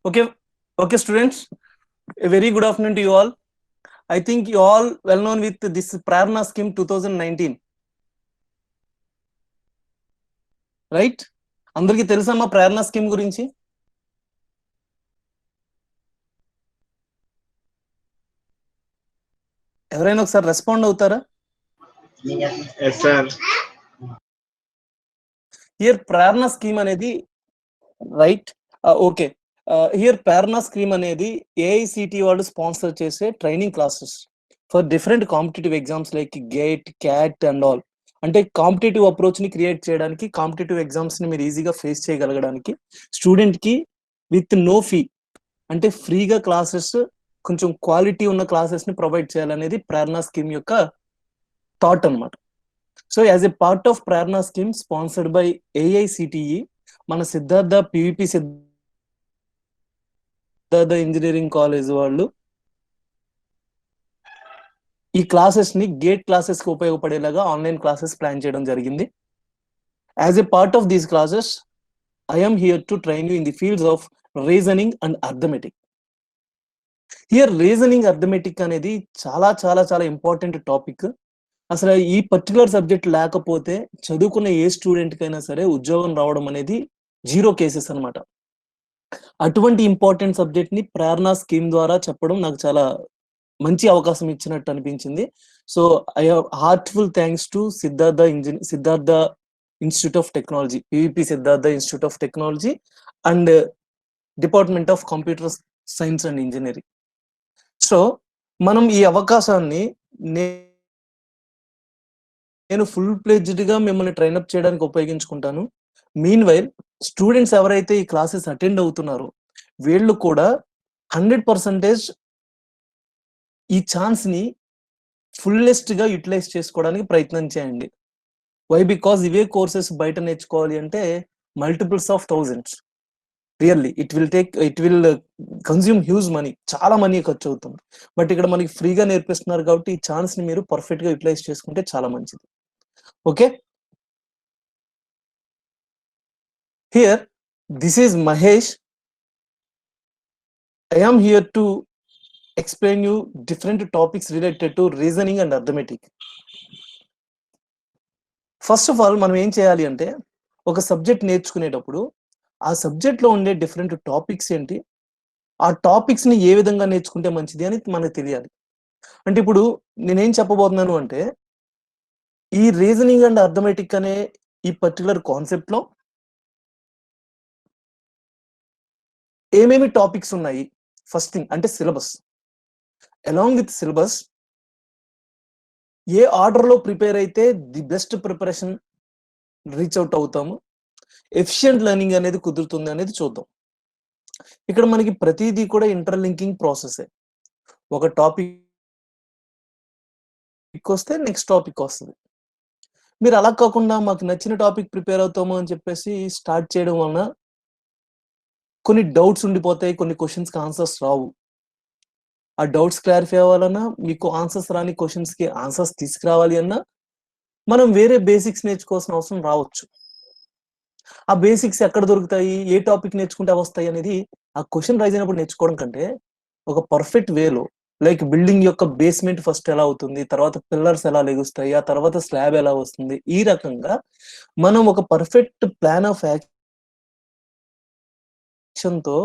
Okay, okay, students. A very good afternoon to you all. I think you all well known with this Prarna scheme 2019, right? అందరికీ తెలుసమ్మా ప్రేరణ scheme గురించి? ఎవరైనా ఒకసారి respond అవుతారా? Yes, sir. Here Prerana scheme అనేది right okay here Prerana scheme అనేది AICT వాళ్ళు sponsor చేసే training classes for different competitive exams like GATE CAT and all. అంటే కాంపిటేటివ్ అప్రోచ్ ని క్రియేట్ చేయడానికి, కాంపిటేటివ్ ఎగ్జామ్స్ ని మీరు ఈజీగా ఫేస్ చేయగలగడానికి స్టూడెంట్ కి విత్ నో ఫీ, అంటే ఫ్రీగా క్లాసెస్, కొంచెం క్వాలిటీ ఉన్న క్లాసెస్ ని ప్రొవైడ్ చేయాలనేది ప్రేరణ స్కీమ్ యొక్క థాట్ అన్నమాట. So as a part of Prerana scheme sponsored by AICTE, మన Siddhartha PVP Siddhartha engineering college వాళ్ళు ఈ క్లాసెస్ ని గేట్ క్లాసెస్ కి ఉపయోగపడేలాగా ఆన్లైన్ క్లాసెస్ ప్లాన్ చేయడం జరిగింది. As a part of these classes I am here to train you in the fields of reasoning and arithmetic. Here reasoning arithmetic అనేది చాలా చాలా చాలా ఇంపార్టెంట్ టాపిక్. అసలు ఈ పర్టికులర్ సబ్జెక్ట్ లేకపోతే చదువుకున్న ఏ స్టూడెంట్ కైనా సరే ఉద్యోగం రావడం అనేది జీరో కేసెస్ అన్నమాట. అటువంటి ఇంపార్టెంట్ సబ్జెక్ట్ ని ప్రేరణ స్కీమ్ ద్వారా చెప్పడం నాకు చాలా మంచి అవకాశం ఇచ్చినట్టు అనిపించింది. So I have heartful thanks to Siddhartha institute of technology, PVP Siddhartha institute of technology and department of computer science and engineering. So మనం ఈ అవకాశాన్ని నేను ఫుల్ ప్లెడ్జ్డ్ గా మిమ్మల్ని ట్రైన్అప్ చేయడానికి ఉపయోగించుకుంటాను. మీన్ వైల్ స్టూడెంట్స్ ఎవరైతే ఈ క్లాసెస్ అటెండ్ అవుతున్నారో వీళ్ళు కూడా 100% ఈ ఛాన్స్ ని ఫుల్లెస్ట్ గా యూటిలైజ్ చేసుకోవడానికి ప్రయత్నం చేయండి. వై? బికాస్ ఇవే కోర్సెస్ బయట నేర్చుకోవాలి అంటే multiples of thousands. Really it will consume huge money, చాలా మనీ ఖర్చు అవుతుంది. బట్ ఇక్కడ మనకి ఫ్రీగా నేర్పిస్తున్నారు కాబట్టి ఈ ఛాన్స్ ని మీరు పర్ఫెక్ట్ గా యూటిలైజ్ చేసుకుంటే చాలా మంచిది. Okay, here this is Mahesh. I am here to explain you different topics related to reasoning and arithmetic. First of all మనం ఏం చేయాలి అంటే ఒక సబ్జెక్ట్ నేర్చుకునేటప్పుడు ఆ సబ్జెక్ట్ లో ఉండే డిఫరెంట్ టాపిక్స్ ఏంటి, ఆ టాపిక్స్ ని ఏ విధంగా నేర్చుకుంటే మంచిది అని మనకు తెలియాలి. అంటే ఇప్పుడు నేనేం చెప్పబోతున్నాను అంటే ఈ రీజనింగ్ అండ్ అర్థమెటిక్ అనే ఈ పర్టికులర్ కాన్సెప్ట్ లో ఏమేమి టాపిక్స్ ఉన్నాయి, ఫస్ట్ థింగ్ అంటే syllabus. Along with syllabus A order లో ప్రిపేర్ అయితే the best preparation reach out అవుతాము, ఎఫిషియంట్ లెర్నింగ్ అనేది కుదురుతుంది అనేది చూద్దాం. ఇక్కడ మనకి ప్రతిదీ కూడా ఇంటర్లింకింగ్ ప్రాసెసే. ఒక టాపిక్ వస్తే నెక్స్ట్ టాపిక్ వస్తుంది. మీరు అలా కాకుండా మాకు నచ్చిన టాపిక్ ప్రిపేర్ అవుతాము అని చెప్పేసి స్టార్ట్ చేయడం వలన కొన్ని డౌట్స్ ఉండిపోతాయి, కొన్ని క్వశ్చన్స్కి ఆన్సర్స్ రావు. ఆ డౌట్స్ క్లారిఫై అవ్వాలన్నా, మీకు ఆన్సర్స్ రాని క్వశ్చన్స్ కి ఆన్సర్స్ తీసుకురావాలి అన్నా మనం వేరే బేసిక్స్ నేర్చుకోవాల్సిన అవసరం రావచ్చు. ఆ బేసిక్స్ ఎక్కడ దొరుకుతాయి, ఏ టాపిక్ నేర్చుకుంటే వస్తాయి అనేది ఆ క్వశ్చన్ రైజ్ అయినప్పుడు నేర్చుకోవడం కంటే ఒక పర్ఫెక్ట్ వేలో, లైక్ బిల్డింగ్ యొక్క బేస్మెంట్ ఫస్ట్ ఎలా అవుతుంది, తర్వాత పిల్లర్స్ ఎలా లెగుస్తాయి, ఆ తర్వాత స్లాబ్ ఎలా వస్తుంది, ఈ రకంగా మనం ఒక పర్ఫెక్ట్ ప్లాన్ ఆఫ్ యాక్షన్ తో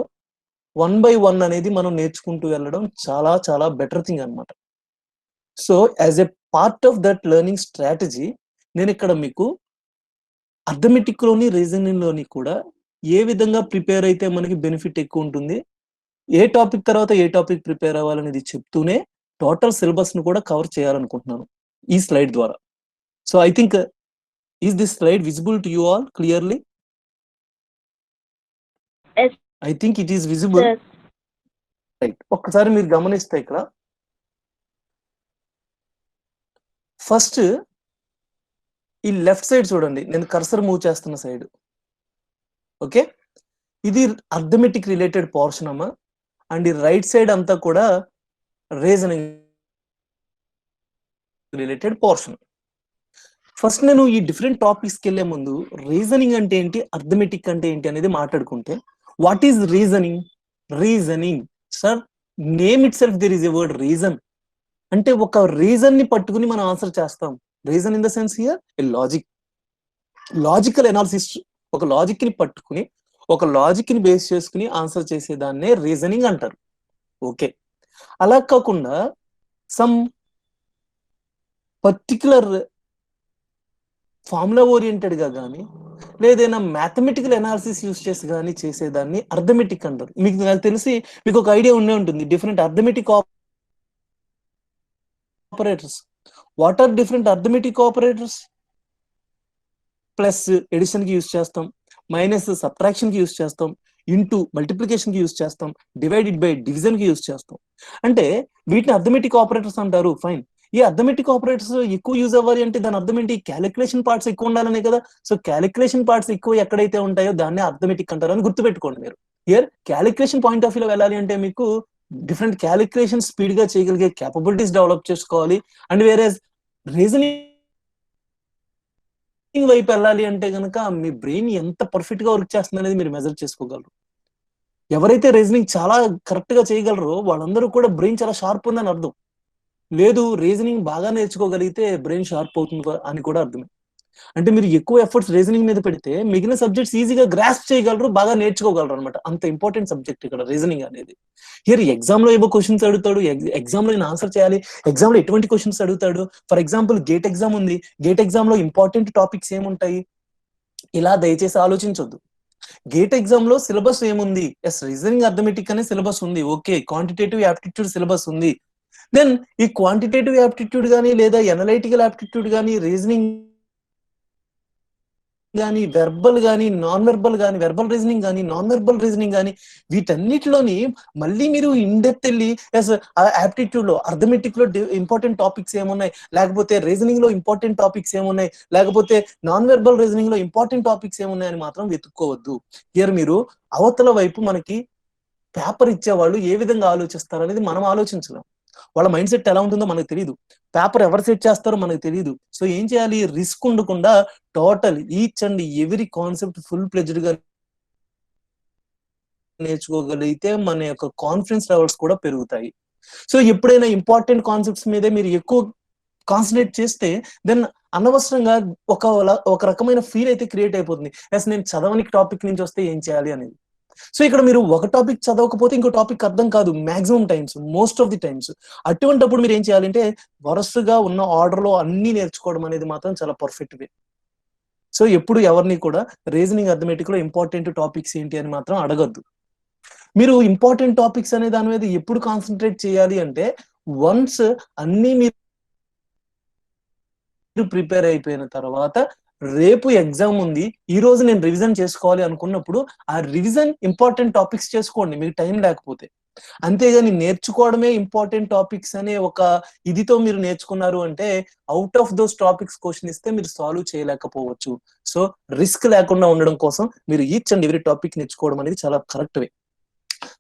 1 by 1 అనేది మనం నేర్చుకుంటూ వెళ్ళడం చాలా చాలా బెటర్ థింగ్ అన్నమాట. So as a part of that learning strategy నేను ఇక్కడ మీకు అర్థమెటిక్ లోని రీజనింగ్ లోని కూడా ఏ విధంగా ప్రిపేర్ అయితే మనకి బెనిఫిట్ ఎక్కువ ఉంటుంది, ఏ టాపిక్ తర్వాత ఏ టాపిక్ ప్రిపేర్ అవ్వాలనేది చెప్తూనే టోటల్ సిలబస్ ను కూడా కవర్ చేయాలనుకుంటున్నాను ఈ స్లైడ్ ద్వారా. So I think is this slide visible to you all clearly? Yes, I think it is visible, sir. Right? ఒక్కసారి మీరు గమనిస్తే ఇక్కడ ఫస్ట్ ఈ లెఫ్ట్ సైడ్ చూడండి, నేను కర్సర్ మూవ్ చేస్తున్న సైడ్. ఓకే, ఇది అర్థమెటిక్ రిలేటెడ్ పోర్షన్ అమ్మా. అండ్ ఈ రైట్ సైడ్ అంతా కూడా రీజనింగ్ రిలేటెడ్ పోర్షన్. ఫస్ట్ నేను ఈ డిఫరెంట్ టాపిక్స్కి వెళ్ళే ముందు రీజనింగ్ అంటే ఏంటి, అర్థమెటిక్ అంటే ఏంటి అనేది మాట్లాడుకుంటే, what is reasoning? Reasoning. Sir, name itself there is a word reason. అంటే ఒక రీజన్ ని పట్టుకుని మనం ఆన్సర్ చేస్తాం. Reason in the sense here a logic, logical analysis. ఒక లాజిక్ ని పట్టుకుని, ఒక లాజిక్ ని బేస్ చేసుకుని ఆన్సర్ చేసేదాన్నే రీజనింగ్ అంటారు. ఓకే, అలా కాకుండా సమ్ పర్టికులర్ ఫార్ములా ఓరియంటెడ్ గా కానీ లేదైనా మ్యాథమెటికల్ అనాలిసిస్ యూస్ చేసి కానీ చేసేదాన్ని అర్థమెటిక్ అంటారు. మీకు నాకు తెలిసి మీకు ఒక ఐడియా ఉండే ఉంటుంది different arithmetic operators. What are different arithmetic operators? Plus addition కి యూస్ చేస్తాం, మైనస్ సబ్ట్రాక్షన్ కి యూస్ చేస్తాం, ఇంటూ మల్టిప్లికేషన్ కి యూస్ చేస్తాం, డివైడెడ్ బై డివిజన్ కి యూస్ చేస్తాం. అంటే వీటిని అర్థమెటిక్ ఆపరేటర్స్ అంటారు. ఫైన్. ఈ అర్థమెటిక్ ఆపరేటర్స్ ఎక్కువ యూజ్ అవ్వాలి అంటే దాని అర్థం ఏంటి? క్యాలిక్యులేషన్ పార్ట్స్ ఎక్కువ ఉండాలనే కదా. సో క్యాలిక్యులేషన్ పార్ట్స్ ఎక్కువ ఎక్కడైతే ఉంటాయో దాన్ని అర్థమెటిక్ అంటారు అని గుర్తుపెట్టుకోండి మీరు. హియర్ క్యాలిక్యులేషన్ పాయింట్ ఆఫ్ వ్యూలో వెళ్ళాలి అంటే మీకు డిఫరెంట్ క్యాలిక్యులేషన్ స్పీడ్ గా చేయగలిగే క్యాపబిలిటీస్ డెవలప్ చేసుకోవాలి. అండ్ వేరే రీజనింగ్ వైపు వెళ్ళాలి అంటే కనుక మీ బ్రెయిన్ ఎంత పర్ఫెక్ట్ గా వర్క్ చేస్తుంది అనేది మీరు మెజర్ చేసుకోగలరు. ఎవరైతే రీజనింగ్ చాలా కరెక్ట్ గా చేయగలరో వాళ్ళందరూ కూడా బ్రెయిన్ చాలా షార్ప్ ఉందని అర్థం. లేదు, రీజనింగ్ బాగా నేర్చుకోగలిగితే బ్రెయిన్ షార్ప్ అవుతుంది అని కూడా అర్థమే. అంటే మీరు ఎక్కువ ఎఫర్ట్స్ రీజనింగ్ మీద పెడితే మిగిలిన సబ్జెక్ట్స్ ఈజీగా గ్రాస్ప్ చేయగలరు, బాగా నేర్చుకోగలరు అనమాట. అంత ఇంపార్టెంట్ సబ్జెక్ట్ ఇక్కడ రీజనింగ్ అనేది. హియర్ ఎగ్జామ్ లో ఏవో క్వశ్చన్స్ అడుగుతాడు, ఎగ్జామ్ లో నేను ఆన్సర్ చేయాలి. ఎగ్జామ్ లో ఎటువంటి క్వశ్చన్స్ అడుగుతాడు? ఫర్ ఎగ్జాంపుల్ గేట్ ఎగ్జామ్ ఉంది, గేట్ ఎగ్జామ్ లో ఇంపార్టెంట్ టాపిక్స్ ఏముంటాయి? ఇలా దయచేసి ఆలోచించొద్దు. గేట్ ఎగ్జామ్ లో సిలబస్ ఏముంది? ఎస్, రీజనింగ్ అర్థమెటిక్ అనే సిలబస్ ఉంది. ఓకే, క్వాంటిటేటివ్ యాప్టిట్యూడ్ సిలబస్ ఉంది. దెన్ ఈ క్వాంటిటేటివ్ యాప్టిట్యూడ్ కానీ లేదా ఎనలైటికల్ యాప్టిట్యూడ్ కానీ రీజనింగ్ కానీ వెర్బల్ కానీ నాన్ వెర్బల్ కానీ, వెర్బల్ రీజనింగ్ కానీ నాన్ వెర్బల్ రీజనింగ్ కానీ, వీటన్నిటిలోని మళ్ళీ మీరు ఇన్డెప్త్ వెళ్ళి ఎస్ యాప్టిట్యూడ్ లో అర్థమెటిక్ లో ఇంపార్టెంట్ టాపిక్స్ ఏమున్నాయి, లేకపోతే రీజనింగ్ లో ఇంపార్టెంట్ టాపిక్స్ ఏమున్నాయి, లేకపోతే నాన్ వెర్బల్ రీజనింగ్ లో ఇంపార్టెంట్ టాపిక్స్ ఏమున్నాయని మాత్రం వెతుక్కోవద్దు. హియర్ మీరు అవతల వైపు మనకి పేపర్ ఇచ్చేవాళ్ళు ఏ విధంగా ఆలోచిస్తారు అనేది మనం ఆలోచించలేం. వాళ్ళ మైండ్ సెట్ ఎలా ఉంటుందో మనకు తెలియదు. పేపర్ ఎవరు సెట్ చేస్తారో మనకు తెలియదు. సో ఏం చేయాలి? రిస్క్ ఉండకుండా total each and every concept full pledged గా నేర్చుకోగలిగితే మన యొక్క కాన్ఫిడెన్స్ లెవెల్స్ కూడా పెరుగుతాయి. సో ఎప్పుడైనా ఇంపార్టెంట్ కాన్సెప్ట్స్ మీదే మీరు ఎక్కువ కాన్సన్ట్రేట్ చేస్తే దెన్ అనవసరంగా ఒక రకమైన ఫీల్ అయితే క్రియేట్ అయిపోతుంది. ఎస్, నేను చదవని టాపిక్ నుంచి వస్తే ఏం చేయాలి అనేది. సో ఇక్కడ మీరు ఒక టాపిక్ చదవకపోతే ఇంకో టాపిక్ అర్థం కాదు maximum times, most of the times. అటువంటిప్పుడు మీరు ఏం చేయాలంటే వరుసగా ఉన్న ఆర్డర్ లో అన్ని నేర్చుకోవడం అనేది మాత్రం చాలా పర్ఫెక్ట్ వే. సో ఎప్పుడు ఎవరిని కూడా రీజనింగ్ అర్థమెటిక్ లో ఇంపార్టెంట్ టాపిక్స్ ఏంటి అని మాత్రం అడగద్దు. మీరు ఇంపార్టెంట్ టాపిక్స్ అనే దాని మీద ఎప్పుడు కాన్సన్ట్రేట్ చేయాలి అంటే వన్స్ అన్ని మీరు ప్రిపేర్ అయిపోయిన తర్వాత రేపు ఎగ్జామ్ ఉంది, ఈ రోజు నేను రివిజన్ చేసుకోవాలి అనుకున్నప్పుడు ఆ రివిజన్ ఇంపార్టెంట్ టాపిక్స్ చేసుకోండి మీకు టైం లేకపోతే. అంతేగాని నేర్చుకోవడమే ఇంపార్టెంట్ టాపిక్స్ అనే ఒక ఇదితో మీరు నేర్చుకున్నారు అంటే out of those topics question ఇస్తే మీరు సాల్వ్ చేయలేకపోవచ్చు. సో రిస్క్ లేకుండా ఉండడం కోసం మీరు ఈచ్ అండ్ ఎవ్రీ టాపిక్ నేర్చుకోవడం అనేది చాలా కరెక్ట్ వే.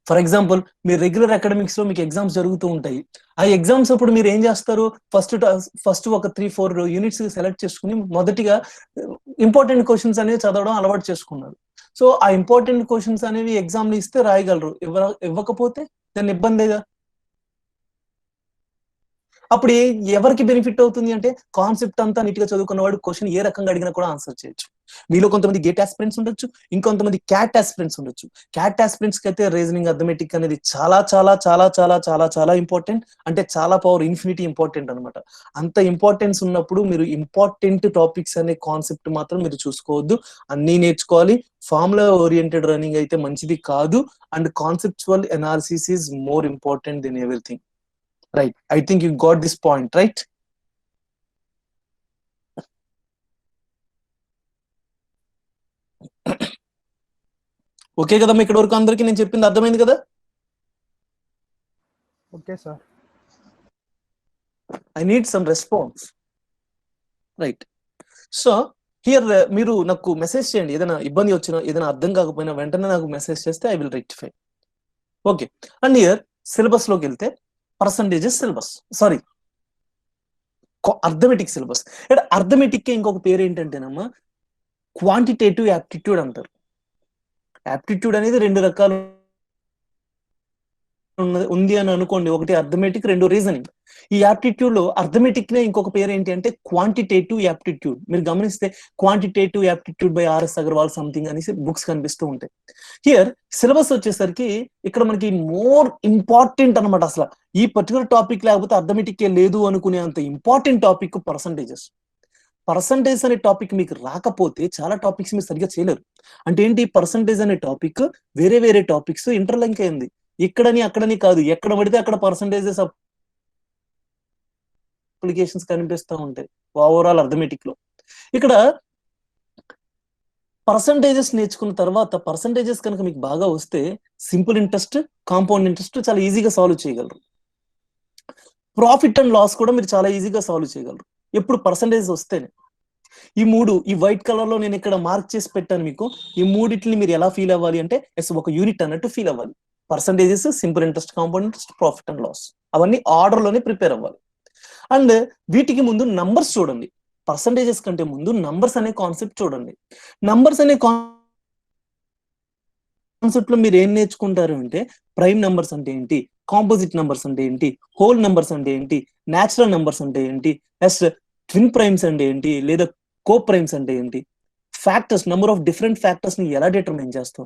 ఫర్ ఎగ్జాంపుల్ మీరు రెగ్యులర్ అకాడమిక్స్ లో మీకు ఎగ్జామ్స్ జరుగుతూ ఉంటాయి. ఆ ఎగ్జామ్స్ అప్పుడు మీరు ఏం చేస్తారు? ఫస్ట్ ఒక 3-4 యూనిట్స్ సెలెక్ట్ చేసుకుని మొదటిగా ఇంపార్టెంట్ క్వశ్చన్స్ అనేవి చదవడం అలవాటు చేసుకున్నారు. సో ఆ ఇంపార్టెంట్ క్వశ్చన్స్ అనేవి ఎగ్జామ్ లో ఇస్తే రాయగలరు, ఇవ్వకపోతే దాన్ని ఇబ్బందిగా. అప్పుడు ఎవరికి బెనిఫిట్ అవుతుంది అంటే కాన్సెప్ట్ అంతా నీట్ గా చదువుకున్నవాడు క్వశ్చన్ ఏ రకంగా అడిగినా కూడా ఆన్సర్ చేయొచ్చు. మీలో కొంతమంది గేట్ ఆస్పిరెంట్స్ ఉండొచ్చు, ఇంకొంతమంది క్యాట్ ఆస్పిరెంట్స్ ఉండొచ్చు. క్యాట్ ఆస్పిరెంట్స్ కి అయితే రీజనింగ్ అర్థమెటిక్ అనేది చాలా చాలా చాలా చాలా చాలా చాలా ఇంపార్టెంట్. అంటే చాలా పవర్ ఇన్ఫినిటీ ఇంపార్టెంట్ అనమాట. అంత ఇంపార్టెన్స్ ఉన్నప్పుడు మీరు ఇంపార్టెంట్ టాపిక్స్ అనే కాన్సెప్ట్ మాత్రం మీరు చూసుకోవద్దు, అన్ని నేర్చుకోవాలి. ఫార్ములా ఓరియంటెడ్ రన్నింగ్ అయితే మంచిది కాదు. And conceptual analysis is more important than everything. Right. I think you got this point, right? Okay కదమ్మా, ఇక్కడ వరకు అందరికీ నేను చెప్పింది అర్థమైంది కదా? Okay sir. I need some response. Right. So here మీరు నాకు మెసేజ్ చేయండి, ఏదైనా ఇబ్బంది వచ్చినా ఏదైనా అర్థం కాకపోయినా వెంటనే నాకు మెసేజ్ చేస్తే I will rectify. Okay. And here syllabus లోకి వెళ్తే percentages syllabus, sorry arithmetic syllabus. ఇక్కడ అర్థమెటిక్ కి ఇంకొక పేరు ఏంటంటేనమ్మా క్వాంటిటేటివ్ యాప్టిట్యూడ్ అంటారు. యాప్టిట్యూడ్ అనేది 2 రకాలు ఉంది అని అనుకోండి, ఒకటి అర్థమెటిక్, రెండు రీజనింగ్. ఈ యాప్టిట్యూడ్ లో అర్థమెటిక్ నే ఇంకొక పేరు ఏంటి అంటే క్వాంటిటేటివ్ యాప్టిట్యూడ్. మీరు గమనిస్తే quantitative aptitude by RS Agarwal something అనేసి బుక్స్ కనిపిస్తూ ఉంటాయి. హియర్ సిలబస్ వచ్చేసరికి ఇక్కడ మనకి మోర్ ఇంపార్టెంట్ అనమాట. అసలు ఈ పర్టికులర్ టాపిక్ లేకపోతే అర్థమెటిక్ లేదు అనుకునే అంత ఇంపార్టెంట్ టాపిక్ పర్సంటేజెస్. పర్సంటేజ్ అనే టాపిక్ మీకు రాకపోతే చాలా టాపిక్స్ మీరు సరిగ్గా చేయలేరు. అంటే ఏంటి, పర్సంటేజ్ అనే టాపిక్ వేరే వేరే టాపిక్స్ ఇంటర్లింక్ అయింది. ఇక్కడని అక్కడని కాదు, ఎక్కడ పడితే అక్కడ పర్సంటేజెస్ అప్లికేషన్స్ కనిపిస్తూ ఉంటాయి ఓవరాల్ అర్థమెటిక్ లో. ఇక్కడ పర్సంటేజెస్ నేర్చుకున్న తర్వాత పర్సంటేజెస్ కనుక మీకు బాగా వస్తే సింపుల్ ఇంట్రెస్ట్, కాంపౌండ్ ఇంట్రెస్ట్ చాలా ఈజీగా సాల్వ్ చేయగలరు. ప్రాఫిట్ అండ్ లాస్ కూడా మీరు చాలా ఈజీగా సాల్వ్ చేయగలరు ఎప్పుడు పర్సంటేజ్ వస్తేనే. ఈ మూడు, ఈ వైట్ కలర్ లో నేను ఇక్కడ మార్క్ చేసి పెట్టాను మీకు. ఈ మూడిటిని మీరు ఎలా ఫీల్ అవ్వాలి అంటే ఎస్ ఒక యూనిట్ అన్నట్టు ఫీల్ అవ్వాలి. Percentages, simple interest, compound interest, profit and loss అవన్నీ ఆర్డర్ లోనే ప్రిపేర్ అవ్వాలి. అండ్ వీటికి ముందు నంబర్స్ చూడండి. పర్సంటేజెస్ కంటే ముందు నంబర్స్ అనే కాన్సెప్ట్ చూడండి. నంబర్స్ అనే కాన్సెప్ట్ లో మీరు ఏం నేర్చుకుంటారు అంటే ప్రైమ్ నంబర్స్ అంటే ఏంటి, కాంపోజిట్ నంబర్స్ అంటే ఏంటి, హోల్ నంబర్స్ అంటే ఏంటి, న్యాచురల్ నంబర్స్ అంటే ఏంటి, నెక్స్ట్ ట్విన్ ప్రైమ్స్ అంటే ఏంటి, లేదా కో ప్రైమ్స్ అంటే ఏంటి, factors, number of different factors ని ఎలా డిటర్మైన్ చేస్తాం,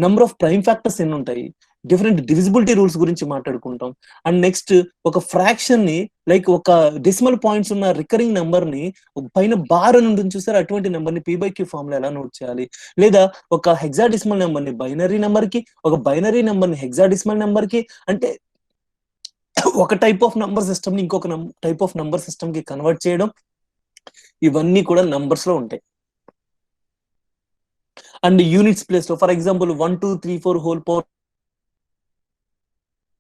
నెంబర్ ఆఫ్ ప్రైమ్ ఫ్యాక్టర్స్ ఎన్ని ఉంటాయి, డిఫరెంట్ డివిజిబిలిటీ రూల్స్ గురించి మాట్లాడుకుంటాం. అండ్ నెక్స్ట్ ఒక ఫ్రాక్షన్ ని, లైక్ ఒక డెసిమల్ పాయింట్స్ ఉన్న రికరింగ్ నెంబర్ ని పైన బార్ అని ఉంటుంది చూసారు, అటువంటి నెంబర్ ని P/Q ఫామ్ లో ఎలా నోట్ చేయాలి, లేదా ఒక హెక్సాడెసిమల్ నెంబర్ ని బైనరీ నెంబర్ కి, ఒక బైనరీ నెంబర్ ని హెక్సాడెసిమల్ నెంబర్ కి, అంటే ఒక టైప్ ఆఫ్ నంబర్ సిస్టమ్ ని ఇంకొక టైప్ ఆఫ్ నంబర్ సిస్టమ్ కి కన్వర్ట్ చేయడం, ఇవన్నీ కూడా నంబర్స్ లో ఉంటాయి. అండ్ యూనిట్స్ ప్లేస్ లో ఫర్ ఎగ్జాంపుల్ 1 2 3 4 హోల్ పవర్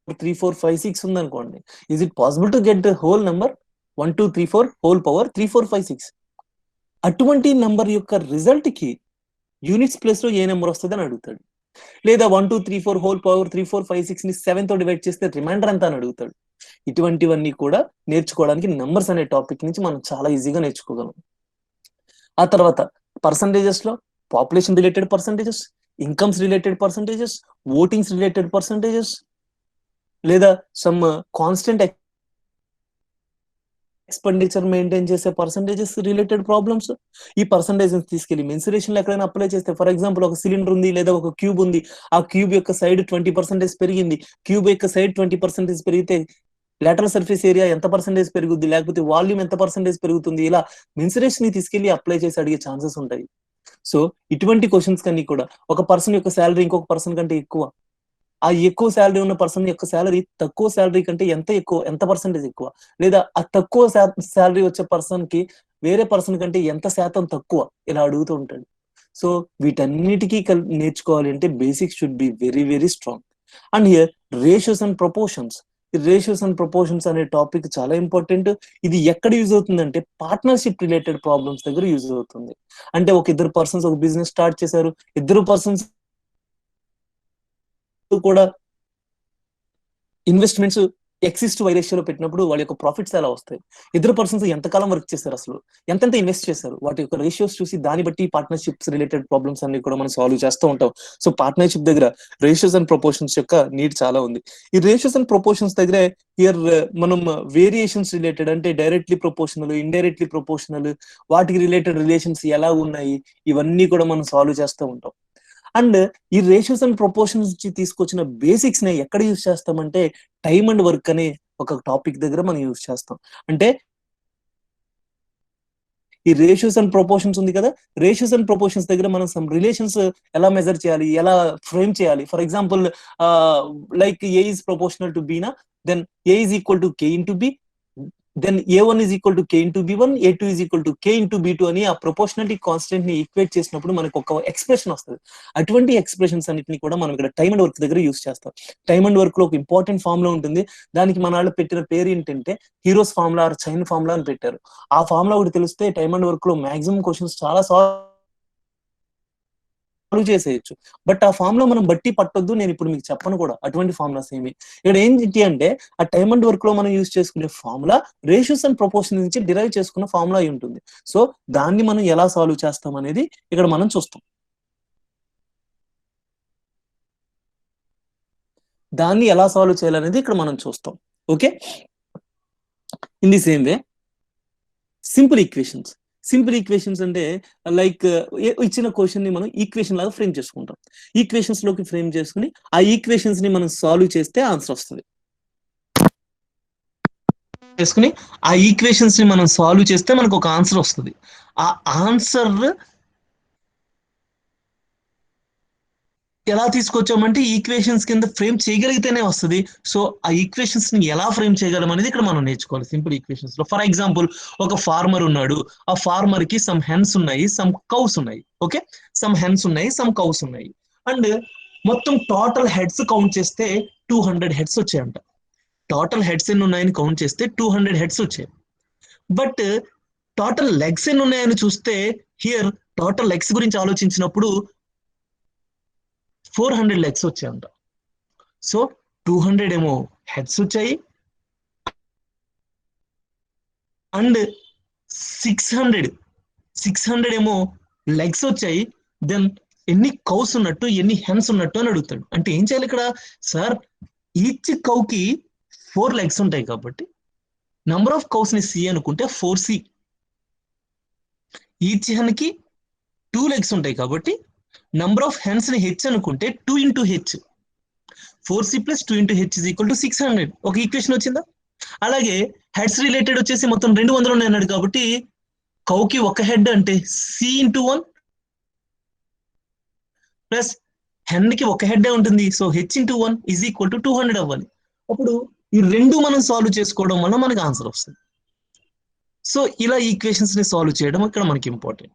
3 4 5 6 ఉంది అనుకోండి. Is it possible to get the whole number 1 2 3 4 whole power 3 4 5 6? అటువంటి నంబర్ యొక్క రిజల్ట్ కి యూనిట్స్ ప్లేస్ లో ఏ నెంబర్ వస్తుంది అని అడుగుతాడు. లేదా 1 2 3 4 హోల్ పవర్ 3 4 5 6 ని 7 తో డివైడ్ చేస్తే రిమైండర్ ఎంత అని అడుగుతాడు. ఇటువంటివన్నీ కూడా నేర్చుకోవడానికి నంబర్స్ అనే టాపిక్ నుంచి మనం చాలా ఈజీగా నేర్చుకోగలం. ఆ తర్వాత పర్సంటేజెస్ లో population related percentages, incomes related percentages, votings related percentages, లేదా సమ్ కాన్స్టెంట్ ఎక్స్పెండిచర్ మెయింటైన్ చేసే పర్సంటేజెస్ రిలేటెడ్ ప్రాబ్లమ్స్. ఈ పర్సంటేజెస్ తీసుకెళ్లి మెన్సురేషన్ లో ఎక్కడైనా అప్లై చేస్తే, ఫర్ ఎగ్జాంపుల్ ఒక సిలిండర్ ఉంది లేదా ఒక క్యూబ్ ఉంది, ఆ క్యూబ్ యొక్క సైడ్ 20% పెరిగింది, క్యూబ్ యొక్క సైడ్ 20% పెరిగితే లాటరల్ సర్ఫేస్ ఏరియా ఎంత పర్సెంటేజ్ పెరుగుద్ది, లేకపోతే వాల్యూమ్ ఎంత పర్సెంటేజ్ పెరుగుతుంది, ఇలా మెన్సురేషన్ ని తీసుకెళ్లి అప్లై చేసి అడిగే ఛాన్సెస్ ఉంటాయి. సో ఇటువంటి క్వశ్చన్స్ కన్నీ కూడా, ఒక పర్సన్ యొక్క శాలరీ ఇంకొక పర్సన్ కంటే ఎక్కువ, ఆ ఎక్కువ శాలరీ ఉన్న పర్సన్ యొక్క శాలరీ తక్కువ శాలరీ కంటే ఎంత ఎక్కువ, ఎంత పర్సెంటేజ్ ఎక్కువ, లేదా ఆ తక్కువ శాలరీ వచ్చే పర్సన్ కి వేరే పర్సన్ కంటే ఎంత శాతం తక్కువ, ఇలా అడుగుతూ ఉంటాడు. సో వీటన్నిటికీ నేర్చుకోవాలి అంటే basics should be very very strong. And here ratios and proportions. ఈ రేషియోస్ అండ్ ప్రపోర్షన్స్ అనే టాపిక్ చాలా ఇంపార్టెంట్. ఇది ఎక్కడ యూజ్ అవుతుందంటే పార్ట్నర్షిప్ రిలేటెడ్ ప్రాబ్లమ్స్ దగ్గర యూజ్ అవుతుంది. అంటే ఒక ఇద్దరు పర్సన్స్ ఒక బిజినెస్ స్టార్ట్ చేశారు, ఇద్దరు పర్సన్స్ కూడా ఇన్వెస్ట్మెంట్స్ ఎక్సిస్ట్ వై రేషియోలో పెట్టినప్పుడు వాళ్ళ యొక్క ప్రాఫిట్స్ ఎలా వస్తాయి, ఇద్దరు పర్సన్స్ ఎంతకాలం వర్క్ చేశారు, అసలు ఎంతెంత ఇన్వెస్ట్ చేశారు, వాటి యొక్క రేషియోస్ చూసి దాన్ని బట్టి పార్ట్నర్షిప్స్ రిలేటెడ్ ప్రాబ్లమ్స్ అన్ని కూడా మనం సాల్వ్ చేస్తూ ఉంటాం. సో పార్ట్నర్షిప్ దగ్గర రేషియోస్ అండ్ ప్రపోర్షన్స్ యొక్క నీడ్ చాలా ఉంది. ఈ రేషియోస్ అండ్ ప్రపోర్షన్స్ దగ్గర హియర్ మనం వేరియేషన్స్ రిలేటెడ్, అంటే డైరెక్ట్లీ ప్రపోర్షనల్, ఇండైరెక్ట్లీ ప్రపోర్షనల్, వాటికి రిలేటెడ్ రిలేషన్స్ ఎలా ఉన్నాయి, ఇవన్నీ కూడా మనం సాల్వ్ చేస్తూ ఉంటాం. అండ్ ఈ రేషియోస్ అండ్ ప్రపోర్షన్స్ నుంచి తీసుకొచ్చిన బేసిక్స్ ని ఎక్కడ యూజ్ చేస్తామంటే టైమ్ అండ్ వర్క్ అనే ఒక టాపిక్ దగ్గర మనం యూజ్ చేస్తాం. అంటే ఈ రేషియోస్ అండ్ ప్రపోర్షన్స్ ఉంది కదా, రేషియోస్ అండ్ ప్రపోర్షన్స్ దగ్గర మనం సమ్ రిలేషన్స్ ఎలా మెజర్ చేయాలి, ఎలా ఫ్రేమ్ చేయాలి. For example like A is proportional to B నా, then A is equal to K into B, then A1 is equal to K into B1, A2 is equal to K into B2 అని ఆ proportionality constant ని equate చేసినప్పుడు మనకు ఒక expression వస్తుంది. అటువంటి expressions అన్నిటిని కూడా మనం ఇక్కడ టైమ్ అండ్ వర్క్ దగ్గర యూజ్ చేస్తాం. టైమ్ అండ్ వర్క్ లో ఒక ఇంపార్టెంట్ ఫార్ములా ఉంటుంది. దానికి మన వాళ్ళు పెట్టిన పేరు ఏంటంటే heroes formula or chain formula అని పెట్టారు. ఆ ఫార్ములా ఒకటి తెలిస్తే టైమ్ అండ్ వర్క్ లో మాక్సిమం క్వశ్చన్స్ చాలా సాల్వ్ చేసేయచ్చు. బట్ ఆ ఫార్ములా మనం బట్టి పట్టొద్దు, నేను ఇప్పుడు మీకు చెప్పను కూడా అటువంటి ఫార్ములాస్ ఏమి. ఇక్కడ ఏంటి అంటే ఆ టైమ్ అండ్ వర్క్ లో మనం యూజ్ చేసుకునే ఫార్ములా రేషియోస్ అండ్ ప్రపోర్షన్ నుంచి డిరైవ్ చేసుకున్న ఫార్ములా అయి ఉంటుంది. సో దాన్ని మనం ఎలా సాల్వ్ చేస్తాం అనేది ఇక్కడ మనం చూస్తాం. దాన్ని ఎలా సాల్వ్ చేయాలనేది ఇక్కడ మనం చూస్తాం. Okay, in the same way simple equations అంటే లైక్ ఇచ్చిన క్వశ్చన్ ని మనం ఈక్వేషన్ లాగా ఫ్రేమ్ చేసుకుంటాం. ఈక్వేషన్స్ లోకి ఫ్రేమ్ చేసుకుని ఆ ఈక్వేషన్స్ ని మనం సాల్వ్ చేస్తే ఆన్సర్ వస్తుంది. చేసుకుని ఆ ఈక్వేషన్స్ ని మనం సాల్వ్ చేస్తే మనకు ఒక ఆన్సర్ వస్తుంది. ఆ ఆన్సర్ ఎలా తీసుకొచ్చామంటే ఈక్వేషన్స్ కింద ఫ్రేమ్ చేయగలిగితేనే వస్తుంది. సో ఆ ఈక్వేషన్స్ ని ఎలా ఫ్రేమ్ చేయగలం అనేది ఇక్కడ మనం నేర్చుకోవాలి సింపుల్ ఈక్వేషన్స్ లో. ఫర్ ఎగ్జాంపుల్, ఒక ఫార్మర్ ఉన్నాడు, ఆ ఫార్మర్ కి సమ్ హెన్స్ ఉన్నాయి, సమ్ కౌస్ ఉన్నాయి. ఓకే, సమ్ హెన్స్ ఉన్నాయి, సమ్ కౌస్ ఉన్నాయి. అండ్ మొత్తం టోటల్ హెడ్స్ కౌంట్ చేస్తే 200 హెడ్స్ వచ్చాయంట. టోటల్ హెడ్స్ ఎన్ని ఉన్నాయని కౌంట్ చేస్తే 200 హెడ్స్ వచ్చాయి. బట్ టోటల్ లెగ్స్ ఎన్ని ఉన్నాయని చూస్తే హియర్ టోటల్ లెగ్స్ గురించి ఆలోచించినప్పుడు 400 లెగ్స్ వచ్చాయంట. సో 200 ఏమో హెడ్స్ వచ్చాయి అండ్ 600 ఏమో లెగ్స్ వచ్చాయి. దెన్ ఎన్ని కౌస్ ఉన్నట్టు, ఎన్ని హెన్స్ ఉన్నట్టు అని అడుగుతాడు. అంటే ఏం చేయాలి ఇక్కడ? సార్, ఈచ్ కౌకి 4 లెగ్స్ ఉంటాయి కాబట్టి నంబర్ ఆఫ్ కౌస్ ని సి అనుకుంటే 4C. ఈచ్ హెన్ కి 2 లెగ్స్ ఉంటాయి కాబట్టి నంబర్ ఆఫ్ హెన్స్ ని హెచ్ అనుకుంటే 2 into H. 4C plus 2 into H is equal to 600. ఒక ఈక్వేషన్ వచ్చిందా? అలాగే హెడ్స్ రిలేటెడ్ వచ్చేసి మొత్తం 200 ఉన్నాయి అన్నాడు కాబట్టి కౌకి ఒక హెడ్ అంటే C into 1 ప్లస్ హెన్ కి ఒక హెడ్ ఉంటుంది. So H into 1 is equal to 200 అవ్వాలి. అప్పుడు ఈ రెండు మనం సాల్వ్ చేసుకోవడం వల్ల మనకు ఆన్సర్ వస్తుంది. సో ఇలా ఈక్వేషన్స్ ని సాల్వ్ చేయడం ఇక్కడ మనకి important.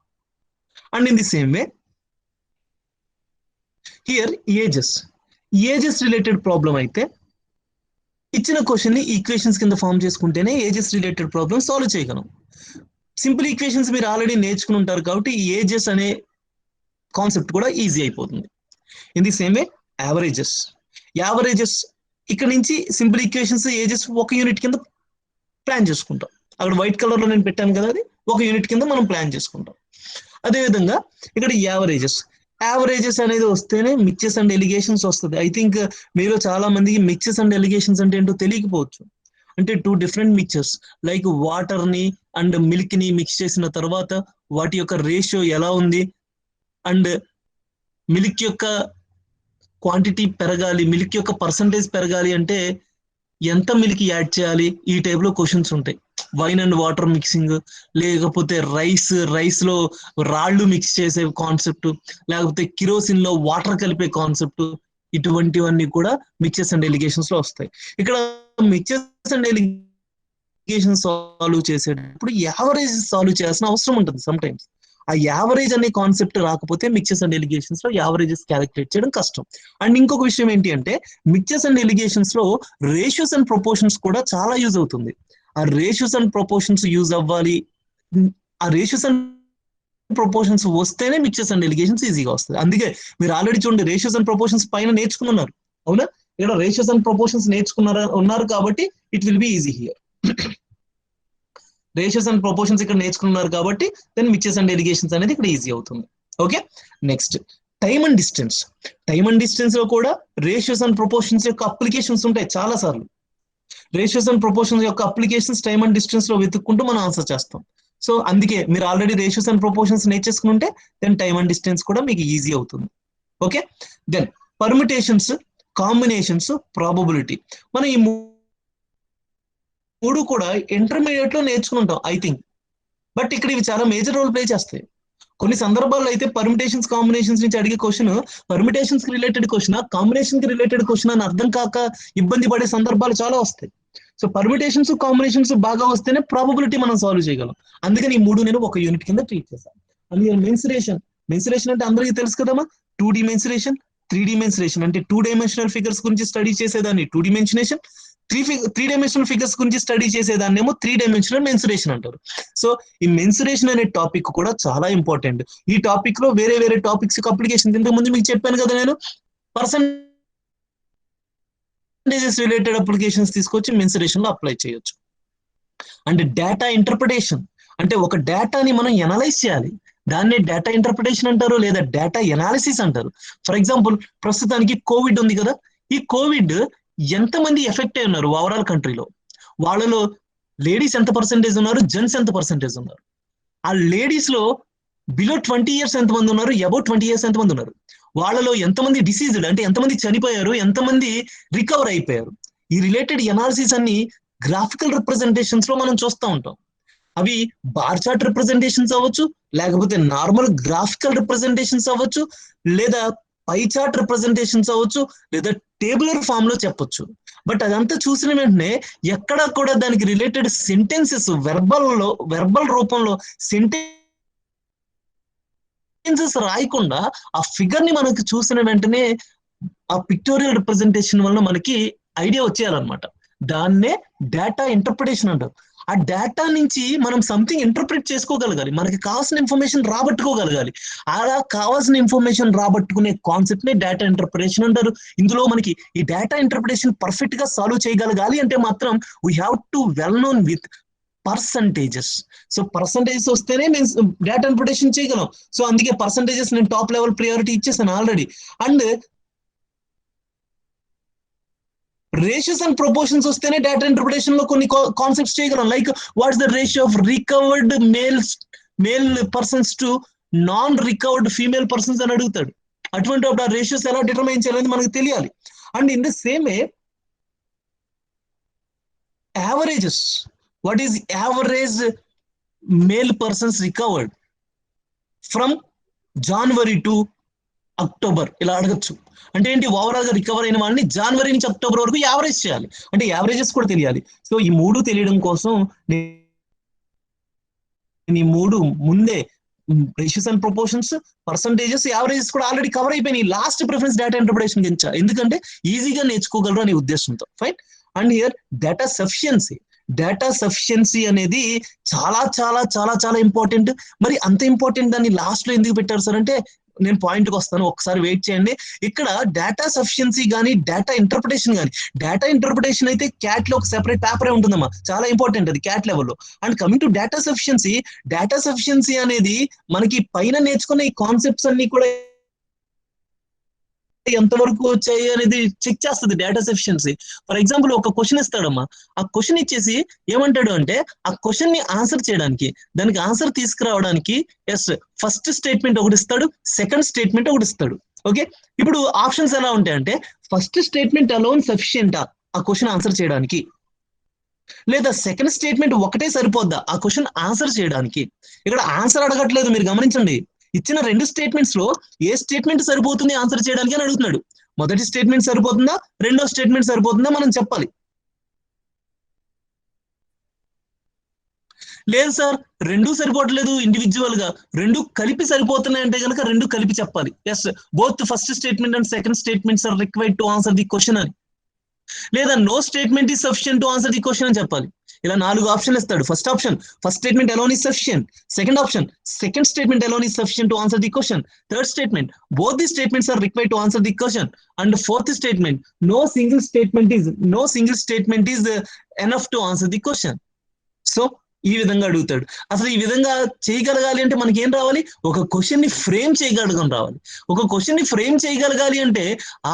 And in the same way here ages related problem అయితే ఇచ్చిన క్వశ్చన్ ని ఈక్వేషన్స్ కింద ఫామ్ చేసుకుంటేనే ఏజెస్ రిలేటెడ్ ప్రాబ్లమ్ సాల్వ్ చేయగలం. సింపుల్ ఈక్వేషన్స్ మీరు ఆల్రెడీ నేర్చుకుని ఉంటారు కాబట్టి ఏజెస్ అనే కాన్సెప్ట్ కూడా ఈజీ అయిపోతుంది. In the same way averages ఇక్కడ నుంచి సింపుల్ ఈక్వేషన్స్ ఏజెస్ ఒక యూనిట్ కింద ప్లాన్ చేసుకుంటాం. అక్కడ వైట్ కలర్ లో నేను పెట్టాను కదా, అది ఒక యూనిట్ కింద మనం ప్లాన్ చేసుకుంటాం. అదేవిధంగా ఇక్కడ యావరేజెస్ అనేది వస్తేనే మిక్సెస్ అండ్ ఎలిగేషన్స్ వస్తుంది. ఐ థింక్ మీలో చాలా మందికి మిక్సెస్ అండ్ ఎలిగేషన్స్ అంటే ఏంటో తెలియకపోవచ్చు. అంటే 2 డిఫరెంట్ మిక్చర్స్ లైక్ వాటర్ ని అండ్ మిల్క్ ని మిక్స్ చేసిన తర్వాత వాటి యొక్క రేషియో ఎలా ఉంది అండ్ మిల్క్ యొక్క క్వాంటిటీ పెరగాలి, మిల్క్ యొక్క పర్సంటేజ్ పెరగాలి అంటే ఎంత మిల్క్ యాడ్ చేయాలి, ఈ టైప్ లో క్వశ్చన్స్ ఉంటాయి. వైన్ అండ్ వాటర్ మిక్సింగ్, లేకపోతే రైస్ లో రాళ్ళు మిక్స్ చేసే కాన్సెప్ట్, లేకపోతే కిరోసిన్ లో వాటర్ కలిపే కాన్సెప్ట్, ఇటువంటివన్నీ కూడా మిక్సెస్ అండ్ ఎలిగేషన్స్ లో వస్తాయి. ఇక్కడ మిక్సెస్ అండ్ ఎలిగేషన్స్ సాల్వ్ చేసేటప్పుడు యావరేజ్ సాల్వ్ చేయాల్సిన అవసరం ఉంటుంది. సమ్ టైమ్స్ ఆ యావరేజ్ అనే కాన్సెప్ట్ రాకపోతే మిక్సెస్ అండ్ ఎలిగేషన్స్ లో యావరేజెస్ క్యాలిక్యులేట్ చేయడం కష్టం. అండ్ ఇంకొక విషయం ఏంటి అంటే మిక్సెస్ అండ్ ఎలిగేషన్స్ లో రేషియోస్ అండ్ ప్రపోర్షన్స్ కూడా చాలా యూజ్ అవుతుంది. ఆ రేషియోస్ అండ్ ప్రపోర్షన్స్ యూజ్ అవ్వాలి. ఆ రేషియోస్ అండ్ ప్రపోర్షన్స్ వస్తేనే మిక్సెస్ అండ్ ఎలిగేషన్స్ ఈజీగా వస్తుంది. అందుకే మీరు ఆల్రెడీ చూడండి, రేషియోస్ అండ్ ప్రపోర్షన్స్ పైన నేర్చుకున్నారు, అవునా? ఇక్కడ రేషియోస్ అండ్ ప్రపోర్షన్స్ ఉన్నారు కాబట్టి it will be easy here. Ratios and proportions ఇక్కడ నేర్చుకున్నారు కాబట్టి దెన్ మిక్సెస్ అండ్ ఎలిగేషన్స్ అనేది ఇక్కడ ఈజీ అవుతుంది. Okay, next time and distance లో కూడా రేషియోస్ అండ్ ప్రపోర్షన్స్ యొక్క అప్లికేషన్స్ ఉంటాయి చాలా సార్లు. రేషియోస్ అండ్ ప్రపోర్షన్స్ యొక్క అప్లికేషన్స్ టైమ్ అండ్ డిస్టెన్స్ లో వెతుక్కుంటూ మనం ఆన్సర్ చేస్తాం. సో అందుకే మీరు ఆల్రెడీ రేషియోస్ అండ్ ప్రపోర్షన్స్ నేర్చేసుకుని ఉంటే దెన్ టైమ్ అండ్ డిస్టెన్స్ కూడా మీకు ఈజీ అవుతుంది. Okay, then permutations, combinations, probability, మనం ఈ 3 కూడా ఇంటర్మీడియట్ లో నేర్చుకుంటాం ఐ థింక్. బట్ ఇక్కడ ఇవి చాలా మేజర్ రోల్ ప్లే చేస్తాయి. కొన్ని సందర్భాల్లో అయితే పర్మిటేషన్స్, కాంబినేషన్స్ నుంచి అడిగే క్వశ్చన్ పర్మిటేషన్స్ కి రిలేటెడ్ క్వశ్చన్, కాంబినేషన్ కి రిలేటెడ్ క్వశ్చన్ అని అర్థం కాక ఇబ్బంది పడే సందర్భాలు చాలా వస్తాయి. సో పర్మిటేషన్స్, కాంబినేషన్స్ బాగా వస్తేనే ప్రాబబిలిటీ మనం సాల్వ్ చేయగలం. అందుకని ఈ 3 నేను ఒక యూనిట్ కింద ట్రీట్ చేశాను. అందుకే మెన్సురేషన్ అంటే అందరికీ తెలుసు కదమ్మా. 2D మెన్సురేషన్, 3D మెన్సురేషన్ అంటే 2 డైమెన్షనల్ ఫిగర్స్ గురించి స్టడీ చేసేదాన్ని 2D మెన్సురేషన్, 3 డైమెన్షనల్ ఫిగర్స్ గురించి స్టడీ చేసేదాన్ని ఏమో 3 డైమెన్షనల్ మెన్సురేషన్ అంటారు. సో ఈ మెన్సురేషన్ అనే టాపిక్ కూడా చాలా ఇంపార్టెంట్. ఈ టాపిక్ లో వేరే టాపిక్స్ అప్లికేషన్ ఇంతకు ముందు మీకు చెప్పాను కదా, నేను పర్సంటేజెస్ రిలేటెడ్ అప్లికేషన్స్ తీసుకొచ్చి మెన్సురేషన్ లో అప్లై చేయొచ్చు. అండ్ డేటా ఇంటర్ప్రిటేషన్ అంటే ఒక డేటాని మనం ఎనలైజ్ చేయాలి, దాన్ని డేటా ఇంటర్ప్రిటేషన్ అంటారు లేదా డేటా ఎనాలిసిస్ అంటారు. ఫర్ ఎగ్జాంపుల్ ప్రస్తుతానికి కోవిడ్ ఉంది కదా, ఈ కోవిడ్ ఎంతమంది ఎఫెక్ట్ అయి ఉన్నారు ఓవరాల్ కంట్రీలో, వాళ్ళలో లేడీస్ ఎంత పర్సెంటేజ్ ఉన్నారు, జెంట్స్ ఎంత పర్సెంటేజ్ ఉన్నారు, ఆ లేడీస్ లో బిలో 20 years ఎంతమంది ఉన్నారు, అబౌట్ 20 years ఎంతమంది ఉన్నారు, వాళ్ళలో ఎంతమంది డిసీజ్డ్ అంటే ఎంతమంది చనిపోయారు, ఎంతమంది రికవర్ అయిపోయారు. ఈ రిలేటెడ్ ఎనాలిసిస్ అన్ని గ్రాఫికల్ రిప్రజెంటేషన్స్ లో మనం చూస్తూ ఉంటాం. అవి బార్ చార్ట్ రిప్రజెంటేషన్స్ అవ్వచ్చు, లేకపోతే నార్మల్ గ్రాఫికల్ రిప్రజెంటేషన్స్ అవ్వచ్చు, లేదా పై చార్ట్ రిప్రజెంటేషన్స్ అవ్వచ్చు, లేదా టేబులర్ ఫామ్ లో చెప్పొచ్చు. బట్ అదంతా చూసిన వెంటనే ఎక్కడ కూడా దానికి రిలేటెడ్ సెంటెన్సెస్ వెర్బల్ రూపంలో సెంటెన్సెస్ రాయకుండా ఆ ఫిగర్ ని మనకి చూసిన వెంటనే ఆ పిక్టోరియల్ రిప్రజెంటేషన్ వల్ల మనకి ఐడియా వచ్చేయాలన్నమాట. దాన్నే డేటా ఇంటర్ప్రిటేషన్ అంటారు. ఆ డేటా నుంచి మనం సంథింగ్ ఇంటర్ప్రిట్ చేసుకోగలగాలి, మనకి కావాల్సిన ఇన్ఫర్మేషన్ రాబట్టుకోగలగాలి. అలా కావాల్సిన ఇన్ఫర్మేషన్ రాబట్టుకునే కాన్సెప్ట్ ని డేటా ఇంటర్ప్రిటేషన్ అంటారు. ఇందులో మనకి ఈ డేటా ఇంటర్ప్రిటేషన్ పర్ఫెక్ట్ గా సాల్వ్ చేయగలగాలి అంటే మాత్రం we have to well known with percentages. So percentages వస్తేనే నేను డేటా ఇంటర్ప్రిటేషన్ చేయగలం. సో అందుకే పర్సంటేజెస్ నేను టాప్ లెవెల్ ప్రియారిటీ ఇచ్చేసాను already. And ratios and proportions వస్తేనే డేటా ఇంటర్ప్రిటేషన్ లో కొన్ని కాన్సెప్ట్స్ చేయగలం. Like what's the ratio of recovered male persons to non recovered female persons అని అడుగుతాడు. అటువంటి ఆ రేషియోస్ ఎలా డిటర్మైన్ చేయాలని మనకు తెలియాలి. And in the same way averages, what is average male persons recovered from January to October ఇలా అడగచ్చు. అంటే ఏంటి, ఓవరాల్ గా రికవర్ అయిన వాళ్ళని జనవరి నుంచి అక్టోబర్ వరకు యావరేజ్ చేయాలి. అంటే యావరేజెస్ కూడా తెలియాలి. సో ఈ మూడు తెలియడం కోసం ఈ మూడు ముందే ratios and proportions, percentages, averages కూడా ఆల్రెడీ కవర్ అయిపోయినాయి లాస్ట్ ప్రిఫరెన్స్ డేటా ఇంటర్ప్రిటేషన్ కింద. ఎందుకంటే ఈజీగా నేర్చుకోగలరు అనే ఉద్దేశంతో. Fine. And here data sufficiency అనేది చాలా చాలా చాలా చాలా ఇంపార్టెంట్. మరి అంత ఇంపార్టెంట్ దాన్ని లాస్ట్ లో ఎందుకు పెట్టారు సార్ అంటే నేను పాయింట్కి వస్తాను, ఒకసారి వెయిట్ చేయండి. ఇక్కడ డేటా సఫిషియన్సీ కానీ డేటా ఇంటర్ప్రిటేషన్ కానీ, డేటా ఇంటర్ప్రిటేషన్ అయితే క్యాట్ లో ఒక సెపరేట్ పేపరే ఉంటుందమ్మా, చాలా ఇంపార్టెంట్ అది క్యాట్ లెవెల్లో. And coming to data sufficiency అనేది మనకి పైన నేర్చుకున్న ఈ కాన్సెప్ట్స్ అన్ని కూడా ఎంతవరకు వచ్చాయి అనేది చెక్ చేస్తుంది డేటా సఫిషియన్సీ. ఫర్ ఎగ్జాంపుల్ ఒక క్వశ్చన్ ఇస్తాడమ్మా, ఆ క్వశ్చన్ ఇచ్చేసి ఏమంటాడు అంటే ఆ క్వశ్చన్ ని ఆన్సర్ చేయడానికి, దానికి ఆన్సర్ తీసుకురావడానికి ఫస్ట్ స్టేట్మెంట్ ఒకటి ఇస్తాడు, సెకండ్ స్టేట్మెంట్ ఒకటి ఇస్తాడు. ఓకే, ఇప్పుడు ఆప్షన్స్ ఎలా ఉంటాయంటే ఫస్ట్ స్టేట్మెంట్ అలోన్ సఫిషియంటా ఆ క్వశ్చన్ ఆన్సర్ చేయడానికి, లేదా సెకండ్ స్టేట్మెంట్ ఒకటే సరిపోద్దా ఆ క్వశ్చన్ ఆన్సర్ చేయడానికి. ఇక్కడ ఆన్సర్ అడగట్లేదు, మీరు గమనించండి. ఇచ్చిన రెండు స్టేట్మెంట్స్ లో ఏ స్టేట్మెంట్ సరిపోతుంది ఆన్సర్ చేయడానికి అని అడుగుతున్నాడు. మొదటి స్టేట్మెంట్ సరిపోతుందా, రెండో స్టేట్మెంట్ సరిపోతుందా మనం చెప్పాలి. లేదు సార్ రెండు సరిపోవట్లేదు, ఇండివిజువల్ గా రెండు కలిపి సరిపోతున్నాయి అంటే కనుక రెండు కలిపి చెప్పాలి. Yes, both first statement and second statements are required to answer the question అని. లేదా no statement is sufficient to answer the question అని చెప్పాలి. ఇలా 4 ఆప్షన్ ఇస్తాడు. First option first statement alone is sufficient, second option second statement alone is sufficient to answer the question, third statement both the statements are required to answer the question, and fourth statement no single statement is enough to answer the question. So ఈ విధంగా అడుగుతాడు. అసలు ఈ విధంగా చేయగలగాలి అంటే మనకి ఏం రావాలి, ఒక క్వశ్చన్ ని ఫ్రేమ్ చేయగలగడం రావాలి. ఒక క్వశ్చన్ ని ఫ్రేమ్ చేయగలగాలి అంటే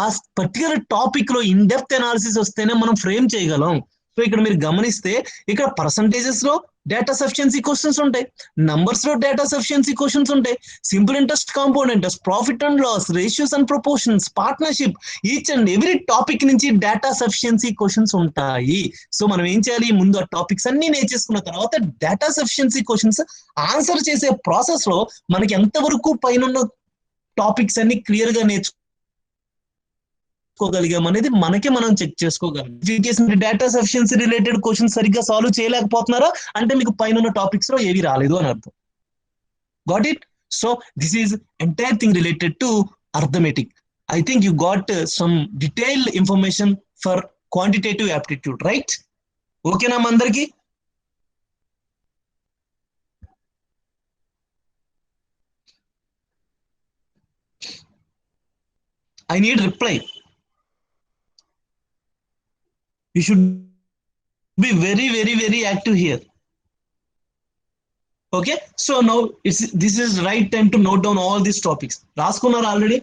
ఆ పర్టికులర్ టాపిక్ లో ఇన్ డెప్త్ అనాలిసిస్ వస్తేనే మనం ఫ్రేమ్ చేయగలం. సో ఇక్కడ మీరు గమనిస్తే ఇక్కడ పర్సంటేజెస్ లో డేటా సఫిషియన్సీ క్వశ్చన్స్ ఉంటాయి, నంబర్స్ లో డేటా సఫిషియన్సీ క్వశ్చన్స్ ఉంటాయి, simple interest, compound interest, profit and loss, ratios and proportions, partnership, each and every topic నుంచి డేటా సఫిషియన్సీ క్వశ్చన్స్ ఉంటాయి. సో మనం ఏం చేయాలి, ముందు ఆ టాపిక్స్ అన్ని నేర్చేసుకున్న తర్వాత డేటా సఫిషియన్సీ క్వశ్చన్స్ ఆన్సర్ చేసే ప్రాసెస్ లో మనకి ఎంతవరకు పైన టాపిక్స్ అన్ని క్లియర్ గా నేర్చుకోగలిగాం అనేది మనకే మనం చెక్ చేసుకోగలం. డేటా సఫిషియన్సీ రిలేటెడ్ క్వశ్చన్ సరిగ్గా సాల్వ్ చేయలేకపోతున్నారా అంటే మీకు పైన టాపిక్స్ లో ఏవి రాలేదు అని అర్థం. Got it? So this is entire thing related to arithmetic. I think you got some detailed information for quantitative aptitude, right? Okay na mandarki? I need reply. You should be very, very, very active here. Okay, so now this is right time to note down all these topics. రాసుకున్నారా already?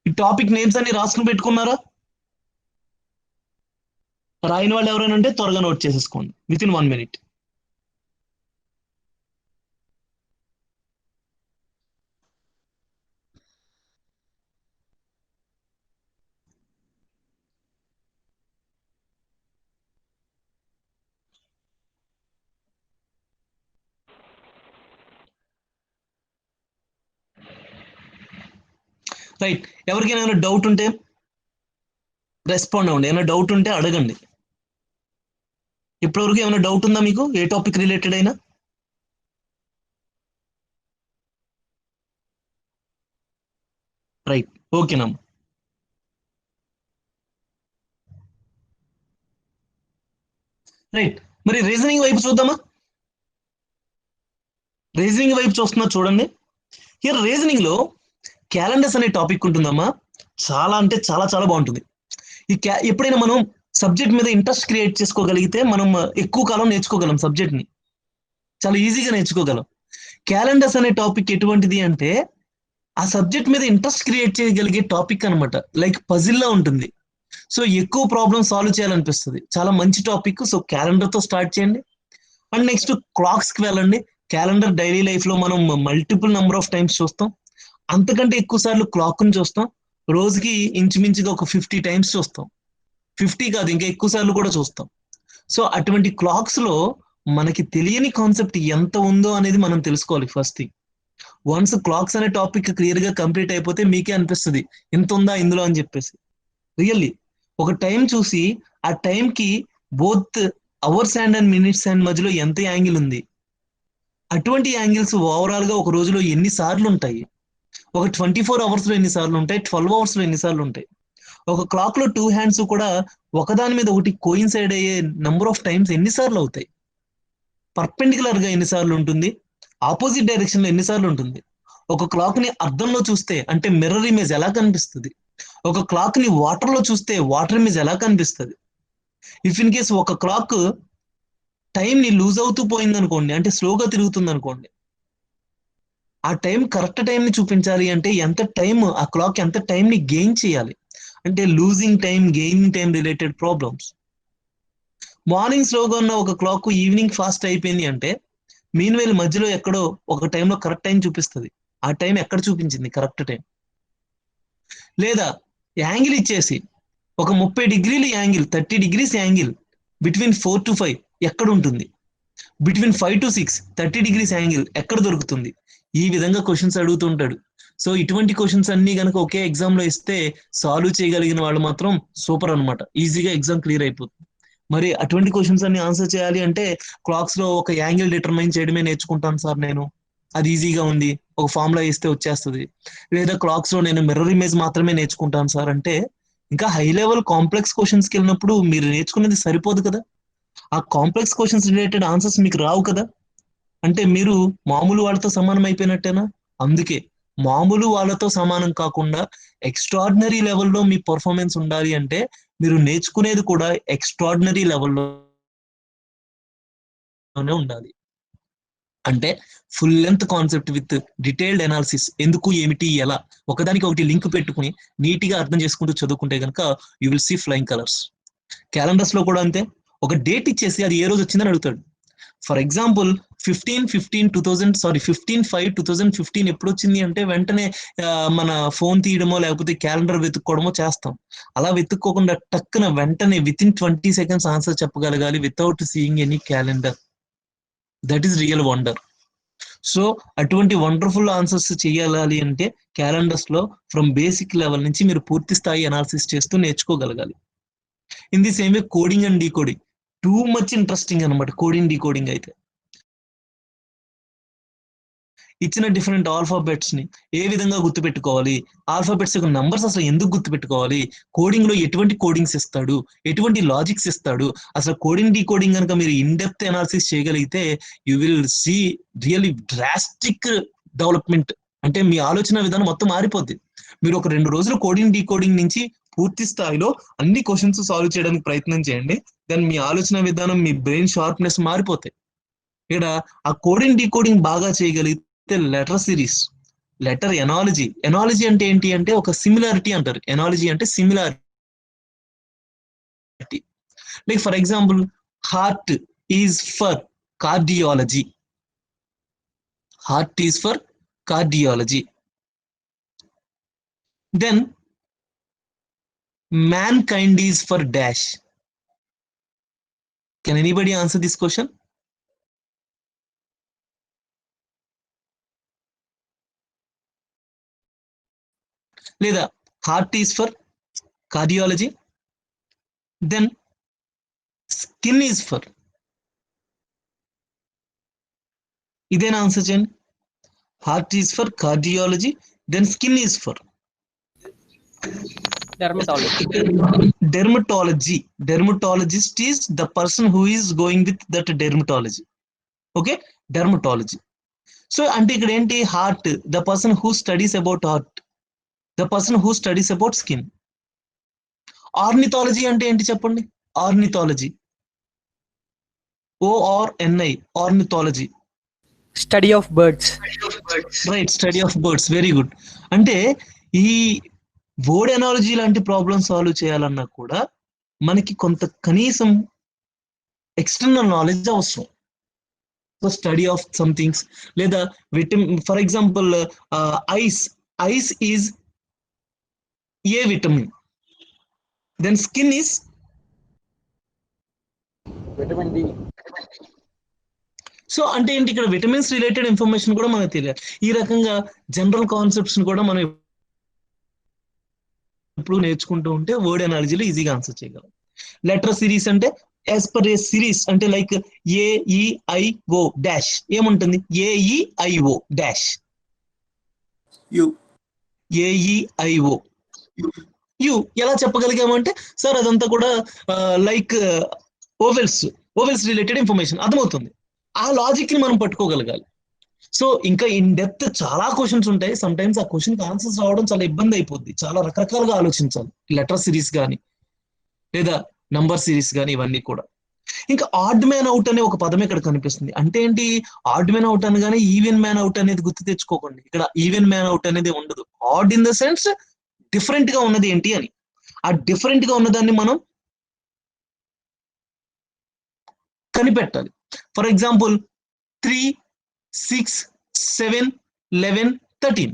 ఈ topic names అన్ని రాసుకుని పెట్టుకున్నారా? రాయని వాళ్ళు ఎవరైనా ఉంటే త్వరగా నోట్ చేసేసుకోండి విత్ ఇన్ 1 minute. రైట్, ఎవరికైనా ఏమైనా డౌట్ ఉంటే రెస్పాండ్ అవ్వండి, ఏమైనా డౌట్ ఉంటే అడగండి. ఇప్పటివరకు ఏమైనా డౌట్ ఉందా మీకు ఏ టాపిక్ రిలేటెడ్ అయినా? రైట్, ఓకేనమ్మా. రైట్, మరి రీజనింగ్ వైపు చూద్దామా? రీజనింగ్ వైపు చూస్తున్నా చూడండి. హియర్ రీజనింగ్ లో క్యాలెండర్స్ అనే టాపిక్ ఉంటుందమ్మా. చాలా అంటే చాలా చాలా బాగుంటుంది. ఎప్పుడైనా మనం సబ్జెక్ట్ మీద ఇంట్రెస్ట్ క్రియేట్ చేసుకోగలిగితే మనం ఎక్కువ కాలం నేర్చుకోగలం, సబ్జెక్ట్ ని చాలా ఈజీగా నేర్చుకోగలం. క్యాలెండర్స్ అనే టాపిక్ ఎటువంటిది అంటే ఆ సబ్జెక్ట్ మీద ఇంట్రెస్ట్ క్రియేట్ చేయగలిగే టాపిక్ అనమాట. లైక్ పజిల్ లా ఉంటుంది. సో ఎక్కువ ప్రాబ్లమ్ సాల్వ్ చేయాలనిపిస్తుంది. చాలా మంచి టాపిక్. సో క్యాలెండర్ తో స్టార్ట్ చేయండి. అండ్ నెక్స్ట్ క్లాక్స్ కి వెళ్ళండి. క్యాలెండర్ డైలీ లైఫ్ లో మనం మల్టిపుల్ నెంబర్ ఆఫ్ టైమ్స్ చూస్తాం. అంతకంటే ఎక్కువ సార్లు క్లాక్ ని చూస్తాం. రోజుకి ఇంచుమించుగా ఒక 50 టైమ్స్ చూస్తాం. 50 కాదు, ఇంకా ఎక్కువ సార్లు కూడా చూస్తాం. సో అటువంటి క్లాక్స్ లో మనకి తెలియని కాన్సెప్ట్ ఎంత ఉందో అనేది మనం తెలుసుకోవాలి ఫస్ట్ థింగ్. వన్స్ క్లాక్స్ అనే టాపిక్ క్లియర్ గా కంప్లీట్ అయిపోతే మీకే అనిపిస్తుంది ఇంత ఉందా ఇందులో అని చెప్పేసి. రియల్లీ ఒక టైం చూసి ఆ టైం కి both ours and minutes and మధ్యలో ఎంత యాంగిల్ ఉంది, అటువంటి యాంగిల్స్ ఓవరాల్ గా ఒక రోజులో ఎన్ని సార్లు ఉంటాయి, ఒక 24 అవర్స్ లో ఎన్ని సార్లు ఉంటాయి, 12 అవర్స్ లో ఎన్ని సార్లు ఉంటాయి. ఒక క్లాక్ లో 2 హ్యాండ్స్ కూడా ఒకదాని మీద ఒకటి కోయిన్సైడ్ అయ్యే నంబర్ ఆఫ్ టైమ్స్ ఎన్నిసార్లు అవుతాయి, పర్పెండిక్యులర్ గా ఎన్నిసార్లు ఉంటుంది, ఆపోజిట్ డైరెక్షన్ లో ఎన్నిసార్లు ఉంటుంది. ఒక క్లాక్ ని అద్దంలో చూస్తే అంటే మిర్రర్ ఇమేజ్ ఎలా కనిపిస్తుంది, ఒక క్లాక్ ని వాటర్ లో చూస్తే వాటర్ ఇమేజ్ ఎలా కనిపిస్తుంది. ఇఫ్ ఇన్ కేస్ ఒక క్లాక్ టైం ని లూజ్ అవుతూ పోయింది అనుకోండి, అంటే స్లోగా తిరుగుతుంది అనుకోండి, ఆ టైం కరెక్ట్ టైం ని చూపించాలి అంటే ఎంత టైం ఆ క్లాక్ ఎంత టైం ని గెయిన్ చేయాలి, అంటే losing time gaining time related problems. Morning స్లోగా ఉన్న ఒక క్లాక్ ఈవినింగ్ ఫాస్ట్ అయిపోయింది అంటే మీన్ వేల్ మధ్యలో ఎక్కడో ఒక టైంలో కరెక్ట్ టైం చూపిస్తుంది. ఆ టైం ఎక్కడ చూపించింది కరెక్ట్ టైం. లేదా యాంగిల్ ఇచ్చేసి ఒక 30 డిగ్రీల angle, 30 degrees angle between 4 to 5 ఎక్కడ ఉంటుంది, బిట్వీన్ 5 to 6 30 degrees యాంగిల్ ఎక్కడ దొరుకుతుంది. ఈ విధంగా క్వశ్చన్స్ అడుగుతుంటాడు. సో ఇటువంటి క్వశ్చన్స్ అన్ని కనుక ఒకే ఎగ్జామ్ లో ఇస్తే సాల్వ్ చేయగలిగిన వాళ్ళు మాత్రం సూపర్ అనమాట, ఈజీగా ఎగ్జామ్ క్లియర్ అయిపోతుంది. మరి అటువంటి క్వశ్చన్స్ అన్ని ఆన్సర్ చేయాలి అంటే క్లాక్స్ లో ఒక యాంగిల్ డిటర్మైన్ చేయడమే నేర్చుకుంటాను సార్ నేను, అది ఈజీగా ఉంది, ఒక ఫార్ములా ఇస్తే వచ్చేస్తుంది. లేదా క్లాక్స్ లో నేను మిర్రర్ ఇమేజ్ మాత్రమే నేర్చుకుంటాను సార్ అంటే ఇంకా హై లెవెల్ కాంప్లెక్స్ క్వశ్చన్స్ కి వెళ్ళినప్పుడు మీరు నేర్చుకునేది సరిపోదు కదా, ఆ కాంప్లెక్స్ క్వశ్చన్స్ రిలేటెడ్ ఆన్సర్స్ మీకు రావు కదా, అంటే మీరు మామూలు వాళ్ళతో సమానం అయిపోయినట్టేనా. అందుకే మామూలు వాళ్ళతో సమానం కాకుండా ఎక్స్ట్రాడినరీ లెవెల్లో మీ పర్ఫార్మెన్స్ ఉండాలి అంటే మీరు నేర్చుకునేది కూడా ఎక్స్ట్రాడినరీ లెవెల్లోనే ఉండాలి. అంటే full length concept with detailed analysis, ఎందుకు ఏమిటి ఎలా ఒకదానికి ఒకటి లింక్ పెట్టుకుని నీట్ గా అర్థం చేసుకుంటూ చదువుకుంటే కనుక you will see flying colours. Calendars లో కూడా అంతే, ఒక డేట్ ఇచ్చేసి అది ఏ రోజు వచ్చిందని అడుగుతాడు. ఫర్ ఎగ్జాంపుల్ 15/5/2015 ఎప్పుడు వచ్చింది అంటే వెంటనే మన ఫోన్ తీయడమో లేకపోతే క్యాలెండర్ వెతుక్కోవడమో చేస్తాం. అలా వెతుక్కోకుండా టక్కున వెంటనే విత్ ఇన్ 20 seconds ఆన్సర్ చెప్పగలగాలి without seeing any calendar. That is real wonder. So అటువంటి వండర్ఫుల్ ఆన్సర్స్ చేయాలి అంటే క్యాలెండర్స్ లో ఫ్రమ్ బేసిక్ లెవెల్ నుంచి మీరు పూర్తి స్థాయి అనాలిసిస్ చేస్తూ నేర్చుకోగలగాలి. In the same way coding and decoding too much interesting అనమాట. కోడింగ్ డీకోడింగ్ అయితే ఇచ్చిన డిఫరెంట్ ఆల్ఫాబెట్స్ ని ఏ విధంగా గుర్తుపెట్టుకోవాలి, ఆల్ఫాబెట్స్ యొక్క నంబర్స్ అసలు ఎందుకు గుర్తుపెట్టుకోవాలి, కోడింగ్ లో ఎటువంటి కోడింగ్స్ ఇస్తాడు, ఎటువంటి లాజిక్స్ ఇస్తాడు, అసలు కోడింగ్ డీకోడింగ్ కనుక మీరు ఇన్ డెప్త్ అనాలిసిస్ చేయగలిగితే you will see really drastic development. అంటే మీ ఆలోచన విధానం మొత్తం మారిపోద్ది. మీరు ఒక 2 రోజులు కోడింగ్ డీకోడింగ్ నుంచి పూర్తి స్థాయిలో అన్ని క్వశ్చన్స్ సాల్వ్ చేయడానికి ప్రయత్నం చేయండి. దెన్ మీ ఆలోచన విధానం, మీ బ్రెయిన్ షార్ప్నెస్ మారిపోతాయి. ఇక్కడ ఆ కోడింగ్ డీకోడింగ్ బాగా చేయగలిగితే letter series, letter analogy. Analogy అంటే ఏంటి అంటే ఒక సిమిలారిటీ అంటారు. ఎనాలజీ అంటే similarity. Like for example, heart is for cardiology. Heart is for cardiology. Then mankind is for dash. Can anybody answer this question? Leda, heart is for cardiology. Then skin is for. ఇదేనా answer చేయండి. Heart is for cardiology, then skin is for dermatology. Dermatologist is the person who is going with that dermatology. Okay, dermatology. So అంటే ఇక్కడ ఏంటి, heart, the person who studies about heart, the person who studies about skin. Ornithology అంటే ఏంటి చెప్పండి? Ornithology, ORNI, ornithology, study of birds. Right, study of birds, very good. అంటే ఈ word analogy లాంటి problem solve చేయాలన్నా కూడా మనకి కొంత కనీసం ఎక్స్టర్నల్ నాలెడ్జ్ అవసరం. So study of some things, లేదా for example eyes is A vitamin, then skin is vitamin D. So అంటే ఏంటి, ఇక్కడ విటమిన్స్ రిలేటెడ్ ఇన్ఫర్మేషన్ కూడా మనకు తెలియాలి. ఈ రకంగా జనరల్ కాన్సెప్ట్స్ కూడా మనం ఇప్పుడు నేర్చుకుంటూ ఉంటే వర్డ్ ఎనాలజీలో ఈజీగా ఆన్సర్ చేయగలం. లెటర్ సిరీస్ అంటే యాజ్ పర్ ఏ సిరీస్, అంటే లైక్ AEIO డాష్ ఏముంటుంది? AEIO డాష్, AEIO యు ఎలా చెప్పగలిగామంటే సార్ అదంతా కూడా లైక్ ఓవెల్స్ రిలేటెడ్ ఇన్ఫర్మేషన్ అర్థమవుతుంది. ఆ లాజిక్ ని మనం పట్టుకోగలగాలి. సో ఇంకా ఇన్ డెప్త్ చాలా క్వశ్చన్స్ ఉంటాయి. సమ్ టైమ్స్ ఆ క్వశ్చన్ కి ఆన్సర్స్ రావడం చాలా ఇబ్బంది అయిపోద్ది. చాలా రకరకాలుగా ఆలోచించాలి. లెటర్ సిరీస్ కానీ లేదా నంబర్ సిరీస్ కానీ ఇవన్నీ కూడా. ఇంకా ఆడ్ మ్యాన్ అవుట్ అనే ఒక పదం ఇక్కడ కనిపిస్తుంది. అంటే ఏంటి, ఆడ్ మ్యాన్ అవుట్ అనగానే ఈవెన్ మ్యాన్ అవుట్ అనేది గుర్తు తెచ్చుకోకండి. ఇక్కడ ఈవెన్ మ్యాన్ అవుట్ అనేది ఉండదు. Odd in the sense different గా ఉన్నది ఏంటి అని. ఆ డిఫరెంట్ గా ఉన్నదాన్ని మనం కనిపెట్టాలి. For example 3, 6, 7, 11, 13.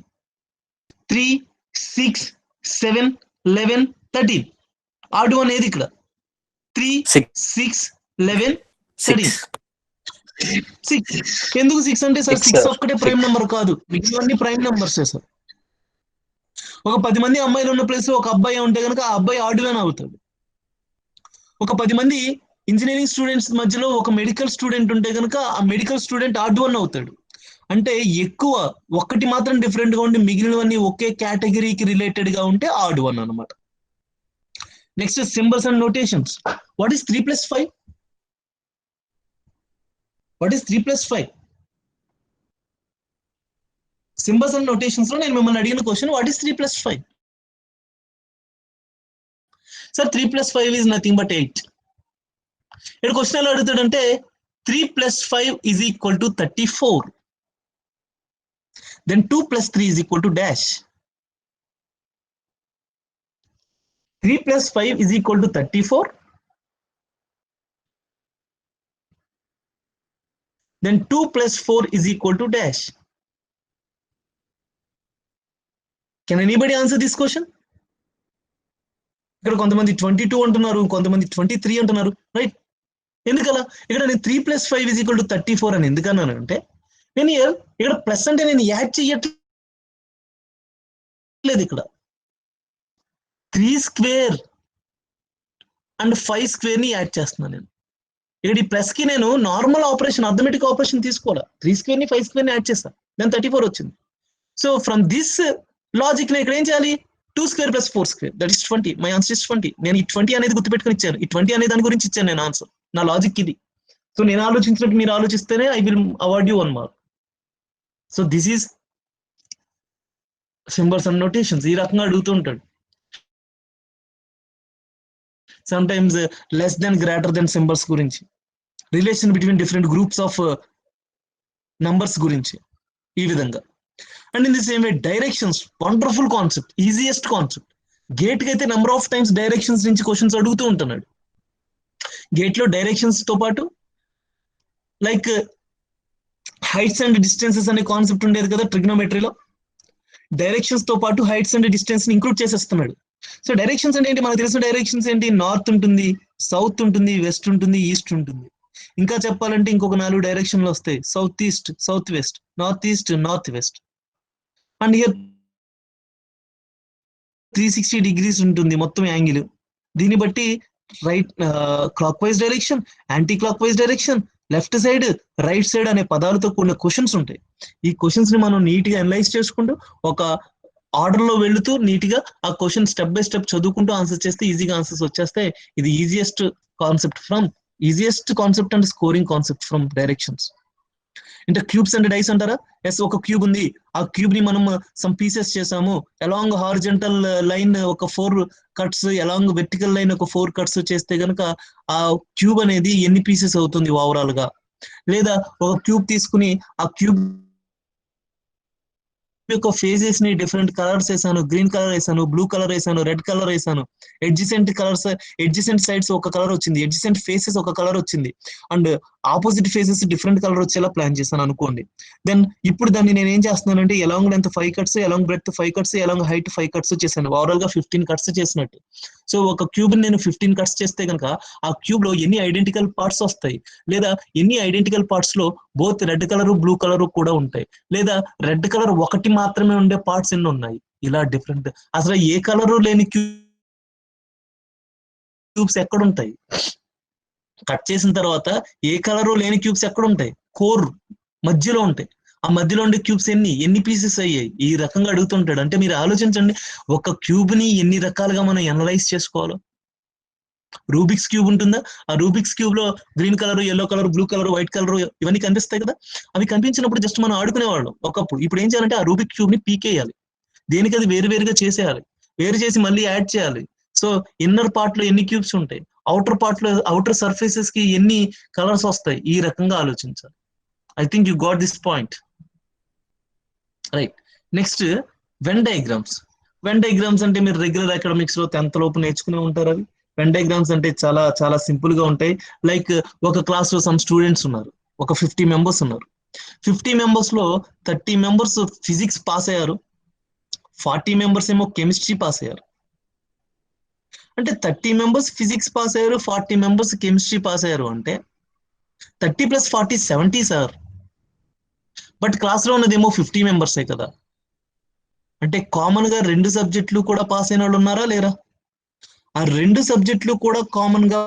3, 6, 7, 11, 13. ఆడ్ వన్ ఏది ఇక్కడ? 3, 6, 11, 13. 6 ఎందుకు 6 అంటే సార్ 6 ఒక్కటే ప్రైమ్ నెంబర్ కాదు, మిగిలినవన్నీ ప్రైమ్ నెంబర్స్ సార్. ఒక 10 మంది అమ్మాయిలు ఉన్న ప్లేస్ ఒక అబ్బాయి ఉంటే కనుక ఆ అబ్బాయి ఆడ్ వన్ అవుతాడు. ఒక 10 మంది ఇంజనీరింగ్ స్టూడెంట్స్ మధ్యలో ఒక మెడికల్ స్టూడెంట్ ఉంటే కనుక ఆ మెడికల్ స్టూడెంట్ ఆడ్ వన్ అవుతాడు. అంటే ఎక్కువ ఒక్కటి మాత్రం డిఫరెంట్ గా ఉండి మిగిలినవన్నీ ఒకే కేటగిరీకి రిలేటెడ్ గా ఉంటే ఆడ్ వన్ అన్నమాట. Next symbols and notations. What is 3 + 5? What is 3 + 5? Symbols and notations లో నేను మిమ్మల్ని అడిగిన question what is 3 + 5? Sir 3 + 5 is nothing but 8. ఇక్కడ క్వశ్చన్ ఎలా అడుగుతాడంటే 3 + 5 is equal to 34. Then 2 + 3 is equal to dash. 3 + 5 is equal to 34. Then 2 + 4 is equal to dash. Can anybody answer this question? ఇక్కడ కొంతమంది 22 అంటున్నారు, కొంతమంది 23 అంటున్నారు, రైట్? ఎందుకలా? ఇక్కడ నేను 3 + 5 is equal to 34 అని ఎందుకన్నాను అంటే, నేను ఇక్కడ ప్లస్ అంటే నేను యాడ్ చేయట్లేదు. ఇక్కడ 3² అండ్ 5² ని యాడ్ చేస్తున్నాను నేను. ఇక్కడ ఈ ప్లస్ కి నేను నార్మల్ ఆపరేషన్, అర్థమెటిక్ ఆపరేషన్ తీసుకోవాలా. 3² ని 5² ని యాడ్ చేస్తాను, దాని 34 వచ్చింది. సో ఫ్రమ్ దిస్ లాజిక్ నేను ఇక్కడ ఏం చేయాలి? 2² + 4², that is 20. My answer is 20. నేను ఈ 20 అనేది గుర్తుపెట్టుకుని ఇచ్చాను. ఈ 20 అనే దాని గురించి ఇచ్చాను నేను ఆన్సర్. నా లాజిక్ ఇది. సో నేను ఆలోచించినట్టు మీరు ఆలోచిస్తేనే I will award you 1 mark. So this is symbols and notations. ఈ రకంగా అడుగుతూ ఉంటాడు. Sometimes less than, greater than symbols గురించి, relation between different groups of numbers గురించి, ఈ విధంగా. And in the same way directions, wonderful concept, easiest concept. GATE కి అయితే నెంబర్ ఆఫ్ టైమ్స్ డైరెక్షన్స్ నుంచి క్వశ్చన్స్ అడుగుతూ ఉంటున్నాడు. గేట్ లో డైరెక్షన్స్ తో పాటు లైక్ హైట్స్ అండ్ డిస్టెన్సెస్ అనే కాన్సెప్ట్ ఉండేది కదా ట్రిగ్నోమెట్రీలో. డైరెక్షన్స్ తో పాటు హైట్స్ అండ్ డిస్టెన్స్ ని ఇంక్లూడ్ చేసేస్తున్నాడు. సో డైరెక్షన్స్ అంటే ఏంటి, మనకు తెలిసిన డైరెక్షన్స్ ఏంటి, నార్త్ ఉంటుంది, సౌత్ ఉంటుంది, వెస్ట్ ఉంటుంది, ఈస్ట్ ఉంటుంది. ఇంకా చెప్పాలంటే ఇంకొక 4 డైరెక్షన్లు వస్తాయి, south east, south west, north east, north west. And year 360 degrees ఉంటుంది మొత్తం యాంగిల్. దీన్ని బట్టి right clock wise direction, anti clock wise direction, left side, right side అనే పదాలతో కూడిన క్వశ్చన్స్ ఉంటాయి. ఈ క్వశ్చన్స్ ని మనం నీట్ గా అనలైజ్ చేసుకుంటూ ఒక ఆర్డర్ లో వెళుతూ నీట్ గా ఆ క్వశ్చన్ స్టెప్ బై స్టెప్ చదువుకుంటూ ఆన్సర్ చేస్తే ఈజీగా ఆన్సర్స్ వచ్చేస్తాయి. ఇది easiest concept and scoring concept from directions. అంటే క్యూబ్స్ అండ్ డైస్ అంటారా? ఎస్, ఒక క్యూబ్ ఉంది, ఆ క్యూబ్ ని మనం సమ్ పీసెస్ చేసాము. అలాంగ్ హారిజంటల్ లైన్ ఒక 4 కట్స్, అలాంగ్ వెర్టికల్ లైన్ ఒక 4 కట్స్ చేస్తే గనక ఆ క్యూబ్ అనేది ఎన్ని పీసెస్ అవుతుంది ఓవరాల్ గా. లేదా ఒక క్యూబ్ తీసుకుని ఆ క్యూబ్ యొక్క ఫేజెస్ ని డిఫరెంట్ కలర్స్ వేసాను, గ్రీన్ కలర్ వేసాను, బ్లూ కలర్ వేసాను, రెడ్ కలర్ వేసాను, ఎడ్జిసెంట్ సైడ్స్ ఒక కలర్ వచ్చింది, ఎడ్జిసెంట్ ఫేసెస్ ఒక కలర్ వచ్చింది, and opposite faces different colour వచ్చేలా ప్లాన్ చేశాను అనుకోండి. దెన్ ఇప్పుడు దాన్ని నేను ఏం చేస్తున్నానంటే along length 5 cuts, along breadth 5 cuts, along height 5 cuts చేశాను. ఓవరాల్ గా 15 కట్స్ చేసినట్టు. సో ఒక క్యూబ్ ని నేను 15 కట్స్ చేస్తే కనుక ఆ క్యూబ్ లో ఎన్ని ఐడెంటికల్ పార్ట్స్ వస్తాయి, లేదా ఎన్ని ఐడెంటికల్ పార్ట్స్ లో both red colour, blue colour కూడా ఉంటాయి, లేదా రెడ్ కలర్ ఒకటి మాత్రమే ఉండే పార్ట్స్ ఎన్ని ఉన్నాయి, ఇలా డిఫరెంట్. అసలు ఏ కలరు లేని క్యూబ్స్ ఎక్కడ ఉంటాయి? కట్ చేసిన తర్వాత ఏ కలరు లేని క్యూబ్స్ ఎక్కడ ఉంటాయి? కోర్ మధ్యలో ఉంటాయి. ఆ మధ్యలో ఉండే క్యూబ్స్ ఎన్ని పీసెస్ అయ్యాయి? ఈ రకంగా అడుగుతుంటాడు. అంటే మీరు ఆలోచించండి, ఒక క్యూబ్ ని ఎన్ని రకాలుగా మనం అనలైజ్ చేసుకోవాలో. రూబిక్స్ క్యూబ్ ఉంటుందా? ఆ రూబిక్స్ క్యూబ్ లో green colour, yellow colour, blue colour, white colour ఇవన్నీ కనిపిస్తాయి కదా. అవి కనిపించినప్పుడు జస్ట్ మనం ఆడుకునేవాళ్ళం ఒకప్పుడు. ఇప్పుడు ఏం చేయాలంటే ఆ రూబిక్ క్యూబ్ ని పీకేయాలి, దేనికి అది వేరువేరుగా చేసేయాలి, వేరు చేసి మళ్ళీ యాడ్ చేయాలి. సో ఇన్నర్ పార్ట్ లో ఎన్ని క్యూబ్స్ ఉంటాయి, అవుటర్ పార్ట్ లో అవుటర్ సర్ఫేసెస్ కి ఎన్ని కలర్స్ వస్తాయి, ఈ రకంగా ఆలోచించాలి. I think you got this point, right. Next Venn diagrams. Venn diagrams అంటే మీరు రెగ్యులర్ అకాడమిక్స్ లో 10th లోపు నేర్చుకునే ఉంటారు. అవి వెన్ డయాగ్రామ్స్ అంటే చాలా చాలా సింపుల్ గా ఉంటాయి. లైక్ ఒక క్లాస్ లో సమ్ స్టూడెంట్స్ ఉన్నారు, ఒక 50 మెంబర్స్ ఉన్నారు. 50 మెంబర్స్ లో 30 మెంబర్స్ ఫిజిక్స్ పాస్ అయ్యారు, 40 మెంబర్స్ ఏమో కెమిస్ట్రీ పాస్ అయ్యారు. అంటే 30 మెంబర్స్ ఫిజిక్స్ పాస్ అయ్యారు, 40 మెంబర్స్ కెమిస్ట్రీ పాస్ అయ్యారు అంటే 30 + 40 70 సార్. బట్ క్లాస్ లో ఉన్నదేమో 50 మెంబర్సే కదా. అంటే కామన్ గా 2 సబ్జెక్టులు కూడా పాస్ అయిన వాళ్ళు ఉన్నారా లేరా? ఆ 2 సబ్జెక్టులు కూడా కామన్ గా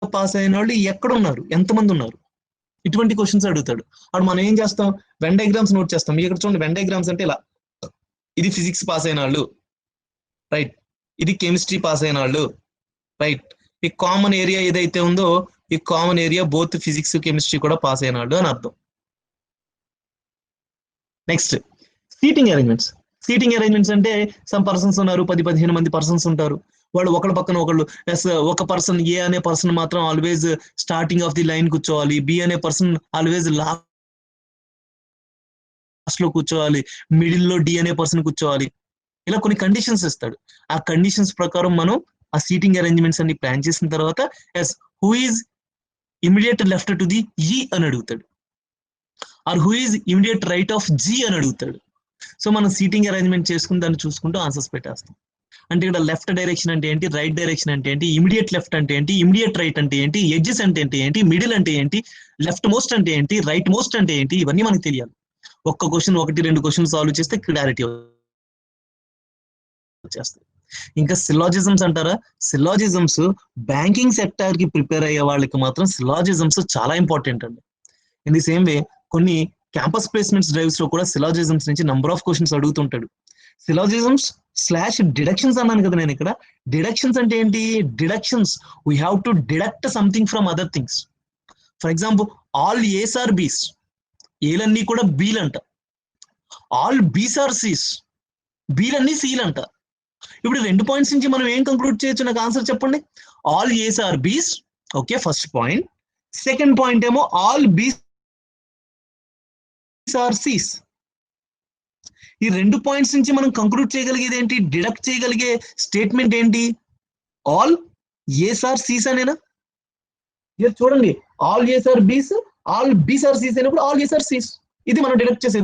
పాస్ అయిన వాళ్ళు ఎక్కడున్నారు, ఎంతమంది ఉన్నారు? ఇటువంటి క్వశ్చన్స్ అడుగుతాడు. అప్పుడు మనం ఏం చేస్తాం, వెన్ డయాగ్రామ్స్ నోట్ చేస్తాం. ఇక్కడ చూడండి, వెన్ డయాగ్రామ్స్ అంటే ఇలా, ఇది ఫిజిక్స్ పాస్ అయిన వాళ్ళు, రైట్, ఇది కెమిస్ట్రీ పాస్ అయిన వాళ్ళు, రైట్. ఈ కామన్ ఏరియా ఏదైతే ఉందో ఈ common area both physics chemistry కూడా పాస్ అయిన వాళ్ళు అని అర్థం. Next seating arrangements. Seating arrangements అంటే సమ్ పర్సన్స్ ఉన్నారు, 10-15 మంది పర్సన్స్ ఉంటారు. వాళ్ళు ఒకళ్ళ పక్కన ఒకళ్ళు, ఒక పర్సన్ ఏ అనే పర్సన్ మాత్రం always starting of the line కూర్చోవాలి, బి అనే పర్సన్ ఆల్వేజ్ లాస్ట్ లో కూర్చోవాలి, మిడిల్ లో డి అనే పర్సన్ కూర్చోవాలి. ఇలా కొన్ని కండిషన్స్ ఇస్తాడు. ఆ కండిషన్స్ ప్రకారం మనం ఆ సీటింగ్ అరేంజ్మెంట్స్ అన్ని ప్లాన్ చేసిన తర్వాత S who is immediate left to the E అని అడుగుతాడు, or who is immediate right of G అని అడుగుతాడు. సో మనం సీటింగ్ అరేంజ్మెంట్ చేసుకుని దాన్ని చూసుకుంటూ ఆన్సర్స్ పెట్టేస్తాం. అంటే ఇక్కడ లెఫ్ట్ డైరెక్షన్ అంటే ఏంటి, రైట్ డైరెక్షన్ అంటే ఏంటి, ఇమిడియట్ లెఫ్ట్ అంటే ఏంటి, ఇమిడియట్ రైట్ అంటే ఏంటి, ఎడ్జెస్ అంటే ఏంటి, మిడిల్ అంటే ఏంటి, లెఫ్ట్ మోస్ట్ అంటే ఏంటి, రైట్ మోస్ట్ అంటే ఏంటి, ఇవన్నీ మనకు తెలియాలి. ఒక్క క్వశ్చన్ 1-2 క్వశ్చన్ సాల్వ్ చేస్తే క్లారిటీ వచ్చేస్తుంది. ఇంకా సిలాజిజమ్స్ అంటారా? సిలాజిజమ్స్ బ్యాంకింగ్ సెక్టార్ కి ప్రిపేర్ అయ్యే వాళ్ళకి మాత్రం సిలాజిజమ్స్ చాలా ఇంపార్టెంట్ అండి. ఇన్ ది సేమ్ వే కొన్ని క్యాంపస్ ప్లేస్మెంట్స్ డ్రైవ్స్ లో కూడా సిలాజిజమ్స్ నుంచి నంబర్ ఆఫ్ క్వశ్చన్స్ అడుగుతుంటాడు. సిలాజిజమ్స్ / డిడక్షన్స్ అన్నాను కదా నేను ఇక్కడ. డిడక్షన్స్ అంటే ఏంటి? Deductions we have to deduct something from other things. For example all A's are B's, ఏలన్నీ కూడా బీలంట. ఆల్ బీస్ ఆర్ సీస్, బీలన్నీ సీలంట. ఇప్పుడు 2 పాయింట్స్ నుంచి మనం ఏం కంక్లూడ్ చేయొచ్చు, నాకు ఆన్సర్ చెప్పండి. ఆల్ ఏస్ ఆర్ బీస్, okay, first point. Second point ఏమో ఆల్ బీస్ ఆర్ సీస్. ఈ 2 పాయింట్స్ నుంచి మనం కంక్లూడ్ చేయగలిగేది ఏంటి, డిడక్ట్ చేయగలిగే స్టేట్మెంట్ ఏంటి? ఆల్ ఏస్ ఆర్ సీస్ అనేనా? చూడండి, all A's are B's, all B's are C's అయినప్పుడు ఆల్ ఏస్ ఆర్ సీస్. ఇది మనం డిడక్ట్ చేసే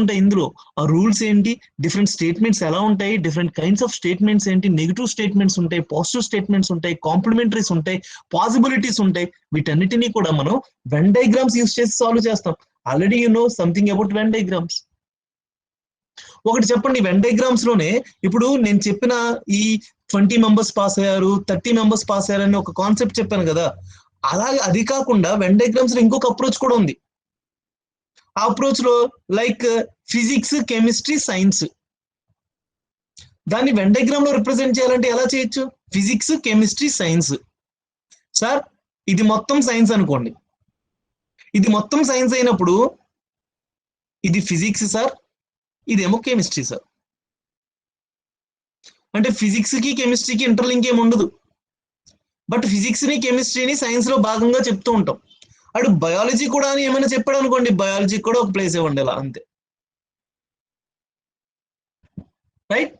ఉంటాయి. ఇందులో ఆ రూల్స్ ఏంటి, డిఫరెంట్ స్టేట్మెంట్స్ ఎలా ఉంటాయి, డిఫరెంట్ కైండ్స్ ఆఫ్ స్టేట్మెంట్స్ ఏంటి, నెగిటివ్ స్టేట్మెంట్స్ ఉంటాయి, పాజిటివ్ స్టేట్మెంట్స్ ఉంటాయి, కాంప్లిమెంటరీస్ ఉంటాయి, పాసిబిలిటీస్ ఉంటాయి. వీటన్నిటినీ కూడా మనం వెన్ డయాగ్రామ్స్ యూస్ చేసి సాల్వ్ చేస్తాం. Already you know something about Venn diagrams. ఒకటి చెప్పండి, వెన్ డయాగ్రామ్స్ లోనే ఇప్పుడు నేను చెప్పిన ఈ 20 మెంబర్స్ పాస్ అయ్యారు, 30 మెంబర్స్ పాస్ అయ్యారు అని ఒక కాన్సెప్ట్ చెప్పాను కదా, అలాగే అది కాకుండా వెన్ డయాగ్రామ్స్ లో ఇంకొక అప్రోచ్ కూడా ఉంది. ఆ అప్రోచ్ లో లైక్ ఫిజిక్స్, కెమిస్ట్రీ, సైన్స్, దాన్ని వెన్ డయాగ్రామ్ లో రిప్రజెంట్ చేయాలంటే ఎలా చేయొచ్చు? Physics, chemistry, science. సార్ ఇది మొత్తం సైన్స్ అనుకోండి, ఇది మొత్తం సైన్స్ అయినప్పుడు ఇది ఫిజిక్స్ సార్, ఇదేమో కెమిస్ట్రీ సార్. అంటే ఫిజిక్స్ కి కెమిస్ట్రీకి ఇంటర్లింక్ ఏమి ఉండదు, బట్ ఫిజిక్స్ ని కెమిస్ట్రీని సైన్స్ లో భాగంగా చెప్తూ ఉంటాం. అటు బయాలజీ కూడా అని ఏమైనా చెప్పాడు అనుకోండి, బయాలజీ కూడా ఒక ప్లేస్ ఇవ్వండి అలా, అంతే. రైట్?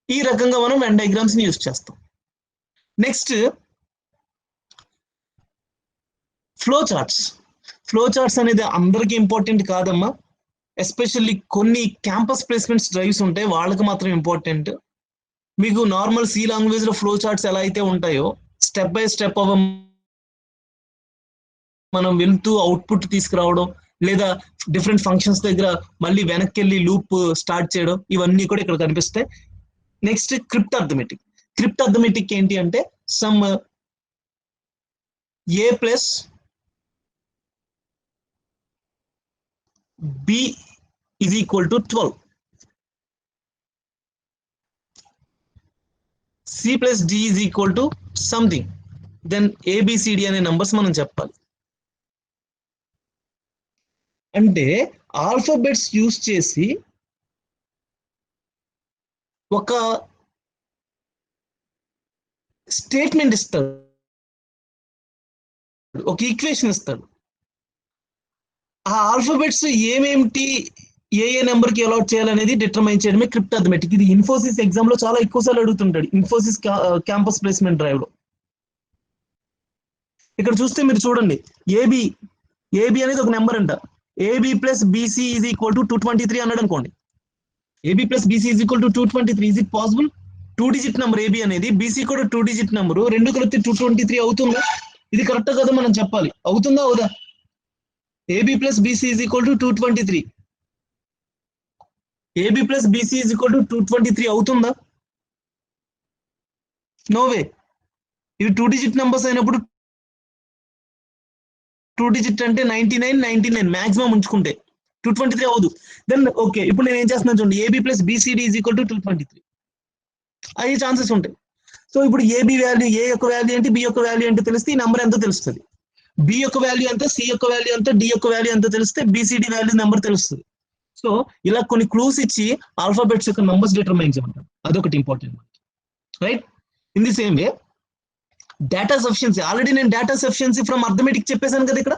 ఈ రకంగా మనం వెన్ డయాగ్రామ్స్ ని యూజ్ చేస్తాం. Next flow charts. Flow charts అనేది అందరికీ ఇంపార్టెంట్ కాదమ్మా, ఎస్పెషల్లీ కొన్ని క్యాంపస్ ప్లేస్మెంట్స్ డ్రైవ్స్ ఉంటాయి, వాళ్ళకి మాత్రం ఇంపార్టెంట్. మీకు నార్మల్ సి లాంగ్వేజ్ లో ఫ్లో చార్ట్స్ ఎలా అయితే ఉంటాయో, స్టెప్ బై స్టెప్ మనం వెళ్తూ అవుట్పుట్ తీసుకురావడం, లేదా డిఫరెంట్ ఫంక్షన్స్ దగ్గర మళ్ళీ వెనక్కి వెళ్ళి లూప్ స్టార్ట్ చేయడం, ఇవన్నీ కూడా ఇక్కడ కనిపిస్తాయి. Next cryptarithmetic. Cryptarithmetic ఏంటి అంటే some A plus B is equal to 12, C plus D is equal to something, then A B C D అనే నంబర్స్ మనం చెప్పాలి. అంటే ఆల్ఫాబెట్స్ యూస్ చేసి ఒక స్టేట్మెంట్ ఇస్తాడు, ఒక ఈక్వేషన్ ఇస్తాడు. ఆ ఆల్ఫాబెట్స్ ఏమేమిటి, ఏ నెంబర్ కి అలాట్ చేయాలనేది డిటర్మైన్ చేయడమే క్రిప్ట్ అర్థమెటిక్. ఇది ఇన్ఫోసిస్ ఎగ్జామ్ లో చాలా ఎక్కువ సార్లు అడుగుతుంటాడు, ఇన్ఫోసిస్ క్యాంపస్ ప్లేస్మెంట్ డ్రైవ్ లో. ఇక్కడ చూస్తే మీరు చూడండి, ఏబి అనేది ఒక నెంబర్ అంట. A B plus BC is equal to 223 అన్నాడు అనుకోండి. A B plus BC is equal to 223. Is it possible? 2 digit number A B అనేది, బీసీ కూడా 2 డిజిట్ నెంబర్, రెండు కలిపి 223 అవుతుందా? ఇది కరెక్ట్ కదా మనం చెప్పాలి, అవుతుందా అవుదా? AB plus BC is equal to 223. AB plus BC is equal to 223 అవుతుందా? No way. ఇవి 2 డిజిట్ నెంబర్స్ అయినప్పుడు 2 డిజిట్ అంటే 99 మాక్సిమం ఉంచుకుంటే 223 అవ్వదు. దెన్ ఓకే, ఇప్పుడు నేను ఏం చేస్తున్నాను చూడండి, A B plus B C D is equal to 223 అయ్యే ఛాన్సెస్ ఉంటాయి. సో ఇప్పుడు ఏబి వాల్యూ, ఏ యొక్క వాల్యూ ఏంటి, బి యొక్క వాల్యూ ఏంటో తెలిస్తే ఈ నెంబర్ ఎంతో తెలుస్తుంది. బి యొక్క వాల్యూ ఎంత, సి యొక్క వాల్యూ ఎంత, డి యొక్క వాల్యూ ఎంత తెలిస్తే బీసీడీ వాల్యూ నెంబర్ తెలుస్తుంది. సో ఇలా కొన్ని క్లూస్ ఇచ్చి ఆల్ఫాబెట్స్ యొక్క నంబర్స్ డిటర్మైన్ చేయమంటారు, అదొకటి important, right? In the same way data sufficiency. Already నేను డేటా సఫిషియన్సీ ఫ్రమ్ అర్థమెటిక్ చెప్పేశాను కదా ఇక్కడ.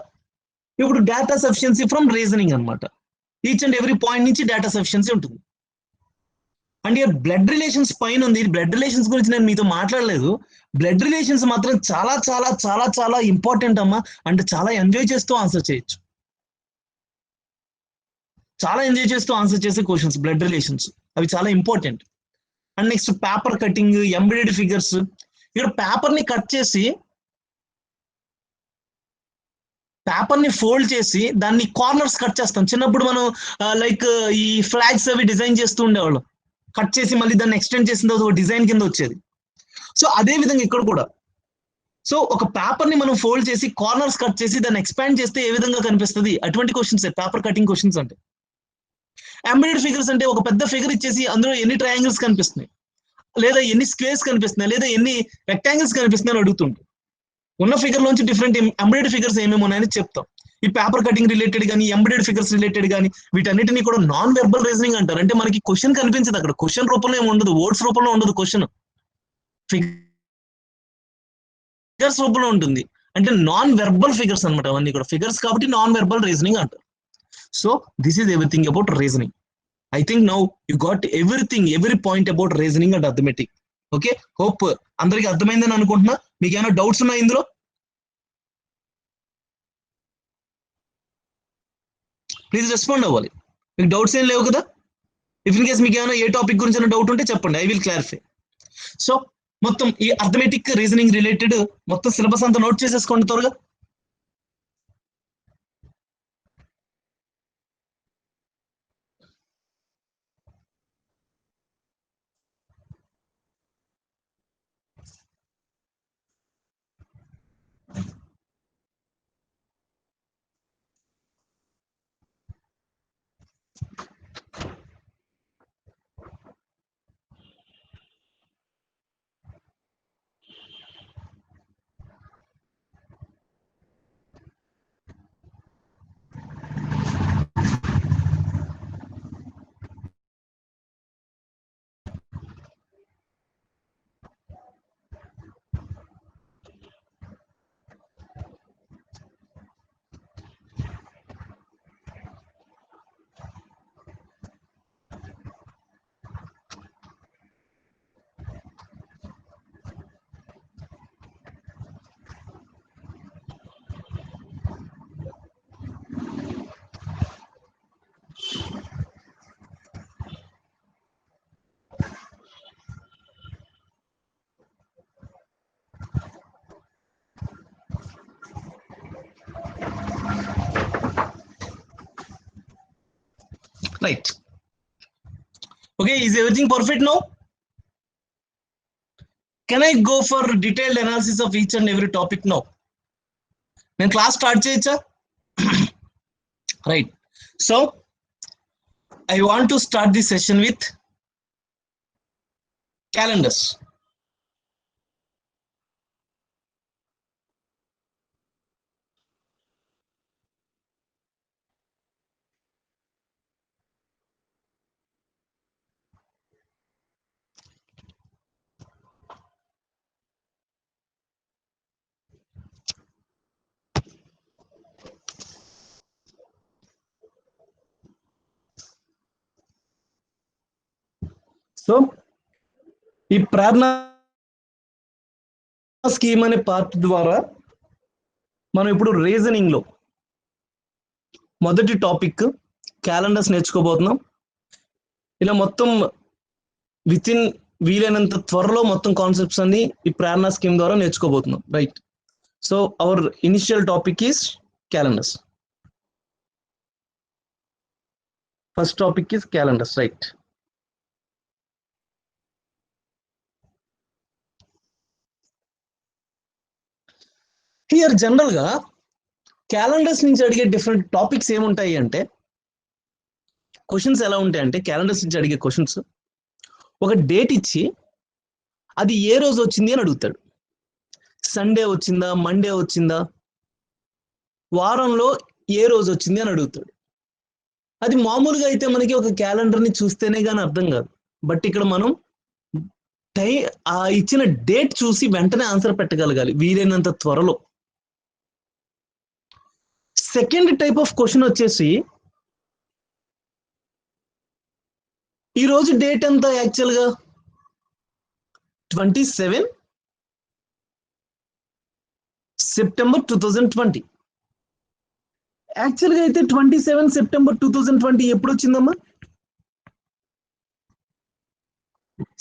ఇప్పుడు డేటా సఫిషియన్సీ ఫ్రమ్ రీజనింగ్ అనమాట. ఈచ్ అండ్ ఎవ్రీ పాయింట్ నుంచి డేటా సఫిషియన్సీ ఉంటుంది. అండ్ ఇయర్ బ్లడ్ రిలేషన్స్ పైన ఉంది. బ్లడ్ రిలేషన్స్ గురించి నేను మీతో మాట్లాడలేదు. బ్లడ్ రిలేషన్స్ మాత్రం చాలా చాలా చాలా చాలా ఇంపార్టెంట్ అమ్మా. అంటే చాలా ఎంజాయ్ చేస్తూ ఆన్సర్ చేయొచ్చు, చాలా ఎంజాయ్ చేస్తూ ఆన్సర్ చేసే క్వశ్చన్స్ బ్లడ్ రిలేషన్స్, అవి చాలా important. And next paper cutting, embedded figures. ఇక్కడ పేపర్ ని కట్ చేసి, పేపర్ ని ఫోల్డ్ చేసి దాన్ని కార్నర్స్ కట్ చేస్తాం. చిన్నప్పుడు మనం లైక్ ఈ ఫ్లాగ్స్ అవి డిజైన్ చేస్తూ ఉండేవాళ్ళం. కట్ చేసి మళ్ళీ దాన్ని ఎక్స్టెండ్ చేసిన తర్వాత ఒక డిజైన్ కింద వచ్చేది. సో అదే విధంగా ఇక్కడ కూడా, సో ఒక పేపర్ ని మనం ఫోల్డ్ చేసి కార్నర్స్ కట్ చేసి దాన్ని ఎక్స్పాండ్ చేస్తే ఏ విధంగా కనిపిస్తుంది, అటువంటి క్వశ్చన్స్ పేపర్ కటింగ్ క్వశ్చన్స్ అంటే. ఎంబెడెడ్ ఫిగర్స్ అంటే ఒక పెద్ద ఫిగర్ ఇచ్చేసి అందులో ఎన్ని ట్రయాంగిల్స్ కనిపిస్తున్నాయి, లేదా ఎన్ని స్క్వేర్స్ కనిపిస్తున్నాయి, లేదా ఎన్ని రెక్టాంగిల్స్ కనిపిస్తున్నాయని అడుగుతుంటాం. ఉన్న ఫిగర్ లోంచి డిఫరెంట్ ఎంబెడెడ్ ఫిగర్స్ ఏమేమి ఉన్నాయని చెప్తాం. ఈ పేపర్ కటింగ్ రిలేటెడ్ కానీ, ఎంబెడెడ్ ఫిగర్స్ రిలేటెడ్ కానీ, వీటన్నిటిని కూడా నాన్ వెర్బల్ రీజనింగ్ అంటారు. అంటే మనకి క్వశ్చన్ కనిపించదు అక్కడ, క్వశ్చన్ రూపంలో ఏమి ఉండదు, వర్డ్స్ రూపంలో ఉండదు, క్వశ్చన్ ఫిగర్స్ రూపంలో ఉంటుంది. అంటే నాన్ వెర్బల్ ఫిగర్స్ అనమాట అవన్నీ కూడా, ఫిగర్స్ కాబట్టి నాన్ వెర్బల్ రీజనింగ్ అంటారు. So this is everything about reasoning. I think now you got everything, every point about reasoning and arithmetic. Okay, hope అందరికి అర్థమైందని అనుకుంటున్నా. మీకు ఏమైనా డౌట్స్ ఉన్నాయి ఇందులో? ప్లీజ్ రెస్పాండ్ అవ్వాలి. మీకు డౌట్స్ ఏం లేవు కదా? ఇఫ్ ఇన్ కేస్ మీకు ఏమైనా ఏ టాపిక్ గురించి డౌట్ ఉంటే చెప్పండి, ఐ విల్ క్లారిఫై. సో మొత్తం ఈ అర్థమెటిక్ రీజనింగ్ రిలేటెడ్ మొత్తం సిలబస్ అంతా నోట్ చేసేసుకోండి త్వరగా. Right. Okay, is everything perfect now? Can I go for detailed analysis of each and every topic now? Then class start cheyacha? Right. So I want to start this session with calendars. So ఈ Prerana scheme అనే part ద్వారా మనం ఇప్పుడు reasoning లో మొదటి topic calendars నేర్చుకోబోతున్నాం. ఇలా మొత్తం with in వీలైనంత త్వరలో మొత్తం కాన్సెప్ట్స్ అన్ని ఈ ప్రేరణ స్కీమ్ ద్వారా నేర్చుకోబోతున్నాం. Right. So our initial topic is calendars. First topic is calendars. Right. Here general గా క్యాలెండర్స్ నుంచి అడిగే డిఫరెంట్ టాపిక్స్ ఏముంటాయి అంటే, క్వశ్చన్స్ ఎలా ఉంటాయంటే, క్యాలెండర్స్ నుంచి అడిగే క్వశ్చన్స్ ఒక డేట్ ఇచ్చి అది ఏ రోజు వచ్చింది అని అడుగుతాడు. సండే వచ్చిందా, మండే వచ్చిందా, వారంలో ఏ రోజు వచ్చింది అని అడుగుతాడు. అది మామూలుగా అయితే మనకి ఒక క్యాలెండర్ని చూస్తేనే కానీ అర్థం కాదు. బట్ ఇక్కడ మనం ఆ ఇచ్చిన డేట్ చూసి వెంటనే ఆన్సర్ పెట్టగలగాలి వీలైనంత త్వరలో. సెకండ్ టైప్ ఆఫ్ క్వశ్చన్ వచ్చేసి, ఈరోజు డేట్ ఎంత యాక్చువల్గా 27 సెప్టెంబర్ 2020. యాక్చువల్గా అయితే 27 సెప్టెంబర్ 2020 ఎప్పుడు వచ్చిందమ్మా?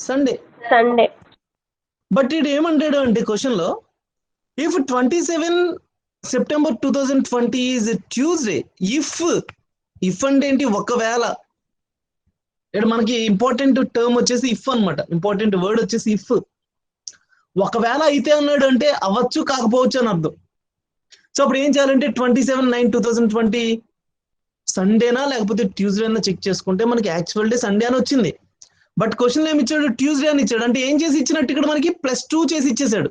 సండే. బట్ ఇది ఏమంటాడు అంటే క్వశ్చన్ లో, if 27 September 2020 is Tuesday, if అంటే ఏంటి, ఒకవేళ. ఇక్కడ మనకి ఇంపార్టెంట్ టర్మ్ వచ్చేసి ఇఫ్ అన్నమాట. ఇంపార్టెంట్ వర్డ్ వచ్చేసి ఇఫ్. ఒకవేళ అయితే అన్నాడు అంటే అవ్వచ్చు కాకపోవచ్చు అని అర్థం. సో అప్పుడు ఏం చేయాలంటే 27/9/2020 సండేనా లేకపోతే ట్యూస్డేనా చెక్ చేసుకుంటే మనకి యాక్చువల్ డే సండే అని వచ్చింది. బట్ క్వశ్చన్ ఏమి ఇచ్చాడు, ట్యూస్డే అని ఇచ్చాడు. అంటే ఏం చేసి ఇచ్చినట్టు ఇక్కడ మనకి +2 చేసి ఇచ్చేసాడు.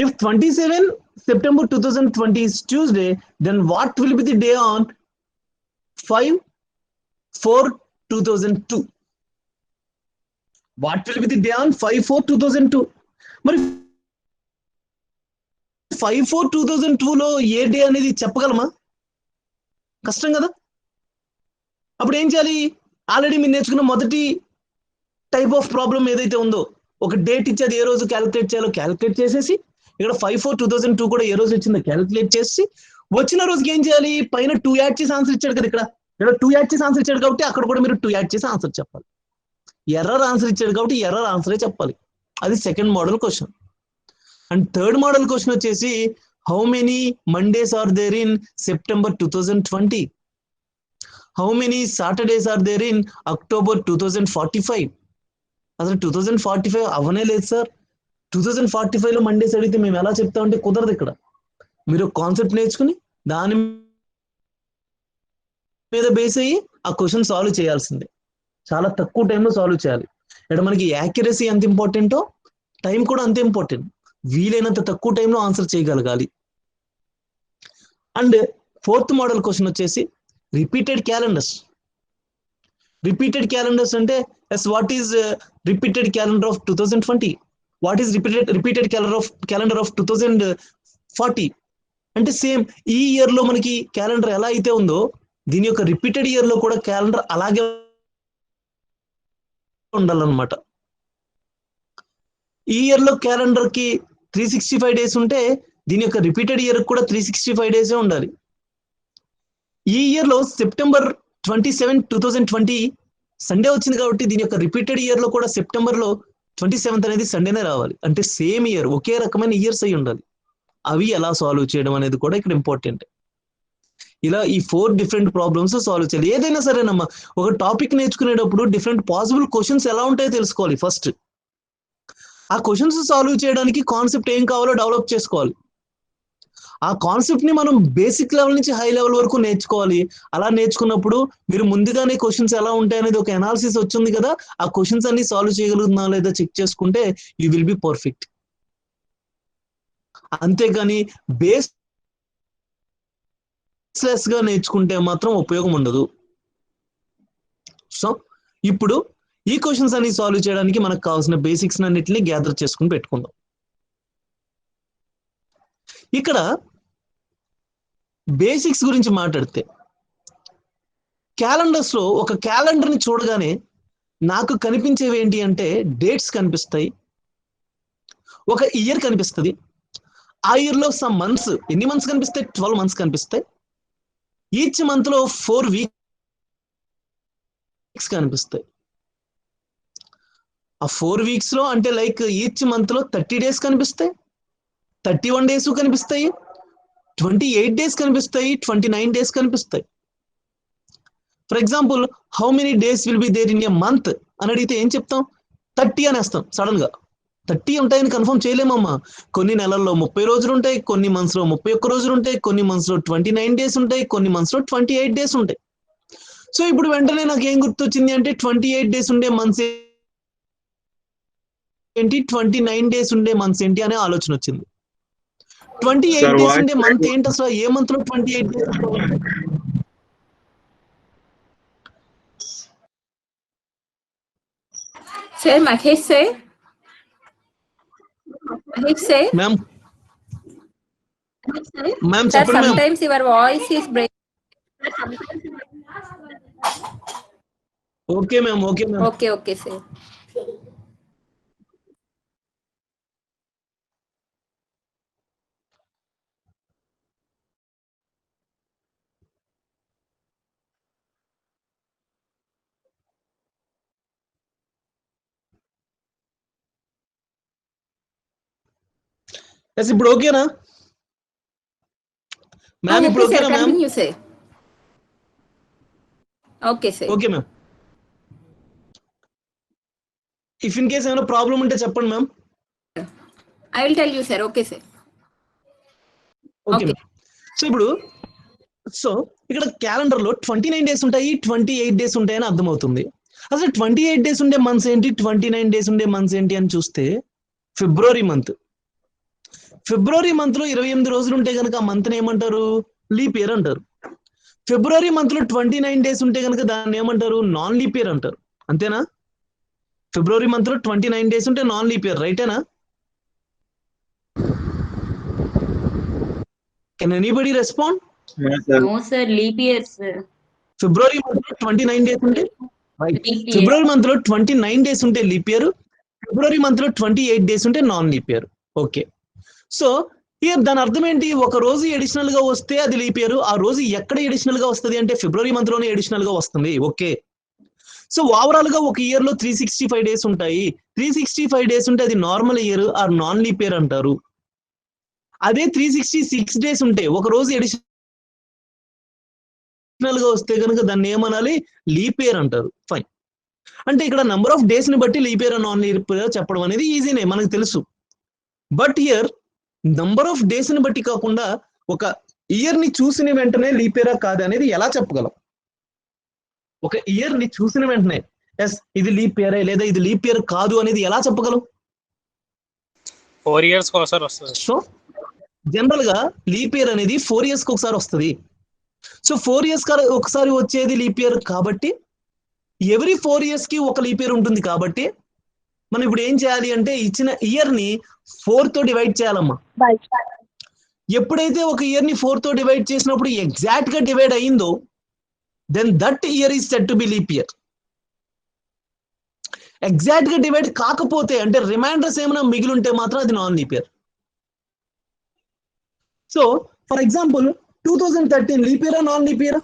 If 27 September 2020 is Tuesday, then what will be the day on 5/4/2002? What will be the day on 5/4/2002? మరి 5/4/2002లో ఏ డే అనేది చెప్పగలమా? కష్టం కదా. అప్పుడు ఏం చేయాలి? ఆల్రెడీ మీరు నేర్చుకున్న మొదటి టైప్ ఆఫ్ ప్రాబ్లం ఏదైతే ఉందో, ఒక డేట్ ఇచ్చేది ఏ రోజు క్యాలిక్యులేట్ చేయాలో క్యాలిక్యులేట్ చేసేసి, ఇక్కడ 5/4/2002 కూడా ఏ రోజు వచ్చిందో క్యాలిక్యులేట్ చేసి, వచ్చిన రోజుకి ఏం చేయాలి, పైన 2 యాడ్ చేసి ఆన్సర్ ఇచ్చాడు కదా, ఇక్కడ 2 యాడ్ చేసి ఆన్సర్ ఇచ్చాడు కాబట్టి అక్కడ కూడా మీరు 2 యాడ్ చేసి ఆన్సర్ చెప్పాలి. ఎర్రర్ ఆన్సర్ ఇచ్చాడు కాబట్టి ఎర్రర్ ఆన్సరే చెప్పాలి. అది second model question. And third model question వచ్చేసి, how many Mondays are there in September 2020? How many Saturdays are there in October 2045? అసలు 2045 అవనే లేదు సార్. 2045 లో మండేస్ అడిగితే మేము ఎలా చెప్తామంటే కుదరదు. ఇక్కడ మీరు కాన్సెప్ట్ నేర్చుకుని దాని మీద బేస్ అయ్యి ఆ క్వశ్చన్ సాల్వ్ చేయాల్సిందే. చాలా తక్కువ టైంలో సాల్వ్ చేయాలి. ఇక్కడ మనకి యాక్యురసీ ఎంత ఇంపార్టెంటో టైం కూడా అంతే ఇంపార్టెంట్. వీలైనంత తక్కువ టైంలో ఆన్సర్ చేయగలగాలి. అండ్ ఫోర్త్ మోడల్ క్వశ్చన్ వచ్చేసి రిపీటెడ్ క్యాలెండర్స్. రిపీటెడ్ క్యాలెండర్స్ అంటే what is repeated calendar of 2020? What is repeated calendar of 2040? అంటే సేమ్ ఈ ఇయర్ లో మనకి క్యాలెండర్ ఎలా అయితే ఉందో, దీని యొక్క రిపీటెడ్ ఇయర్ లో కూడా క్యాలెండర్ అలాగే ఉండాలన్నమాట. ఈ ఇయర్ లో క్యాలెండర్ కి 365 డేస్ ఉంటే దీని యొక్క రిపీటెడ్ ఇయర్ కూడా 365 డేసే ఉండాలి. ఈ ఇయర్ లో సెప్టెంబర్ 27, 2020 సండే వచ్చింది కాబట్టి దీని యొక్క రిపీటెడ్ ఇయర్ లో కూడా సెప్టెంబర్ లో 27th అనేది సండేనే రావాలి. అంటే సేమ్ ఇయర్, ఒకే రకమైన ఇయర్స్ అయి ఉండాలి. అవి ఎలా సాల్వ్ చేయడం అనేది కూడా ఇక్కడ ఇంపార్టెంట్. ఇలా ఈ 4 డిఫరెంట్ ప్రాబ్లమ్స్ సాల్వ్ చేయాలి. ఏదైనా సరేనమ్మా, ఒక టాపిక్ నేర్చుకునేటప్పుడు డిఫరెంట్ పాసిబుల్ క్వశ్చన్స్ ఎలా ఉంటాయో తెలుసుకోవాలి. ఫస్ట్ ఆ క్వశ్చన్స్ సాల్వ్ చేయడానికి కాన్సెప్ట్ ఏం కావాలో డెవలప్ చేసుకోవాలి. ఆ కాన్సెప్ట్ ని మనం బేసిక్ లెవెల్ నుంచి హై లెవెల్ వరకు నేర్చుకోవాలి. అలా నేర్చుకున్నప్పుడు మీరు ముందుగానే క్వశ్చన్స్ ఎలా ఉంటాయి అనేది ఒక అనాలిసిస్ వచ్చింది కదా, ఆ క్వశ్చన్స్ అన్ని సాల్వ్ చేయగలుగుతున్నా లేదా చెక్ చేసుకుంటే యూ విల్ బి పర్ఫెక్ట్. అంతేగాని బేస్లెస్ గా నేర్చుకుంటే మాత్రం ఉపయోగం ఉండదు. సో ఇప్పుడు ఈ క్వశ్చన్స్ అన్ని సాల్వ్ చేయడానికి మనకు కావాల్సిన బేసిక్స్ అన్నిటిని గ్యాదర్ చేసుకుని పెట్టుకుందాం. ఇక్కడ బేసిక్స్ గురించి మాట్లాడితే, క్యాలెండర్స్ లో ఒక క్యాలెండర్ ని చూడగానే నాకు కనిపించేవి ఏంటి అంటే డేట్స్ కనిపిస్తాయి, ఒక ఇయర్ కనిపిస్తుంది. ఆ ఇయర్ లో సమ్ మంత్స్, ఎన్ని మంత్స్ కనిపిస్తాయి? 12 మంత్స్ కనిపిస్తాయి. ఈచ్ మంత్ లో 4 వీక్స్ కనిపిస్తాయి. ఆ 4 వీక్స్ లో అంటే లైక్ ఈచ్ మంత్ లో 30 డేస్ కనిపిస్తాయి, 31 డేస్ కనిపిస్తాయి, 28 డేస్ కనిపిస్తాయి, 29 డేస్ కనిపిస్తాయి. For example, how many days will be there in a month అని అడిగితే ఏం చెప్తాం? 30 అనేస్తాం. సడన్ గా 30 ఉంటాయని కన్ఫర్మ్ చేయలేమమ్మా. కొన్ని నెలల్లో 30 రోజులు ఉంటాయి, కొన్ని మంత్స్ లో 31 రోజులు ఉంటాయి, కొన్ని మంత్స్ లో 29 డేస్ ఉంటాయి, కొన్ని మంత్స్ లో 28 డేస్ ఉంటాయి. సో ఇప్పుడు వెంటనే నాకు ఏం గుర్తొచ్చింది అంటే 28 డేస్ ఉండే మంత్స్ ఏంటి, 29 డేస్ ఉండే మంత్స్ ఏంటి అనే ఆలోచన వచ్చింది. 28 డేస్ ఉండే మంత్ ఏంటి అసలు? ఏ మంత్ లో 28 days? Sir, Mahesh sir. Ma'am ma'am Sir, చెప్పండి ma'am. sometimes your voice is breaking. Okay ma'am, okay ma'am. Okay, sir. Yes, ఇప్పుడు ఓకేనా మ్యామ్? ఇప్పుడు Okay, sir. ఓకేనా ma'am? Continue, sir. Okay, sir. Okay ma'am. If in case ఏమైనా problem ఉంటే చెప్పండి ma'am. I will tell you, sir. Okay, sir. Okay Okay. Ma'am. So ఇక్కడ calendar లో 29 days ఉంటాయి, 28 డేస్ ఉంటాయని అర్థమవుతుంది. అసలు 28 డేస్ ఉండే మంత్స్ ఏంటి, 29 డేస్ ఉండే మంత్స్ ఏంటి అని చూస్తే, ఫిబ్రవరి మంత్ లో 28 రోజులు ఉంటే కనుక ఆ మంత్ ఏమంటారు? లీప్ ఇయర్ అంటారు. ఫిబ్రవరి మంత్ లో 29 డేస్ ఉంటే కనుక దాన్ని ఏమంటారు? నాన్ లీప్ ఇయర్ అంటారు. అంతేనా? ఫిబ్రవరి మంత్ లో 29 డేస్ ఉంటే నాన్ లీప్ ఇయర్, రైటేనా? Can anybody respond? No, sir. No, sir. Leap year, sir. February month లో 29 డేస్ ఉంటే ఫిబ్రవరి మంత్ లో 29 డేస్ ఉంటే లీప్ ఇయర్, ఫిబ్రవరి మంత్ లో 28 డేస్ ఉంటే non leap year. Okay, so year దాని అర్థం ఏంటి? ఒక రోజు ఎడిషనల్ గా వస్తే అది లీప్ ఇయర్. ఆ రోజు ఎక్కడ ఎడిషనల్ గా వస్తుంది అంటే ఫిబ్రవరి మంత్ లోనే ఎడిషనల్ గా వస్తుంది. ఓకే, సో ఓవరాల్ గా ఒక ఇయర్ లో 365 డేస్ ఉంటాయి. 365 డేస్ ఉంటే అది normal year are non leap year అంటారు. అదే 366 డేస్ ఉంటే ఒక రోజు ఎడిషనల్ గా వస్తే కనుక దాన్ని ఏమనాలి? లీప్ ఇయర్ అంటారు. ఫైన్. అంటే ఇక్కడ నెంబర్ ఆఫ్ డేస్ ని బట్టి leap year non leap year చెప్పడం అనేది ఈజీనే, మనకు తెలుసు. But year number of days ని బట్టి కాకుండా ఒక ఇయర్ ని చూసిన వెంటనే లీప్ ఇయర్ కాదు అనేది ఎలా చెప్పగలం? ఒక ఇయర్ ని చూసిన వెంటనే ఎస్ ఇది లీప్ ఇయర్ లేదా ఇది లీప్ ఇయర్ కాదు అనేది ఎలా చెప్పగలం? 4 years ఒకసారి వస్తుంది. సో జనరల్ గా లీప్ ఇయర్ అనేది 4 years కి ఒకసారి వస్తుంది. సో 4 years ఒకసారి వచ్చేది లీప్ ఇయర్ కాబట్టి ఎవ్రీ 4 years కి ఒక లీప్ ఇయర్ ఉంటుంది. కాబట్టి మనం ఇప్పుడు ఏం చేయాలి అంటే ఇచ్చిన ఇయర్ ని 4 తో డివైడ్ చేయాలమ్మా. ఎప్పుడైతే ఒక ఇయర్ ని 4 తో డివైడ్ చేసినప్పుడు ఎగ్జాక్ట్ గా డివైడ్ అయిందో then that year is said to be leap year. Exact గా డివైడ్ కాకపోతే అంటే రిమైండర్స్ ఏమైనా మిగిలి ఉంటే మాత్రం అది non leap year. So for example 2013 leap ఇయరా నాన్ లీప్ ఇయరా?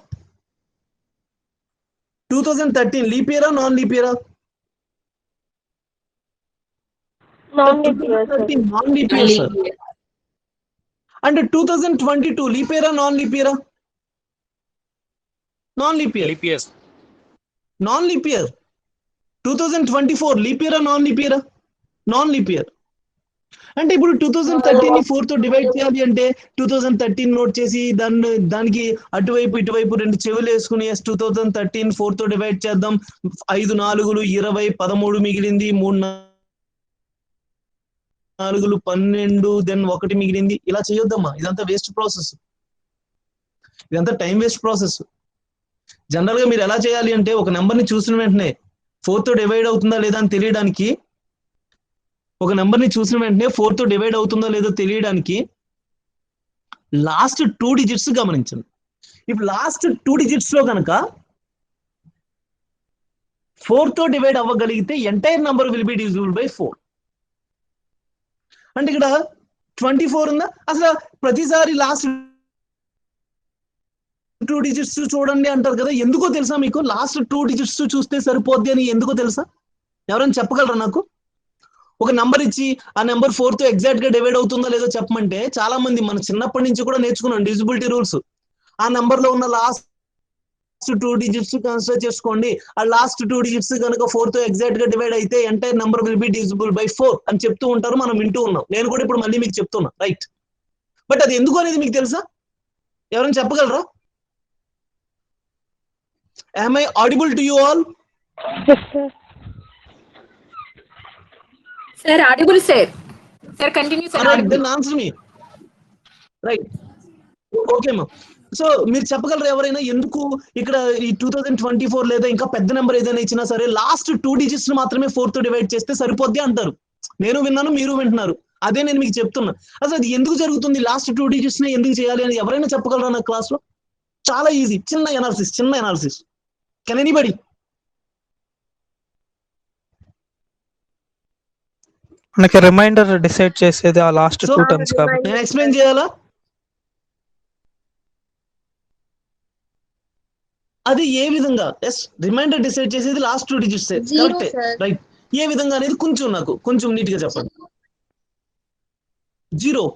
2013 లీప్ ఇయరా నాన్ లీప్ ఇయరా? Non leap year sir. అంటే 2022 లీప్ ఇయరా నాన్ లీప్ ఇయరా? Non leap year. Leap years. Non leap year. 2024 leap ఇయరా నాన్ లీప్ ఇయరా? Non leap year. అంటే ఇప్పుడు 2013 ని 4 తో డివైడ్ చేయాలి అంటే 2013 నోట్ చేసి దానికి అటువైపు ఇటువైపు 2 చెవులు వేసుకుని 2013 4 తో డివైడ్ చేద్దాం. 5 4 20 13 మిగిలింది, 3 4 12 దెన్ 1 మిగిలింది. ఇలా చేయొద్దమ్మా, ఇదంతా వేస్ట్ ప్రాసెస్, ఇదంతా టైం వేస్ట్ ప్రాసెస్. జనరల్ గా మీరు ఎలా చేయాలి అంటే ఒక నెంబర్ ని చూసిన వెంటనే 4 తో డివైడ్ అవుతుందా లేదా అని తెలియడానికి, ఒక నెంబర్ ని చూసిన వెంటనే 4 తో డివైడ్ అవుతుందో లేదో తెలియడానికి లాస్ట్ 2 డిజిట్స్ గమనించండి. ఇప్పుడు లాస్ట్ 2 డిజిట్స్ లో కనుక 4 తో డివైడ్ అవ్వగలిగితే entire number will be divisible by 4. అంటే ఇక్కడ 24 ఉందా? అసలు ప్రతిసారి లాస్ట్ 2 డిజిట్స్ చూడండి అంటారు కదా, ఎందుకో తెలుసా మీకు? లాస్ట్ 2 డిజిట్స్ చూస్తే సరిపోద్ది అని ఎందుకో తెలుసా? ఎవరైనా చెప్పగలరా నాకు? ఒక నెంబర్ ఇచ్చి ఆ నెంబర్ 4 తో ఎగ్జాక్ట్ గా డివైడ్ అవుతుందో లేదో చెప్పమంటే చాలా మంది మన చిన్నప్పటి నుంచి కూడా నేర్చుకున్నాం డివిజిబిలిటీ రూల్స్. ఆ నెంబర్ లో ఉన్న లాస్ట్ 2 డిజిట్స్ కన్సిడర్ చేసుకోండి. ఆ లాస్ట్ 2 డిజిట్స్ కనుక 4 తో ఎగ్జాక్ట్ గా డివైడ్ అయితే entire number will be divisible by 4 అని చెప్తూ ఉంటారు, మనం వింటూ ఉన్నాం. నేను కూడా ఇప్పుడు మళ్ళీ మీకు చెప్తున్నా, రైట్? బట్ అది ఎందుకు అనేది మీకు తెలుసా? ఎవరైనా చెప్పగలరా? Am I audible to you all? Yes, sir. Sir, audible, sir. Sir, continue, sir. Alright, then answer me. Right. Okay, ma'am. So మీరు చెప్పగలరా ఎవరైనా ఎందుకు ఇక్కడ ఈ 2024 లేదా ఇంకా పెద్ద నెంబర్ ఏదైనా ఇచ్చినా సరే లాస్ట్ 2 డిజిట్స్ మాత్రమే 4 తో డివైడ్ చేస్తే సరిపోద్ది అంటారు? నేను విన్నాను, మీరు వింటున్నారు, అదే నేను మీకు చెప్తున్నా. అసలు అది ఎందుకు జరుగుతుంది? లాస్ట్ 2 డిజిట్స్ ని ఎందుకు చేయాలి అని ఎవరైనా చెప్పగలరా నా క్లాస్ లో? చాలా ఈజీ, చిన్న ఎనాలిసిస్. Can anybody? మనకి రిమైండర్ డిసైడ్ చేసేది ఆ లాస్ట్ 2 టర్మ్స్ కాబట్టి. నేను ఎక్స్ప్లెయిన్ చేయాలా? అది ఏ విధంగా? ఎస్, రిమైండర్ డిసైడ్ చేసేది లాస్ట్ 2 డిజిట్స్. కరెక్టే, రైట్. ఏ విధంగా అనేది కొంచెం నీట్ గా చెప్పండి. 0.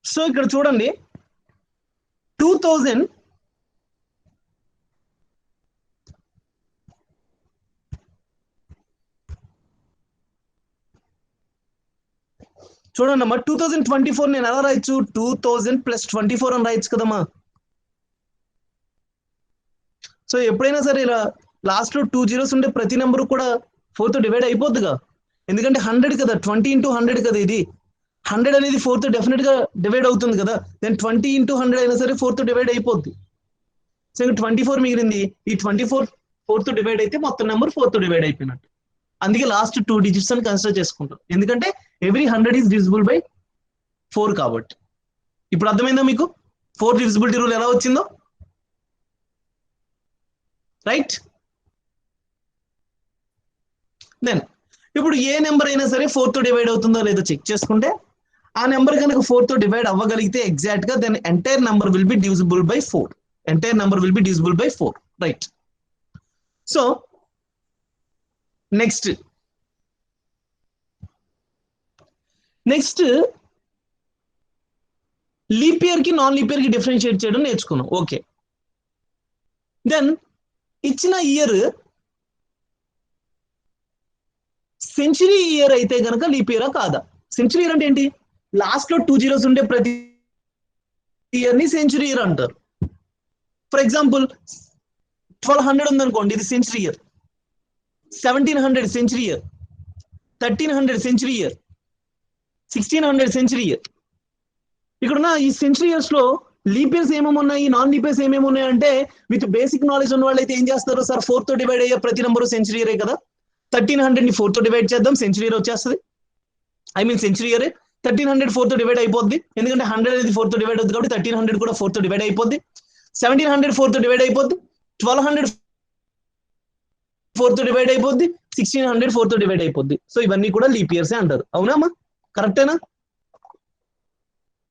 సో ఇక్కడ చూడండి 2000 చూడండి అమ్మా, 2024 నేను ఎలా రాయొచ్చు? 2000 + 24 అని రాయొచ్చు కదమ్మా. సో ఎప్పుడైనా సరే ఇలా లాస్ట్ లో 2 zeros ఉంటే ప్రతి నెంబర్ కూడా 4 తో డివైడ్ అయిపోద్దిగా, ఎందుకంటే 100 కదా, 20 × 100 కదా. ఇది 100 అనేది 4 తో డెఫినెట్ గా డివైడ్ అవుతుంది కదా. దెన్ 20 × 100 అయినా సరే 4 తో డివైడ్ అయిపోద్ది. సో ఇంకా 24 మిగిలింది. ఈ 24 4 తో డివైడ్ అయితే మొత్తం నెంబర్ 4 తో డివైడ్ అయిపోయినట్టు. అందుకే లాస్ట్ 2 డిజిట్స్ అని కన్సిడర్ చేసుకుంటాం, ఎందుకంటే ఎవ్రీ 100 ఈజ్ డివిజిబుల్ బై 4 కాబట్టి. ఇప్పుడు అర్థమైందా మీకు 4 డివిజిబిలిటీ రూల్ ఎలా వచ్చిందో? రైట్. దెన్ ఇప్పుడు ఏ నెంబర్ అయినా సరే 4 తో డివైడ్ అవుతుందో లేదో చెక్ చేసుకుంటే ఆ నెంబర్ కనుక 4 తో డివైడ్ అవ్వగలిగితే ఎగ్జాక్ట్ గా then entire number will be divisible by 4. Entire number will be divisible by 4. Right. So next leap year కి నాన్ లీప్ ఇయర్ కి డిఫరెన్షియేట్ చేయడం నేర్చుకున్నాం. ఓకే. దెన్ ఇచ్చిన ఇయర్ సెంచురీ ఇయర్ అయితే గనక లీప్ ఇయరా కాదా? సెంచురీ ఇయర్ అంటే ఏంటి? లాస్ట్ లో 2 zeros ఉండే ప్రతి ఇయర్ ని సెంచురీ ఇయర్ అంటారు. ఫర్ ఎగ్జాంపుల్ 1200 ఉందనుకోండి, ఇది century year. 1700 century year, 1300 century year, 1600 century year. ఇక్కడున్న ఈ సెంచురీ ఇయర్స్ లో లీప్ ఇయర్స్ ఏమేమి ఉన్నాయి, నాన్ లీప్ ఇయర్స్ ఏమేమి ఉన్నాయి అంటే విత్ బేసిక్ నాలెడ్జ్ ఉన్న వాళ్ళు అయితే ఏం చేస్తారు, సార్ 4 తో డివైడ్ అయ్యే ప్రతి నెంబరు సెంచురీ ఇయరే కదా, 1300 ని 4 తో డివైడ్ చేద్దాం, సెంచురీ ఇయర్ వచ్చేస్తుంది. సెంచురీ ఇయర్ 1300 4 తో డివైడ్ అయిపోద్ది, ఎందుకంటే 100 అనేది 4 తో డివైడ్ అవుతుంది కాబట్టి 1300 కూడా 4 తో డివైడ్ అయిపోద్ది. 1700 4 తో డివైడ్ అయిపోద్ది, 1200 4 తో డివైడ్ అయిపోద్ది, 1600 4 తో డివైడ్ అయిపోద్ది. సో ఇవన్నీ కూడా లీప్ ఇయర్సే అంటారు. అవునామా? కరెక్టేనా?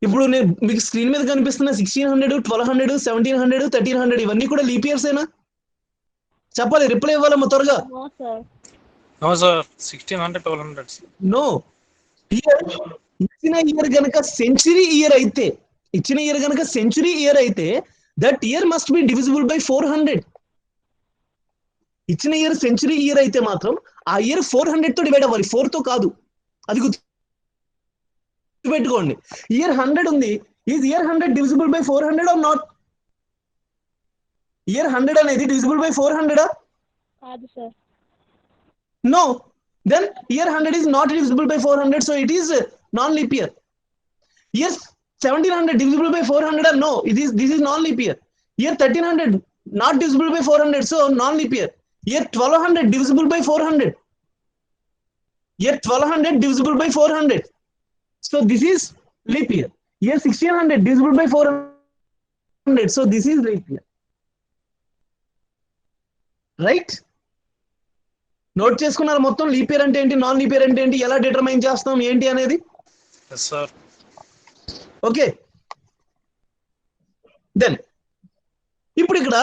ఇప్పుడు నేను మీకు స్క్రీన్ మీద కనిపిస్తున్న 1600, 1200, 1700, 1300 ఇవన్నీ కూడా లీప్ ఇయర్సేనా? చెప్పాలి, రిప్లై ఇవ్వాలమ్మా త్వరగా. No sir, 1600, 1200. నో. ఇచ్చిన ఇయర్ గనక సెంచురీ ఇయర్ అయితే that year must be divisible by 400. ఇచ్చిన ఇయర్ సెంచురీ ఇయర్ అయితే మాత్రం ఆ ఇయర్ 400 తో డివైడ్ అవ్వాలి, 4 తో కాదు. అది గుర్తుపెట్టుకోండి. ఇయర్ 100 ఉంది, is year 100 divisible by 400 or not? Year 100 అనేది divisible by 400? No. Then year 100 is not divisible by 400, so it is non-leap year. Year 1700 divisible by 400, no, this is non-leap year. Year 1300 not divisible by 400, so non-leap year. Year 1200 divisible by 400. Year 1200 divisible by 400, so this is leap year. Year 1600 divisible by 400, so this is leap year. Right? Note చేసుకున్నారు మొత్తం? Leap year అంటే ఏంటి, non leap year అంటే ఏంటి, ఎలా determine చేస్తాం ఏంటి అనేది? Yes sir. ఓకే. దెన్ ఇప్పుడు ఇక్కడ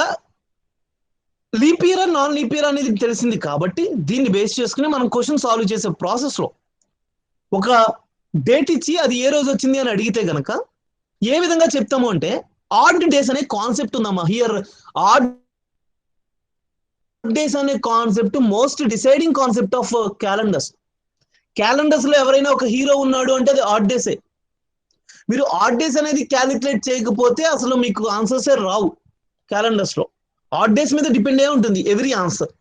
leap year non leap year అనేది తెలిసింది కాబట్టి దీన్ని బేస్ చేసుకుని మనం క్వశ్చన్ సాల్వ్ చేసే ప్రాసెస్ లో ఒక డేట్ ఇచ్చి అది ఏ రోజు వచ్చింది అని అడిగితే గనక ఏ విధంగా చెప్తాము అంటే ఆడ్ డేస్ అనే కాన్సెప్ట్ ఉందమ్మా. హియర్ ఆడ్ డేస్ అనే concept most deciding concept of calendars లో ఎవరైనా ఒక హీరో ఉన్నాడు అంటే అది ఆడ్ డేసే. మీరు ఆడ్ డేస్ అనేది క్యాలిక్యులేట్ చేయకపోతే అసలు మీకు ఆన్సర్సే రావు. క్యాలెండర్స్ లో ఆడ్ డేస్ మీద డిపెండ్ అయి ఉంటుంది every answer.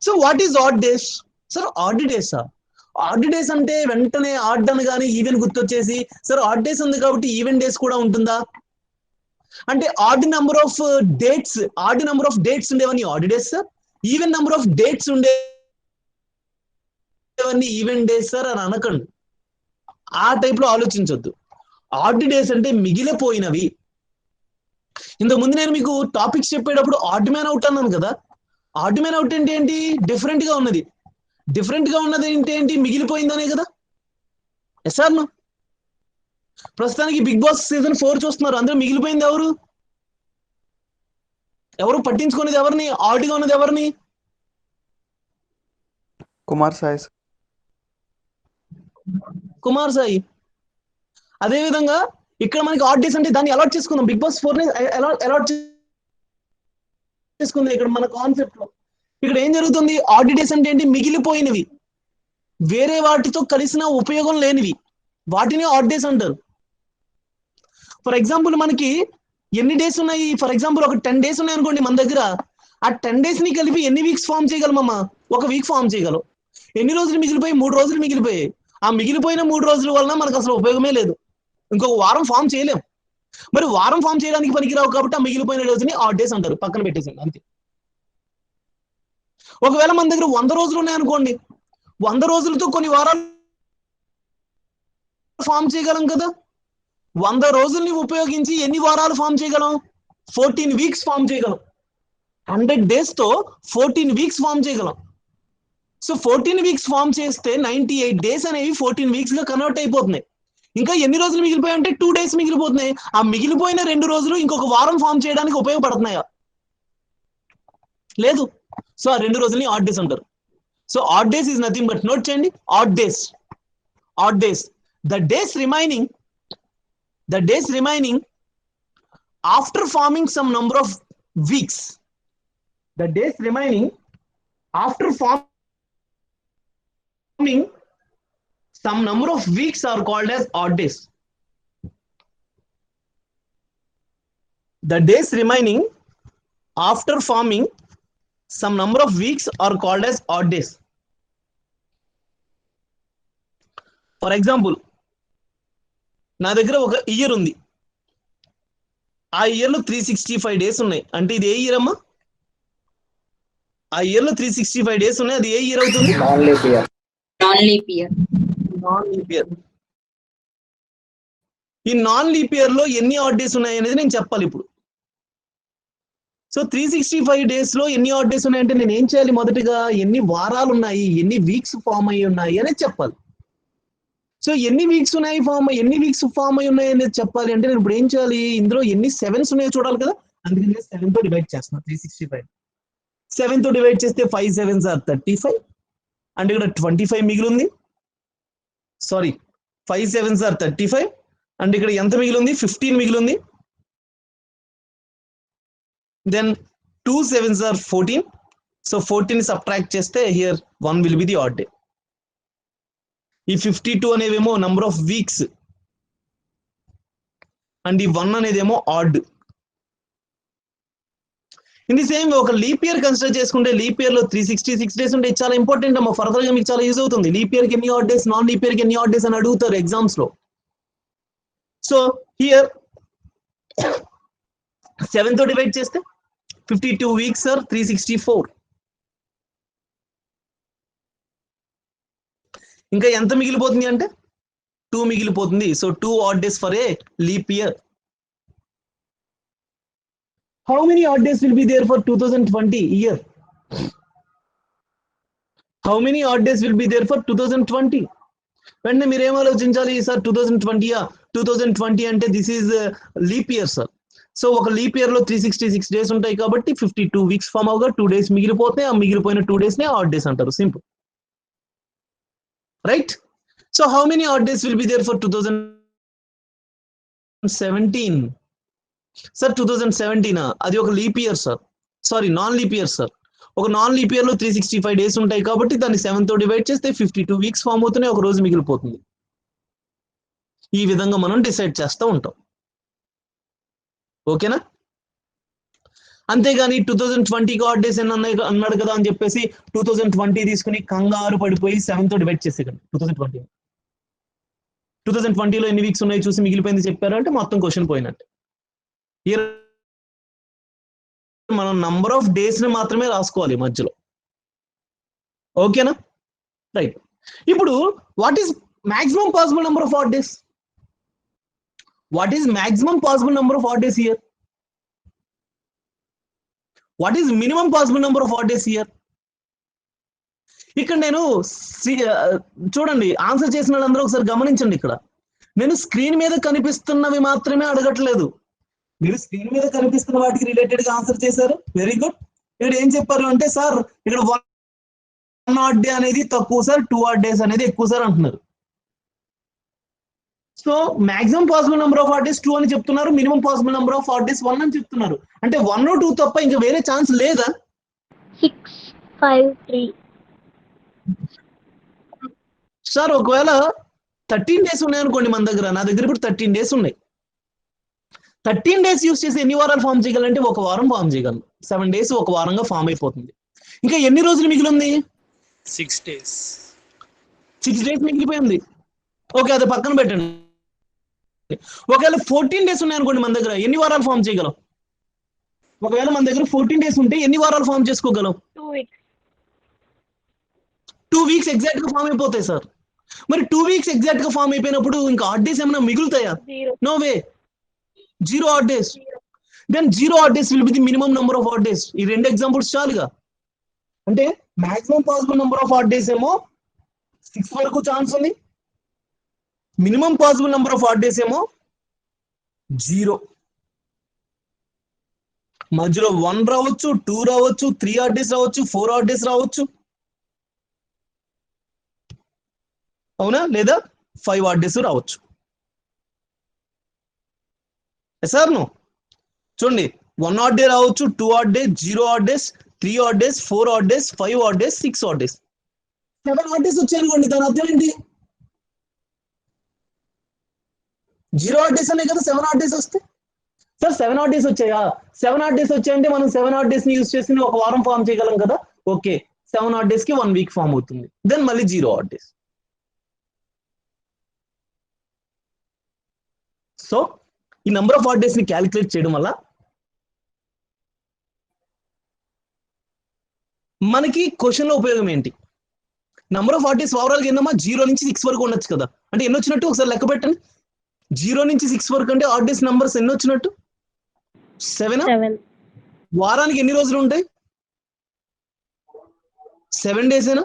So what is odd days? Sir odd డేసా? ఆడ్ డేస్ అంటే వెంటనే ఆడ్ అనగానే ఈవెన్ గుర్తొచ్చేసి సార్ ఆడ్ డేస్ ఉంది కాబట్టి ఈవెన్ డేస్ కూడా ఉంటుందా అంటే ఆడ్ నెంబర్ ఆఫ్ డేట్స్ ఉండేవన్నీ odd days sir, even number of dates ఉండేవన్నీ ఈవెన్ డేస్ సార్ అని అనకండి. ఆ టైప్ లో ఆలోచించొద్దు. ఆడ్ డేస్ అంటే మిగిలిపోయినవి. ఇంతకుముందు నేను మీకు టాపిక్స్ చెప్పేటప్పుడు ఆడ్ మ్యాన్ అవుట్ అన్నాను కదా. ఆడ్ మ్యాన్ అవుట్ అంటే ఏంటి? డిఫరెంట్ గా ఉన్నది. ఏంటి? మిగిలిపోయిందనే కదా. Yes sir no? ప్రస్తుతానికి బిగ్ బాస్ సీజన్ 4 చూస్తున్నారు, అందరూ మిగిలిపోయింది ఎవరు పట్టించుకునేది ఎవరిని? ఆడ్గా ఉన్నది ఎవరిని? కుమార్ సాయి. అదే విధంగా ఇక్కడ మనకి ఆడ్ డేస్ అంటే దాన్ని అలాట్ చేసుకుందాం. బిగ్ బాస్ 4 అలాట్ చేసుకుందాం. ఇక్కడ మన కాన్సెప్ట్ లో ఇక్కడ ఏం జరుగుతుంది? ఆడ్ డేస్ అంటే ఏంటి? మిగిలిపోయినవి, వేరే వాటితో కలిసిన ఉపయోగం లేనివి, వాటిని ఆడ్ డేస్ అంటారు. ఫర్ ఎగ్జాంపుల్ మనకి ఎన్ని డేస్ ఉన్నాయి? ఫర్ ఎగ్జాంపుల్ ఒక 10 డేస్ ఉన్నాయి అనుకోండి మన దగ్గర. ఆ 10 డేస్ ని కలిపి ఎన్ని వీక్స్ ఫామ్ చేయగలమమ్మా? ఒక వీక్ ఫామ్ చేయగలం. ఎన్ని రోజులు మిగిలిపోయి? 3 రోజులు మిగిలిపోయాయి. ఆ మిగిలిపోయిన 3 రోజుల వలన మనకు అసలు ఉపయోగమే లేదు. ఇంకొక వారం ఫామ్ చేయలేం. మరి వారం ఫామ్ చేయడానికి పనికిరావు కాబట్టి ఆ మిగిలిపోయిన రోజుని ఆడ్ డేస్ అంటారు. పక్కన పెట్టేసండి అంతే. ఒకవేళ మన దగ్గర 100 రోజులు ఉన్నాయనుకోండి, 100 రోజులతో కొన్ని వారాలు ఫామ్ చేయగలం కదా. 100 రోజుల్ని ఉపయోగించి ఎన్ని వారాలు ఫామ్ చేయగలం? 14 వీక్స్ ఫామ్ చేయగలం. 100 days తో 14 వీక్స్ ఫామ్ చేయగలం. సో 14 వీక్స్ ఫామ్ చేస్తే 98 days అనేవి 14 వీక్స్ గా కన్వర్ట్ అయిపోతున్నాయి. ఇంకా ఎన్ని రోజులు మిగిలిపోయాయి అంటే 2 days మిగిలిపోతున్నాయి. ఆ మిగిలిపోయిన 2 రోజులు ఇంకొక వారం ఫామ్ చేయడానికి ఉపయోగపడుతున్నాయా? లేదు. సో ఆ 2 రోజుల్ని ఆడ్ డేస్ అంటారు. So odd days is nothing but, note చేయండి, odd days. The days remaining after forming some number of weeks. The days remaining after forming some number of weeks are called as odd days. The days remaining after forming some number of weeks are called as odd days. For example, నా దగ్గర ఒక year ఉంది. ఆ year లో 365 days ఉన్నాయి. అంటే ఇది ఏ year అమ్మా? ఆ ఇయర్ లో 365 days ఉన్నాయి. అది ఏ ఇయర్ అవుతుంది? Non leap year. ఈ నాన్ లీప్ ఇయర్ లో ఎన్ని ఆడ్ డేస్ ఉన్నాయి అనేది నేను చెప్పాలి ఇప్పుడు. సో 365 days లో ఎన్ని ఆడ్ డేస్ ఉన్నాయంటే నేను ఏం చేయాలి? మొదటిగా ఎన్ని వారాలు ఉన్నాయి, ఎన్ని వీక్స్ ఫామ్ అయ్యి ఉన్నాయి అనేది చెప్పాలి. సో ఎన్ని వీక్స్ ఫామ్ అయి ఉన్నాయి అనేది చెప్పాలి అంటే నేను ఇప్పుడు ఏం చేయాలి? ఇందులో ఎన్ని 7s ఉన్నాయో చూడాలి కదా. అందుకని 7 తో డివైడ్ చేస్తున్నా. 365 7 తో డివైడ్ చేస్తే 5 7s are 35. అంటే ఇక్కడ 25 మిగిలింది. Sorry, 5 7s are 35. అంటే ఇక్కడ ఎంత మిగిలింది? 15 మిగిలింది. Then 2 7s are 14. So 14 subtract చేస్తే here 1 will be the odd day. ఈ 52 అనేవేమో నంబర్ ఆఫ్ వీక్స్ అండ్ ఈ 1 అనేదేమో ఆడ్. ఇన్ ది సేమ్ ఒక లీప్ ఇయర్ కన్సిడర్ చేసుకుంటే లీప్ ఇయర్ లో 366 days ఉంటే చాలా ఇంపార్టెంట్ అమ్మా. ఫర్దర్ గా మీకు చాలా యూజ్ అవుతుంది. లీప్ ఇయర్ కి ఎన్ని odd days, non leap year కి ఎన్ని ఆడ్ డేస్ అని అడుగుతారు ఎగ్జామ్స్ లో. సో హియర్ 7 తో డివైడ్ చేస్తే 52 weeks are 364. ఇంకా ఎంత మిగిలిపోతుంది అంటే 2 మిగిలిపోతుంది. So 2 odd days for a leap year. How many odd days will be there for 2020 year? How many odd days will be there for 2020? వెంటనే మీరు ఏం ఆలోచించాలి? సార్ 2020 అంటే this is leap year sir. So ఒక leap year లో 366 days ఉంటాయి కాబట్టి 52 weeks form అవగా 2 days మిగిలిపోతే ఆ మిగిలిపోయిన 2 days నే ఆడ్ డేస్ అంటారు. Simple, right? So how many odd days will be there for 2017? Sir 2017 అది ఒక leap year sir. Sorry, non leap year sir. ఒక నాన్ లీప్ ఇయర్ లో 365 days ఉంటాయి కాబట్టి దాన్ని 7 తో డివైడ్ చేస్తే 52 weeks ఫామ్ అవుతున్నాయి, ఒక రోజు మిగిలిపోతుంది. ఈ విధంగా మనం డిసైడ్ చేస్తూ ఉంటాం. ఓకేనా? అంతేగాని 2020 ఆడ్ డేస్ అన్నాడు కదా అని చెప్పేసి 2020 తీసుకుని కంగారు పడిపోయి 7 తో డివైడ్ చేసేకండి. 2020లో ఎన్ని వీక్స్ ఉన్నాయి చూసి మిగిలిపోయింది చెప్పారు అంటే మొత్తం క్వశ్చన్ పోయినట్టు. మనం నంబర్ ఆఫ్ డేస్ ని మాత్రమే రాసుకోవాలి మధ్యలో. ఓకేనా? రైట్. ఇప్పుడు what is maximum possible number of odd days? What is maximum possible number of odd days here? What is minimum possible number of odd days here? ఇక్కడ నేను చూడండి, ఆన్సర్ చేసిన వాళ్ళందరూ ఒకసారి గమనించండి. ఇక్కడ నేను స్క్రీన్ మీద కనిపిస్తున్నవి మాత్రమే అడగట్లేదు. మీరు స్క్రీన్ మీద కనిపిస్తున్న వాటికి రిలేటెడ్ గా ఆన్సర్ చేశారు, వెరీ గుడ్. ఇక్కడ ఏం చెప్పారు అంటే సార్ ఇక్కడ 1 odd day అనేది తక్కువ సార్, 2 odd days అనేది ఎక్కువ సార్ అంటున్నారు. So maximum possible number of odd days 2 అని చెప్తున్నారు, minimum possible number of odd days 1 అని చెప్తున్నారు. అంటే 1 or 2 తప్ప ఇంకా వేరే ఛాన్స్ లేదా? 6 5 3. సార్ ఒకవేళ 13 days ఉన్నాయి అనుకోండి మన దగ్గర. నా దగ్గర ఇప్పుడు 13 days ఉన్నాయి. 13 days యూస్ చేసి ఎన్ని వారాలు ఫామ్ చేయగలంటే ఒక వారం ఫామ్ చేయగలను. 7 days ఒక వారంగా ఫామ్ అయిపోతుంది. ఇంకా ఎన్ని రోజులు మిగిలింది? 6 days. 6 days మిగిలిపోయింది. ఓకే, అది పక్కన పెట్టండి. ఒకవేళ 14 days ఉన్నాయి అనుకోండి మన దగ్గర, ఎన్ని వారాలు ఫామ్ చేయగలం? ఒకవేళ మన దగ్గర 14 days ఉంటే ఎన్ని వారాలు ఫామ్ చేసుకోగలం? 2 weeks. 2 weeks ఎగ్జాక్ట్ గా ఫామ్ అయిపోతాయి సార్. మరి 2 weeks ఎగ్జాక్ట్ గా ఫామ్ అయిపోయినప్పుడు ఇంకా ఆడ్ డేస్ ఏమైనా మిగులుతాయా? Zero. No way, 0 odd days. then 0 odd days will be the minimum number of odd days. ఈ రెండు ఎగ్జాంపుల్స్ చాలుగా. అంటే maximum possible number of odd days ఏమో 6 వరకు ఛాన్స్ ఉంది, minimum possible number of odd days ఏమో 0. మధ్యలో 1 రావచ్చు, 2 రావచ్చు, 3 ఆడ్ డేస్ రావచ్చు, 4 ఆడ్ డేస్ రావచ్చు, అవునా, లేదా 5 ఆడ్ డేస్ రావచ్చు. సార్ నో చూడండి, 1 ఆడ్ డే రావచ్చు, 2 odd day, 0 odd days, 3 odd days, 4 odd days, 5 odd days, 6 odd days, 7 odd days వచ్చాయనుకోండి, దాని అర్థం ఏంటి? 0 ఆడ్ డేస్ అనే కదా 7 ఆడ్ డేస్ వస్తే. సార్ 7 ఆడ్ డేస్ వచ్చాయా? 7 ఆడ్ డేస్ వచ్చాయంటే మనం 7 ఆడ్ డేస్ ని యూజ్ చేసి ఒక వారం ఫామ్ చేయగలం కదా. ఓకే, 7 ఆడ్ డేస్ కి 1 వీక్ ఫామ్ అవుతుంది, దెన్ మళ్ళీ 0 ఆడ్ డేస్. సో ఈ నెంబర్ ఆఫ్ ఆడ్ డేస్ ని క్యాలిక్యులేట్ చేయడం వల్ల మనకి క్వశ్చన్ లో ఉపయోగం ఏంటి? Number of odd days overall గా ఏందమ్మా 0 నుంచి 6 వరకు ఉండొచ్చు కదా. అంటే ఎన్ని వచ్చినట్టు ఒకసారి లెక్క పెట్టండి. 0 నుంచి 6 వరకు అంటే ఆడ్ డేస్ నంబర్స్ ఎన్ని వచ్చినట్టు? 7. 7. వారానికి ఎన్ని రోజులు ఉంటాయి? 7 డేసేనా?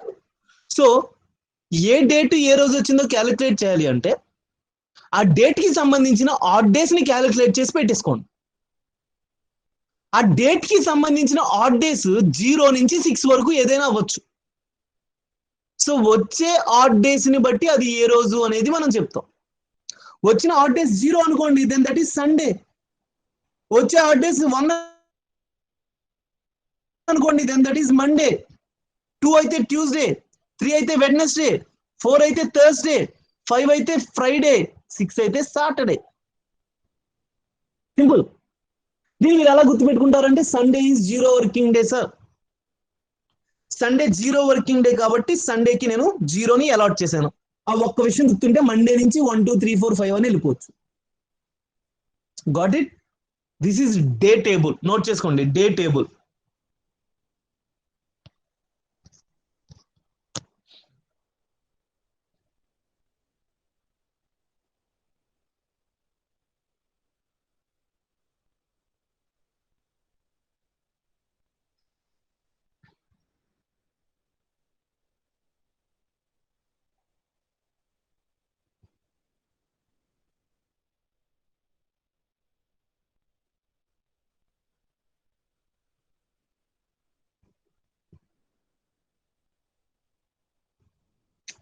సో ఏ డేట్ ఏ రోజు వచ్చిందో క్యాలిక్యులేట్ చేయాలి అంటే ఆ డేట్ కి సంబంధించిన ఆడ్ డేస్ ని క్యాలిక్యులేట్ చేసి పెట్టేసుకోండి. ఆ డేట్ కి సంబంధించిన ఆడ్ డేస్ 0 నుంచి 6 వరకు ఏదైనా అవ్వచ్చు. సో వచ్చే ఆడ్ డేస్ ని బట్టి అది ఏ రోజు అనేది మనం చెప్తాం. వచ్చిన ఆడ్ డేస్ 0 అనుకోండి, దెన్ దట్ ఈస్ సండే. వచ్చే ఆడ్ డేస్ 1 అనుకోండి, దెన్ దట్ ఈస్ మండే. 2 అయితే ట్యూస్డే, 3 అయితే వెడ్నెస్డే, 4 అయితే థర్స్డే, 5 అయితే ఫ్రైడే, 6 అయితే సాటర్డే. సింపుల్. దీన్ని మీరు ఎలా గుర్తుపెట్టుకుంటారంటే Sunday is 0 working day sir. Sunday 0 working day కాబట్టి సండేకి నేను 0ని అలాట్ చేశాను. ఆ ఒక్క విషయం గుర్తుంటే మండే నుంచి 1 2 3 4 5 అని వెళ్ళిపోవచ్చు. Got it? This is day table. Note చేసుకోండి, డే టేబుల్.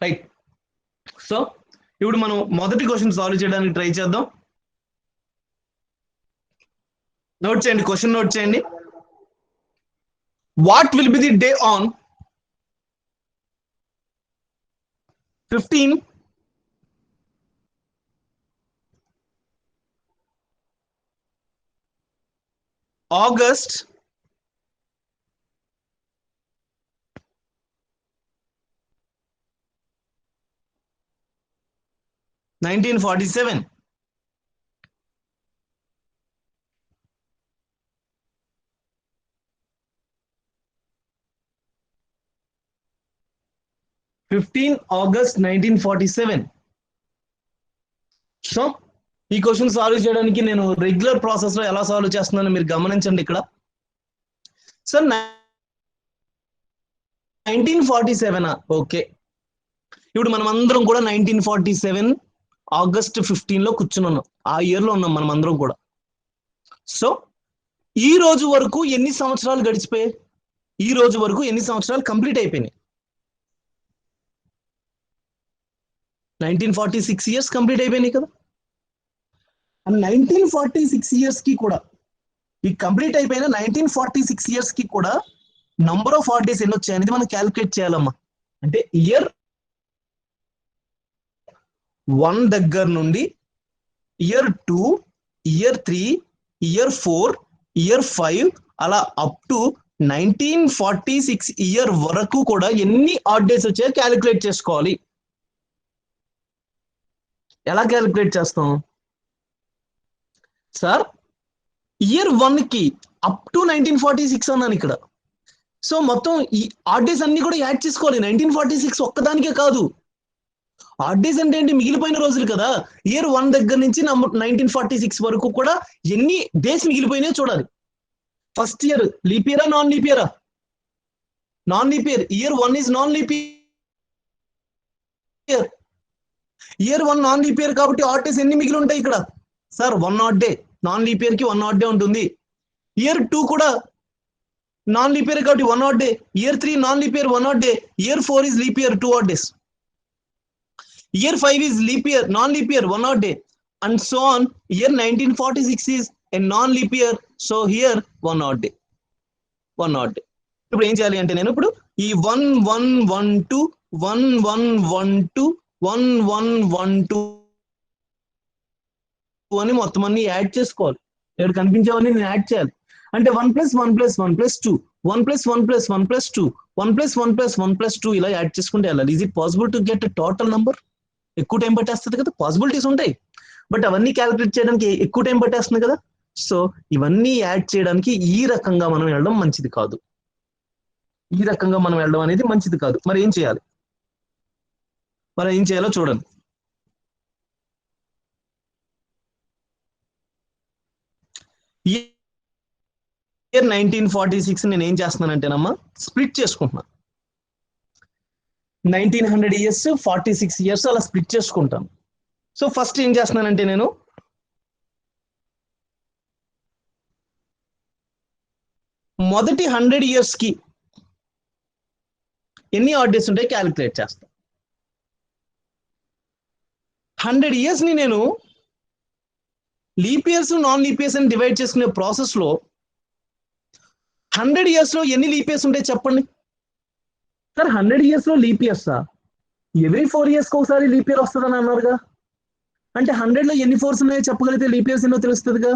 రైట్. సో ఇప్పుడు మనం మొదటి క్వశ్చన్ సాల్వ్ చేయడానికి ట్రై చేద్దాం. నోట్ చేయండి, క్వశ్చన్ నోట్ చేయండి. What will be the day on 15 August 1947? August 1947. So ఈ క్వశ్చన్ సాల్వ్ చేయడానికి నేను రెగ్యులర్ ప్రాసెస్ లో ఎలా సాల్వ్ చేస్తున్నానో మీరు గమనించండి. ఇక్కడ సార్ 1947 ఓకే. ఇప్పుడు మనం అందరం కూడా 1947 ఆగస్ట్ 15 లో కూర్చుని ఉన్నాం. ఆ ఇయర్ లో ఉన్నాం మనం అందరం కూడా. సో ఈ రోజు వరకు ఎన్ని సంవత్సరాలు గడిచిపోయాయి? ఈ రోజు వరకు ఎన్ని సంవత్సరాలు కంప్లీట్ అయిపోయినాయి? 1946 ఇయర్స్ కంప్లీట్ అయిపోయినాయి కదా. 1946 ఇయర్స్ కి కూడా, ఈ కంప్లీట్ అయిపోయిన 1946 ఇయర్స్ కి కూడా నంబర్ ఆఫ్ ఆడ్ డేస్ ఎన్ని వచ్చాయి అనేది మనం క్యాలిక్యులేట్ చేయాలమ్మా. అంటే ఇయర్ 1 దగ్గర నుండి ఇయర్ 2, ఇయర్ 3, ఇయర్ 4, ఇయర్ 5 అలా అప్ టు 1946 ఇయర్ వరకు కూడా ఎన్ని ఆడ్ డేస్ వచ్చాయో క్యాలిక్యులేట్ చేసుకోవాలి. ఎలా క్యాలిక్యులేట్ చేస్తాం సార్? ఇయర్ 1 కి అప్ టు 1946 అన్నాను ఇక్కడ. సో మొత్తం ఈ ఆడ్ డేస్ అన్ని కూడా యాడ్ చేసుకోవాలి. 1946 ఒక్కదానికే కాదు, ఆడ్ డేస్ అంటే ఏంటి? మిగిలిపోయిన రోజులు కదా. ఇయర్ 1 దగ్గర నుంచి 1946 వరకు కూడా ఎన్ని డేస్ మిగిలిపోయినాయో చూడాలి. ఫస్ట్ ఇయర్ లీప్ ఇయరా నాన్ లీప్ ఇయరా? Non leap year. Year 1 is non leap year. Year 1 non leap year కాబట్టి ఆడ్ డేస్ ఎన్ని మిగిలి ఉంటాయి ఇక్కడ? Sir 1 odd day. Non leap year కి 1 ఆడ్ డే ఉంటుంది. ఇయర్ 2 కూడా నాన్ లీప్ ఇయర్ కాబట్టి 1 odd day. Year 3 non leap year 1 odd day. Year 4 is leap year 2 odd days. Year 5 is leap year, non-leap year, 1 odd day, and so on. Year 1946 is a non-leap year, so here 1 odd day. 1 odd day. ఇప్పుడు ఏం చేయాలి అంటే నేను ఇప్పుడు ఈ 1 1 1 2 1 1 1 2 1 1 1 2 అని మొత్తం అన్ని యాడ్ చేసుకోవాలి. ఇక్కడ కనిపించేవన్నీ నేను యాడ్ చేయాలి. అంటే 1 + 1 + 1 + 2 1 + 1 + 1 + 2 1 + 1 + 1 + 2 ఇలా యాడ్ చేసుకుంటే వెళ్ళాలి. Is it possible to get total number? ఎక్కువ టైం పట్టేస్తుంది కదా, పాసిబిలిటీస్ ఉంటాయి, బట్ అవన్నీ క్యాలిక్యులేట్ చేయడానికి ఎక్కువ టైం పట్టేస్తుంది కదా. సో ఇవన్నీ యాడ్ చేయడానికి ఈ రకంగా మనం వెళ్ళడం మంచిది కాదు. ఈ రకంగా మనం వెళ్ళడం అనేది మంచిది కాదు. మరి ఏం చేయాలి? మరి ఏం చేయాలో చూడండి. ఇయర్ 1946 నేను ఏం చేస్తున్నానంటేనమ్మా స్ప్లిట్ చేసుకుంటున్నాను. 1900 ఇయర్స్ 46 ఇయర్స్ అలా స్ప్లిట్ చేసుకుంటాను. సో ఫస్ట్ ఏం చేస్తున్నానంటే నేను మొదటి 100 ఇయర్స్ కి ఎన్ని ఆడ్ డేస్ ఉంటాయి క్యాలిక్యులేట్ చేస్తాను. 100 ఇయర్స్ ని నేను leap years non leap years అని డివైడ్ చేసుకునే ప్రాసెస్ లో 100 ఇయర్స్ లో ఎన్ని లీప్ ఇయర్స్ ఉంటాయి చెప్పండి. సార్ 100 ఇయర్స్ లో లీప్ ఇయర్సా? ఎవ్రీ 4 ఇయర్స్ కి ఒకసారి లీప్ ఇయర్ వస్తుందని అన్నారుగా. అంటే 100 లో ఎన్ని 4s ఉన్నాయో చెప్పగలిగితే లీప్ ఇయర్స్ ఎన్నో తెలుస్తుందిగా.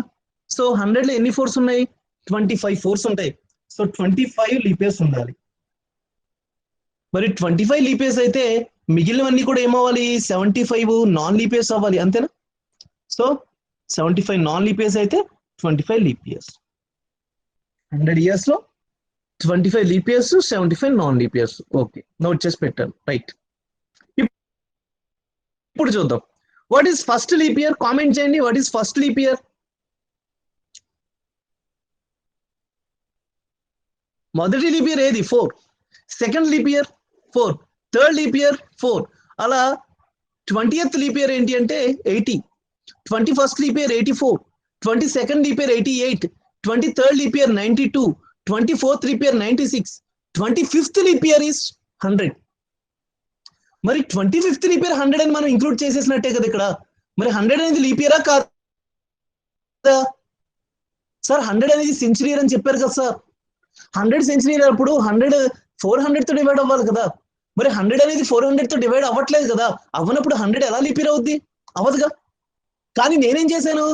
సో 100 లో ఎన్ని 4s ఉన్నాయి? 25 4s ఉంటాయి. సో 25 లీప్ ఇయర్స్ ఉండాలి. మరి 25 లీప్ ఇయర్స్ అయితే మిగిలినవన్నీ కూడా ఏమవ్వాలి? 75 నాన్ లీప్ ఇయర్స్ అవ్వాలి, అంతేనా? సో 75 నాన్ లీప్ ఇయర్స్ అయితే 25 లీప్ ఇయర్స్. 100 ఇయర్స్ లో 25 leap years, 75 non leap years. Okay, note చేసి పెట్టాను. రైట్, ఇప్పుడు చూద్దాం. What is first leap year? Comment చేయండి. What is first leap year? మొదటి లీప్ ఇయర్ ఏది? 4. Second leap year 4. Third leap year 4. అలా 20th లీప్ ఇయర్ ఏంటి అంటే 80. 21st leap year 84. 22nd leap year 88. 23rd leap year 92. 24th leap year 96. 25th leap year is 100. మరి 25th leap year 100 అని మనం include చేసేసినట్టే కదా ఇక్కడ. మరి 100 అనేది లీప్ ఇయరా కాదా? సార్ 100 అనేది సెంచరీ ఇయర్ అని చెప్పారు కదా సార్. 100 సెంచరీ ఇయర్ అప్పుడు 100 400 తో డివైడ్ అవ్వాలి కదా. మరి 100 అనేది 400 తో డివైడ్ అవ్వట్లేదు కదా. అవ్వనప్పుడు 100 ఎలా లీప్ ఇయర్ అవుద్ది? అవ్వదుగా. కానీ నేనేం చేశాను?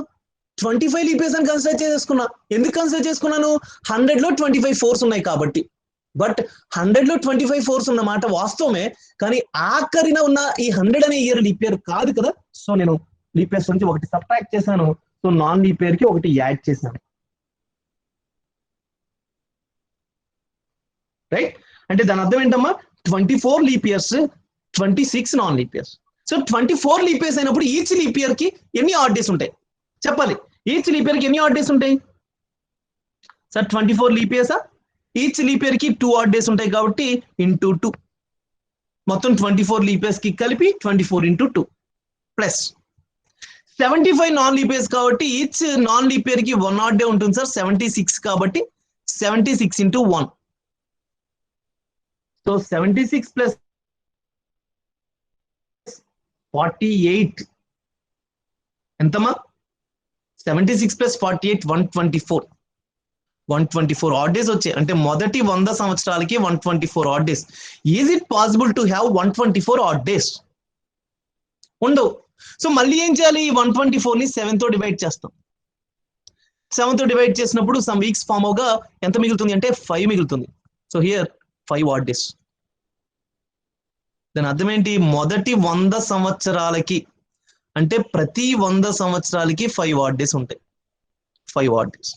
25 లీప్ ఇయర్స్ అని కన్సిడర్ చేసుకున్నా. ఎందుకు కన్సిడర్ చేసుకున్నాను? 100 లో 25 4s ఉన్నాయి కాబట్టి. బట్ 100 లో 25 4s ఉన్న మాట వాస్తవమే, కానీ ఆఖరిన ఉన్న ఈ 100 అనే ఇయర్ లీప్ ఇయర్ కాదు కదా. సో నేను లీప్ ఇయర్స్ నుంచి ఒకటి సబ్ట్రాక్ట్ చేశాను. సో నాన్ లీప్ ఇయర్ కి ఒకటి యాడ్ చేశాను. రైట్, అంటే దాని అర్థం ఏంటమ్మా? 24 leap years, 26 non leap years. So 24 leap years అయినప్పుడు ఈచ్ లీప్ ఇయర్ కి ఎన్ని ఆడ్ డేస్ ఉంటాయి చెప్పాలి. ఈచ్ లీప్ ఇయర్ కి ఎన్ని ఆడ్ డేస్ ఉంటాయి సార్? 24 లీప్ ఇయర్సా? ఈచ్ లీప్ ఇయర్ కి 2 ఆడ్ డేస్ ఉంటాయి కాబట్టి ఇంటూ 2, మొత్తం 24 లీప్ ఇయర్స్ కి కలిపి 24 × 2 ప్లస్ 75 నాన్ లీప్ ఇయర్స్ కాబట్టి ఈచ్ నాన్ లీప్ ఇయర్ కి 1 ఆడ్ డే ఉంటుంది సార్. 76 కాబట్టి 76 × 1. సో 76 ప్లస్ 48 ఎంతమ్మా? 76 ప్లస్ 48 124. 124 ఆడ్ డేస్ వచ్చాయి. అంటే మొదటి 100 సంవత్సరాలకి 124 add days. Is it possible to have 124 odd days? ఉండవు. సో మళ్ళీ ఏం చేయాలి? 124 ని 7 తో డివైడ్ చేస్తాం. 7 తో డివైడ్ చేసినప్పుడు సమ్ వీక్స్ ఫామ్ అవగా ఎంత మిగులుతుంది అంటే 5 మిగులుతుంది. So here 5 odd days. దాని అర్థం ఏంటి? మొదటి 100 సంవత్సరాలకి అంటే ప్రతి 100 సంవత్సరాలకి 5 ఆడ్ డేస్ ఉంటాయి. 5 ఆడ్ డేస్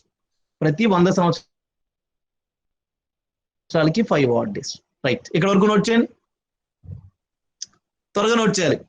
ప్రతి 100 సంవత్సరాలకి 5 ఆడ్ డేస్. రైట్, ఇక్కడ వరకు నోట్ చేయండి. త్వరగా నోట్ చేయాలి.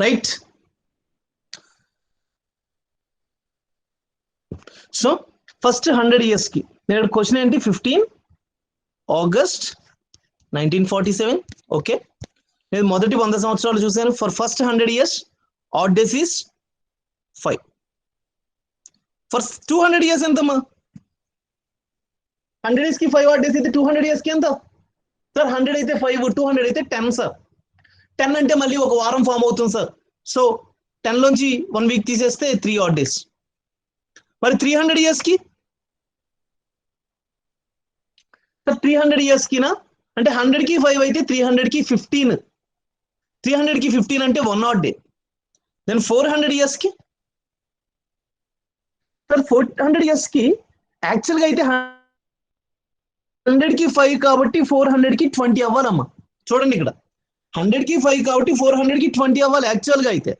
రైట్. సో ఫస్ట్ 100 years కి నేను క్వశ్చన్ ఏంటి 15 ఆగస్ట్ 1947. ఓకే, నేను మొదటి 100 సంవత్సరాలు చూశాను. For first 100 years odd days is 5. For 200 years ఎంతమ్మా? 100 years కి 5 ఆడ్ డేస్ అయితే 200 years కి ఎంత సార్? 100 అయితే 5, 200 అయితే 10 సార్. 10 అంటే మళ్ళీ ఒక వారం ఫామ్ అవుతుంది సార్. సో 10 లోంచి 1 వీక్ తీసేస్తే 3 ఆడ్ డేస్. మరి 300 years కి సార్ 300 years కినా అంటే 100 కి 5 అయితే 300 కి 15. 300 కి 15 అంటే 1 odd day. దెన్ 400 years కి సార్ 400 years కి యాక్చువల్గా అయితే 100 కి 5 కాబట్టి 400 కి 20 అవ్వాలమ్మా. చూడండి ఇక్కడ 100 కి 5 కాబట్టి 400 కి 20 అవ్వాలి యాక్చువల్గా అయితే.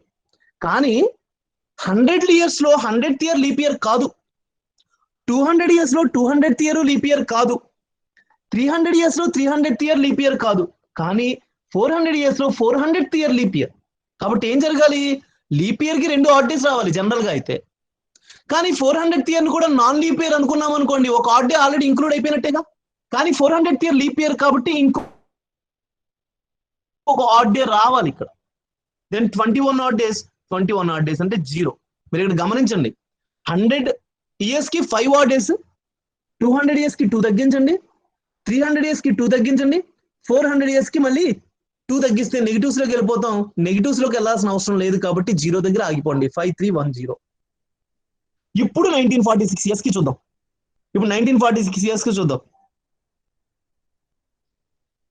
కానీ 100 years లో 100th year లీప్ ఇయర్ కాదు, 200 years లో 200th year లీప్ ఇయర్ కాదు, 300 years లో 300th year లీప్ ఇయర్ కాదు, కానీ 400 years లో 400th year లీప్ ఇయర్. కాబట్టి ఏం జరగాలి? లీప్ ఇయర్ కి 2 ఆడ్ డేస్ రావాలి జనరల్ గా అయితే. కానీ 400th year ని కూడా నాన్ లీప్ ఇయర్ అనుకున్నాం అనుకోండి, ఒక ఆడ్ డే ఆల్రెడీ ఇంక్లూడ్ అయిపోయినట్టేగా. కానీ 400th year లీప్ ఇయర్ కాబట్టి ఇంకో ఒక ఆడ్ డే రావాలి ఇక్కడ. Then 21 odd days, 21 odd days అంటే 0. మీరు ఇక్కడ గమనించండి, 100 years కి 5 odd days, 200 years కి 2 తగ్గించండి, 300 years కి 2 తగ్గించండి, 400 years కి మళ్ళీ 2 తగ్గిస్తే నెగిటివ్స్ లోకి వెళ్ళిపోతాం. నెగిటివ్స్ లోకి వెళ్ళాల్సిన అవసరం లేదు కాబట్టి 0 దగ్గర ఆగిపోండి. 5310. ఇప్పుడు 1946 years కి చూద్దాం. ఇప్పుడు 1946 years కి చూద్దాం.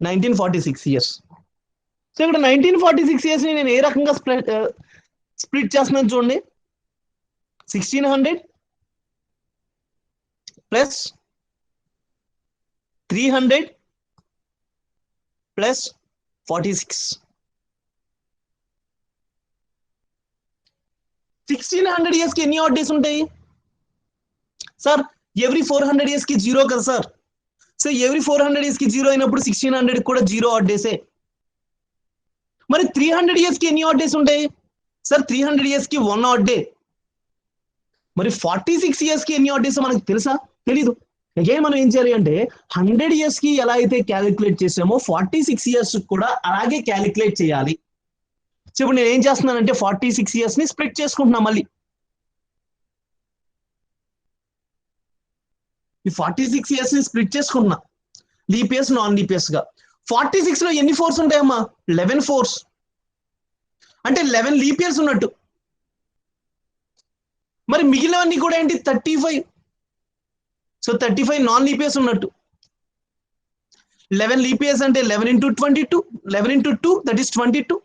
1946 years. సో ఇక్కడ 1946 years ని నేను ఏ రకంగా స్ప్లిట్ చేస్తున్నాను చూడండి. 1600 ప్లస్ 300 ప్లస్ 46. 1600 years కి ఎన్ని ఆడ్ డేస్ ఉంటాయి సార్? ఎవ్రీ 400 years కి 0 కదా సార్. సో ఎవ్రీ 400 years కి 0 అయినప్పుడు 1600 కూడా 0 ఆడ్ డేసే. మరి 300 years కి ఎన్ని ఆడ్ డేస్ ఉంటాయి సార్? 300 years కి 1 ఆడ్ డే. మరి 46 years కి ఎన్ని ఆడ్ డేస్ మనకు తెలుసా? తెలీదు. అగైన్ మనం ఏం చేయాలి అంటే 100 years కి ఎలా అయితే క్యాలిక్యులేట్ చేసామో 46 years కూడా అలాగే క్యాలిక్యులేట్ చేయాలి. సో ఇప్పుడు నేను ఏం చేస్తున్నానంటే 46 years ని స్ప్లిట్ చేసుకుంటున్నా. మళ్ళీ ఈ 46 years ని స్ప్లిట్ చేసుకుంటున్నా, leap years non leap years గా. 46 లో ఎన్ని 4s ఉంటాయమ్మా? 11 4s. అంటే 11 లీప్ ఇయర్స్ ఉన్నట్టు. మరి మిగిలినవన్నీ కూడా ఏంటి? 35. సో 35 నాన్ లీప్ ఇయర్స్ ఉన్నట్టు. 11 లీప్ ఇయర్స్ అంటే 11 into 22, 11 into 2 that is 22.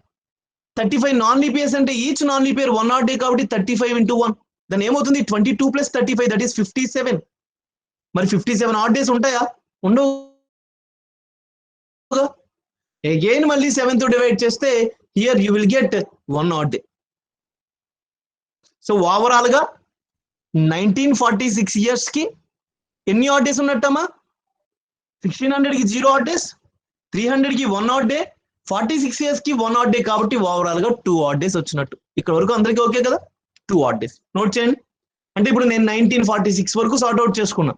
35 non leap years అంటే each non leap year 1 odd day కాబట్టి 35 into 1 దాని ఏమవుతుంది? 22 plus 35 that is 57. మరి 57 odd days ఉంటాయా? ఉండవు. అగైన్ మళ్ళీ 7 తో డివైడ్ చేస్తే here you will get 1 odd day. So overall గా 1946 years కి ఎన్ని ఆడ్ డేస్ ఉన్నట్టమ్మా? 1600 కి 0 odd days, 300 కి 1 odd day, 46 years కి 1 odd day కాబట్టి ఓవరాల్ గా 2 odd days వచ్చినట్టు. ఇక్కడ వరకు అందరికీ ఓకే కదా? 2 odd days నోట్ చేయండి. అంటే ఇప్పుడు నేను 1946 వరకు సార్ట్ అవుట్ చేసుకున్నా,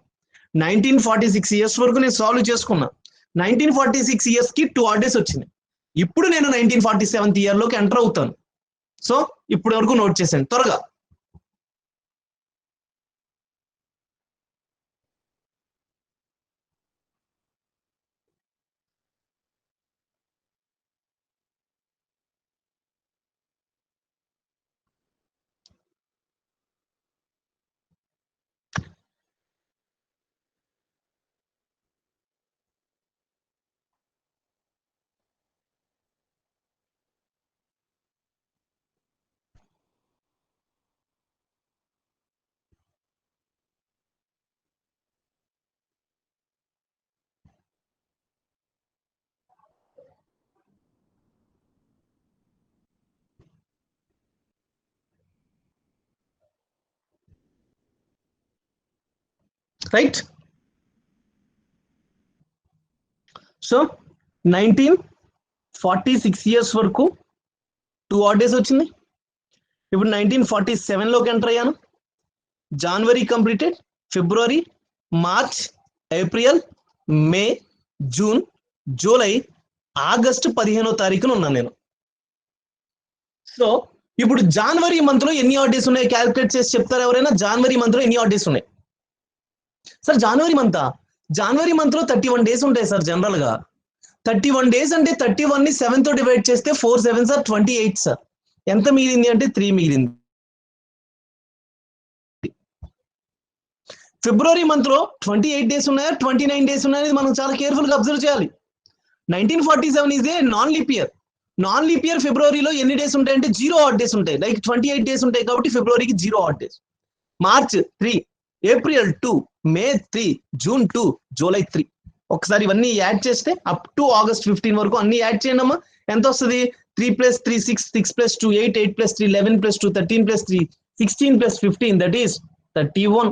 1946 years వరకు నేను సాల్వ్ చేసుకున్నా. 1946 years కి 2 odd days వచ్చింది. ఇప్పుడు నేను 1947th year లోకి ఎంటర్ అవుతాను. సో ఇప్పటి వరకు నోట్ చేశాను త్వరగా. రైట్. సో 1946 ఇయర్స్ వరకు 2 odd days వచ్చింది. ఇప్పుడు 1947లోకి ఎంటర్ అయ్యాను. జనవరి కంప్లీటెడ్, ఫిబ్రవరి, మార్చ్, ఏప్రిల్, మే, జూన్, జూలై, ఆగస్టు 15వ తారీఖున ఉన్నాను నేను. సో ఇప్పుడు జనవరి మంత్ లో ఎన్ని ఆడ్ డేస్ ఉన్నాయి క్యాలిక్యులేట్ చేసి చెప్తారు ఎవరైనా? జనవరి మంత్ లో ఎన్ని ఆడ్ డేస్ ఉన్నాయి సార్? జనవరి మంత్ లో 31 days ఉంటాయి సార్ జనరల్ గా. 31 days అంటే 31 ని 7 తో డివైడ్ చేస్తే 4 7s are 28 సార్. ఎంత మిగిలింది అంటే 3 మిగిలింది. ఫిబ్రవరి మంత్ లో 28 days ఉన్నాయా 29 days ఉన్నాయా మనం చాలా కేర్ఫుల్ గా అబ్జర్వ్ చేయాలి. 1947 is a non leap year. Non leap year ఫిబ్రవరిలో ఎన్ని డేస్ ఉంటాయంటే 0 odd days ఉంటాయి. లైక్ 28 days ఉంటాయి కాబట్టి ఫిబ్రవరికి 0 odd days. మార్చ్ 3, ఏప్రిల్ 2, మే 3, జూన్ 2, జూలై 3. ఒకసారి ఇవన్నీ యాడ్ చేస్తే అప్ టు ఆగస్ట్ 15 వరకు అన్ని యాడ్ చేయండి అమ్మా. ఎంత వస్తుంది? 3 + 3 6, 6 + 2 8, 8 + 3 11 + 2 13 + 3 16 + 15 that is 31.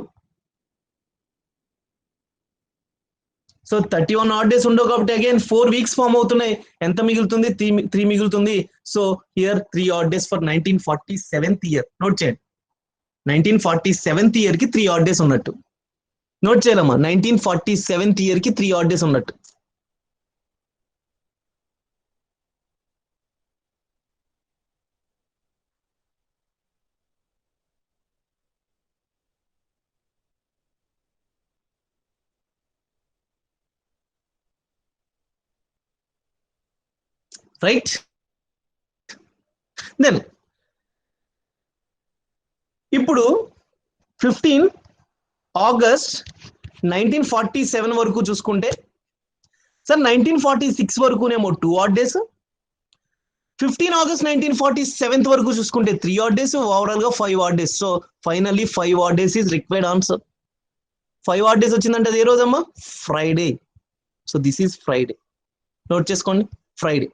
So 31 odd days ఉండవు కాబట్టి అగైన్ 4 weeks ఫామ్ అవుతున్నాయి. ఎంత మిగులుతుంది? 3 మిగులుతుంది. So here 3 odd days for 1947th year. Note చేయండి. 1947th year కి 3 odd days ఉన్నట్టు నోట్ చేయాలమ్మా. 1947th year కి 3 odd days ఉన్నట్టు. రైట్. దెన్ ఇప్పుడు 15 ఆగస్ట్ 1947 వరకు చూసుకుంటే సార్ 1946 వరకునేమో 2 odd days. 15 ఆగస్ట్ 1947 వరకు చూసుకుంటే 3 odd days. ఓవరాల్ గా 5 odd days. So finally 5 odd days is required answer. 5 odd days వచ్చిందంటే అది ఏ రోజమ్మా? Friday. So this is Friday. Note చేసుకోండి. ఫ్రైడే.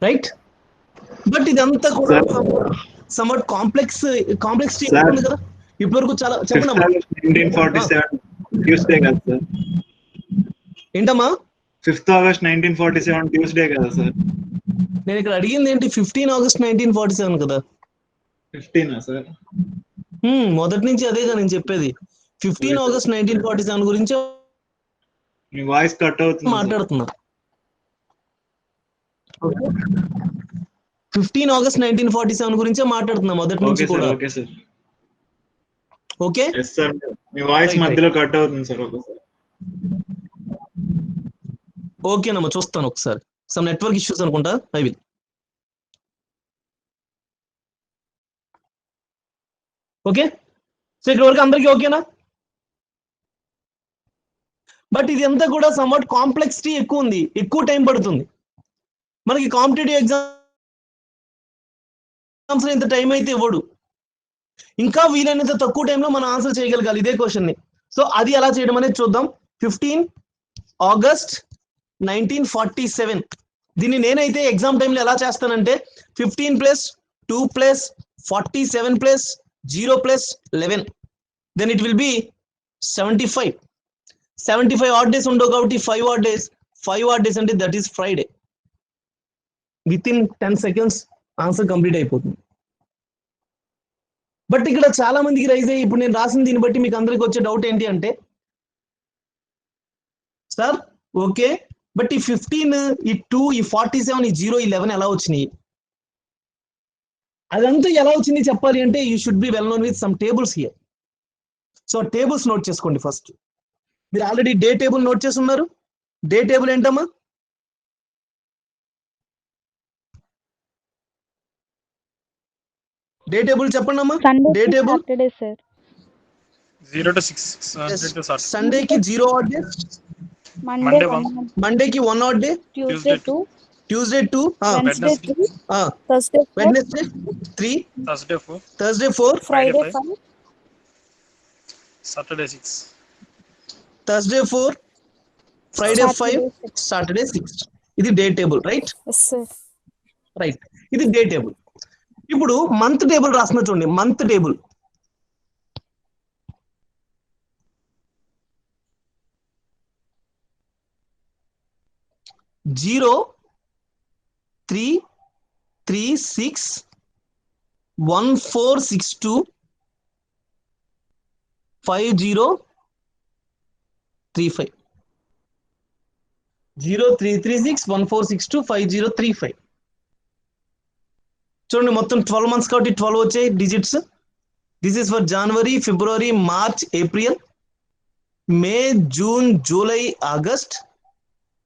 రైట్. బట్ ఇదంతా కూడా సమ్వాట్ కాంప్లెక్సిటీ ఉంది కదా ఇప్పటివరకు. చాలా చెప్పండి 1947 ట్యూస్డే కదా సార్? ఏంటమ్మా? 5th August 1947 ట్యూస్డే కదా సార్? నేను ఇక్కడ అడిగింది ఏంటి? 15 ఆగస్ట్ 1947 కదా? 15 సార్? మొదటి నుంచి అదేగా నేను చెప్పేది. 15 ఆగస్ట్ 1947 గురించి మీ వాయిస్ కట్ అవుతుంది మాట్లాడుతున్నా. 15 ఆగస్ట్ 1947 గురించే మాట్లాడుతున్నా మొదటి నుంచి కూడా. Okay sir. ఓకే సార్ మీ వాయిస్ మధ్యలో కట్ అవుతుంది సార్ ఒకసారి. ఓకేనమ్మా చూస్తాను ఒకసారి. సమ్ నెట్వర్క్ ఇష్యూస్ అనుకుంటా. I will. ఓకే. సో ఇక్కడ వరకు అందరికీ ఓకేనా? బట్ ఇది అంతా కూడా సమ్వాట్ కాంప్లెక్సిటీ ఎక్కువ ఉంది, ఎక్కువ టైం పడుతుంది. మనకి కాంపిటేటివ్ ఎగ్జామ్స్ ఇంత టైం అయితే ఇవ్వడు. ఇంకా వీలైనంత తక్కువ టైంలో మనం ఆన్సర్ చేయగలగాలి ఇదే క్వశ్చన్ ని. సో అది ఎలా చేయడం అనేది చూద్దాం. 15 ఆగస్ట్ 1947. దీన్ని నేనైతే ఎగ్జామ్ టైంలో ఎలా చేస్తానంటే 15 + 2 + 47 + 0 + 11 then it will be 75. 75 odd days ఉండవు కాబట్టి 5 odd days. 5 odd days అంటే that is Friday. With in 10 seconds answer complete అయిపోతుంది. బట్ ఇక్కడ చాలా మందికి రైజ్ అయ్యి ఇప్పుడు నేను రాసిన దీన్ని బట్టి మీకు అందరికి వచ్చే డౌట్ ఏంటి అంటే సార్ ఓకే బట్ ఈ 15 ఈ 2 ఈ 47 ఈ 0 ఈ 11 ఎలా వచ్చినాయి? అదంతా ఎలా వచ్చింది చెప్పాలి అంటే you should be well known with some tables here. So tables note చేసుకోండి ఫస్ట్. మీరు ఆల్రెడీ డే టేబుల్ నోట్ చేసి ఉన్నారు. డే టేబుల్ ఏంటమ్మా? డే టేబుల్ చెప్పండి అమ్మా. Day table Saturday sir. 0 to 600 to Saturday. సండేకి 0 odd day, Monday 1, మండేకి 1 odd day, Tuesday 2, Tuesday 2, Wednesday 3, Thursday 4, Wednesday 3, Thursday 4, Thursday 4, Friday Friday 5, Saturday 6. Thursday 4, Friday 5, Saturday 6. Saturday 6. ఇది day table, right? Yes sir. Right, ఇది day table. ఇప్పుడు month table రాస్తున్నా చూడండి. Month table zero 3 3 6 1 4 6 2 5 0 3 5. 0 3 3 6 1 4 6 2 5 0 3 5. చూడండి మొత్తం 12 months కాబట్టి 12 వచ్చాయి digits. This is for January, February, March, April, May, June, July, August,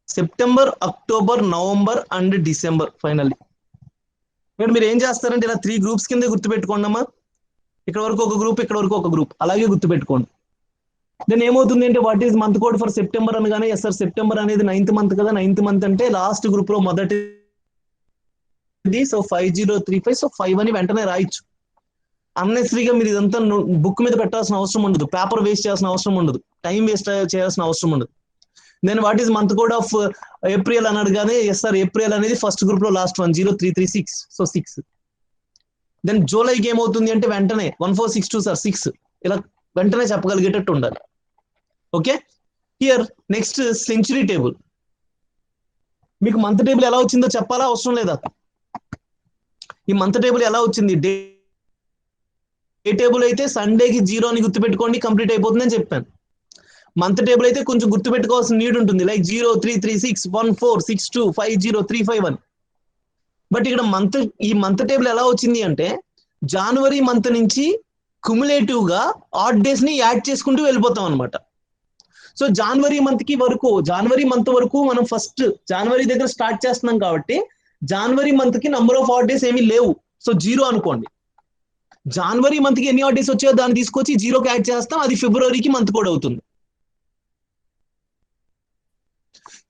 September, October, November and December finally. ఇక్కడ మీరు ఏం చేస్తారంటే ఇలా 3 గ్రూప్స్ కింద గుర్తుపెట్టుకోండి అమ్మా. ఇక్కడ వరకు ఒక గ్రూప్, ఇక్కడ వరకు ఒక గ్రూప్, అలాగే గుర్తుపెట్టుకోండి. దెన్ ఏమవుతుంది అంటే what is month code for September అనగానే ఎస్ సార్ సెప్టెంబర్ అనేది 9th మంత్ కదా, 9th మంత్ అంటే లాస్ట్ గ్రూప్ లో మొదటిది. సో 5035. సో 5 అని వెంటనే రాయొచ్చు. అన్నెసరీగా మీరు ఇదంతా బుక్ మీద పెట్టాల్సిన అవసరం ఉండదు, పేపర్ వేస్ట్ చేయాల్సిన అవసరం ఉండదు, టైం వేస్ట్ చేయాల్సిన అవసరం ఉండదు. Then what is month code of April అన్నాడు కానీ ఎస్ సార్ ఏప్రిల్ అనేది ఫస్ట్ గ్రూప్ లో లాస్ట్ 1 0336. సో 6. దెన్ జూలైకి ఏమవుతుంది అంటే వెంటనే 1462 సార్ 6. ఇలా వెంటనే చెప్పగలిగేటట్టు ఉండాలి. Okay, here next century table. మీకు మంత్ టేబుల్ ఎలా వచ్చిందో చెప్పాలా అవసరం లేదా? ఈ మంత్ టేబుల్ ఎలా వచ్చింది? డే టేబుల్ అయితే సండేకి 0 అని గుర్తుపెట్టుకోండి, కంప్లీట్ అయిపోతుందని చెప్పాను. మంత్ టేబుల్ అయితే కొంచెం గుర్తుపెట్టుకోవాల్సిన నీడ్ ఉంటుంది, లైక్ 0 3 3 6 1 4 6 2 5 0 3 5 1. బట్ ఇక్కడ ఈ మంత్ టేబుల్ ఎలా వచ్చింది అంటే జనవరి మంత్ నుంచి క్యుములేటివ్ గా ఆడ్ డేస్ ని యాడ్ చేసుకుంటూ వెళ్ళిపోతాం అనమాట. సో జనవరి మంత్ వరకు మనం ఫస్ట్ జనవరి దగ్గర స్టార్ట్ చేస్తున్నాం కాబట్టి జనవరి మంత్ కి నంబర్ ఆఫ్ ఆడ్ డేస్ ఏమీ లేవు. సో 0 అనుకోండి. జనవరి మంత్ కి ఎన్ని ఆడ్ డేస్ వచ్చాయో దాన్ని తీసుకొచ్చి 0కి యాడ్ చేస్తాం, అది ఫిబ్రవరికి మంత్ కోడ్ అవుతుంది.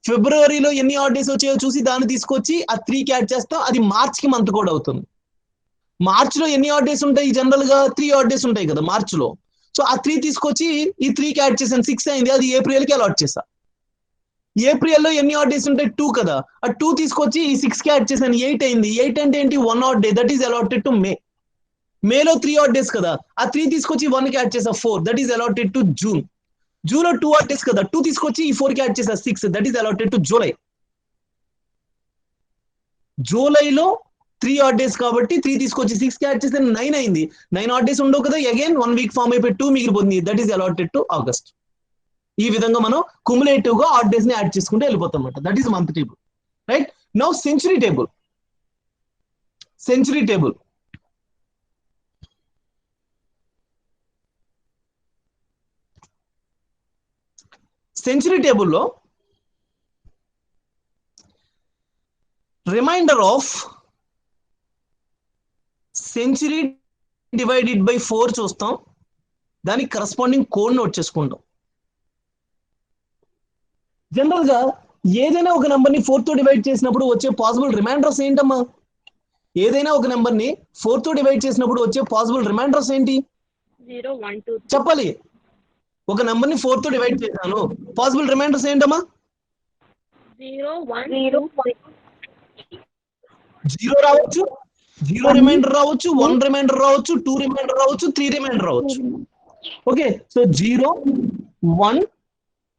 ఫిబ్రవరిలో ఎన్ని ఆడ్ డేస్ వచ్చాయో చూసి దాన్ని తీసుకొచ్చి ఆ 3కి యాడ్ చేస్తాం, అది మార్చ్ కి మంత్ కోడ్ అవుతుంది. మార్చ్ లో ఎన్ని ఆడ్ డేస్ ఉంటాయి? జనరల్ గా 3 ఆడ్ డేస్ ఉంటాయి కదా మార్చ్ లో. సో ఆ 3 తీసుకొచ్చి ఈ 3కి యాడ్ చేశాను, 6 అయింది, అది ఏప్రిల్ కి అలాట్ చేశా. ఏప్రిల్లో ఎన్ని ఆడ్ డేస్ ఉంటాయి? 2 కదా, ఆ 2 తీసుకొచ్చి ఈ 6కి యాడ్ చేశాను, 8 అయింది. 8 అంటే ఏంటి? 1 odd day, that is allotted to May. మేలో 3 ఆడ్ డేస్ కదా, ఆ 3 తీసుకొచ్చి 1కి యాడ్ చేసా, 4, that is allotted to June. June లో 2 ఆడ్ డేస్ కదా, 2 తీసుకొచ్చి ఈ 4కి యాడ్ చేసా, 6, that is allotted to July. జూలైలో 3 ఆడ్ డేస్ కాబట్టి 3 తీసుకొచ్చి 6కి యాడ్ చేస్తే 9 అయింది. 9 ఆడ్ డేస్ ఉండవు కదా, అగైన్ 1 వీక్ ఫామ్ అయిపోయి 2 మిగిలిపోతుంది, that is allotted to August. ఈ విధంగా మనం క్యుములేటివ్ గా ఆడ్ డేస్ ని యాడ్ చేసుకుంటూ వెళ్ళిపోతాం అన్నమాట. That is month table, right? Now century table. Century table century టేబుల్లో remainder of century divided by 4 చూస్తాం, దానికి కరస్పాండింగ్ కోడ్ నోట్ చేసుకుంటాం. జనరల్ గా ఏదైనా ఒక నెంబర్ ని 4 తో డివైడ్ చేసినప్పుడు వచ్చే పాసిబుల్ రిమైండర్స్ ఏంటమ్మా? ఏదైనా ఒక నెంబర్ ని 4 తో డివైడ్ చేసినప్పుడు వచ్చే పాసిబుల్ రిమైండర్స్ ఏంటి 0 1 2 చెప్పాలి. ఒక నెంబర్ ని 4 తో డివైడ్ చేశాను, పాసిబుల్ రిమైండర్స్ ఏంటమ్మా? 0 1 0 0 రావచ్చు, 0 రిమైండర్ రావచ్చు, 1 రిమైండర్ రావచ్చు, 2 రిమైండర్ రావచ్చు, 3 రిమైండర్ రావచ్చు. Okay, so 0 1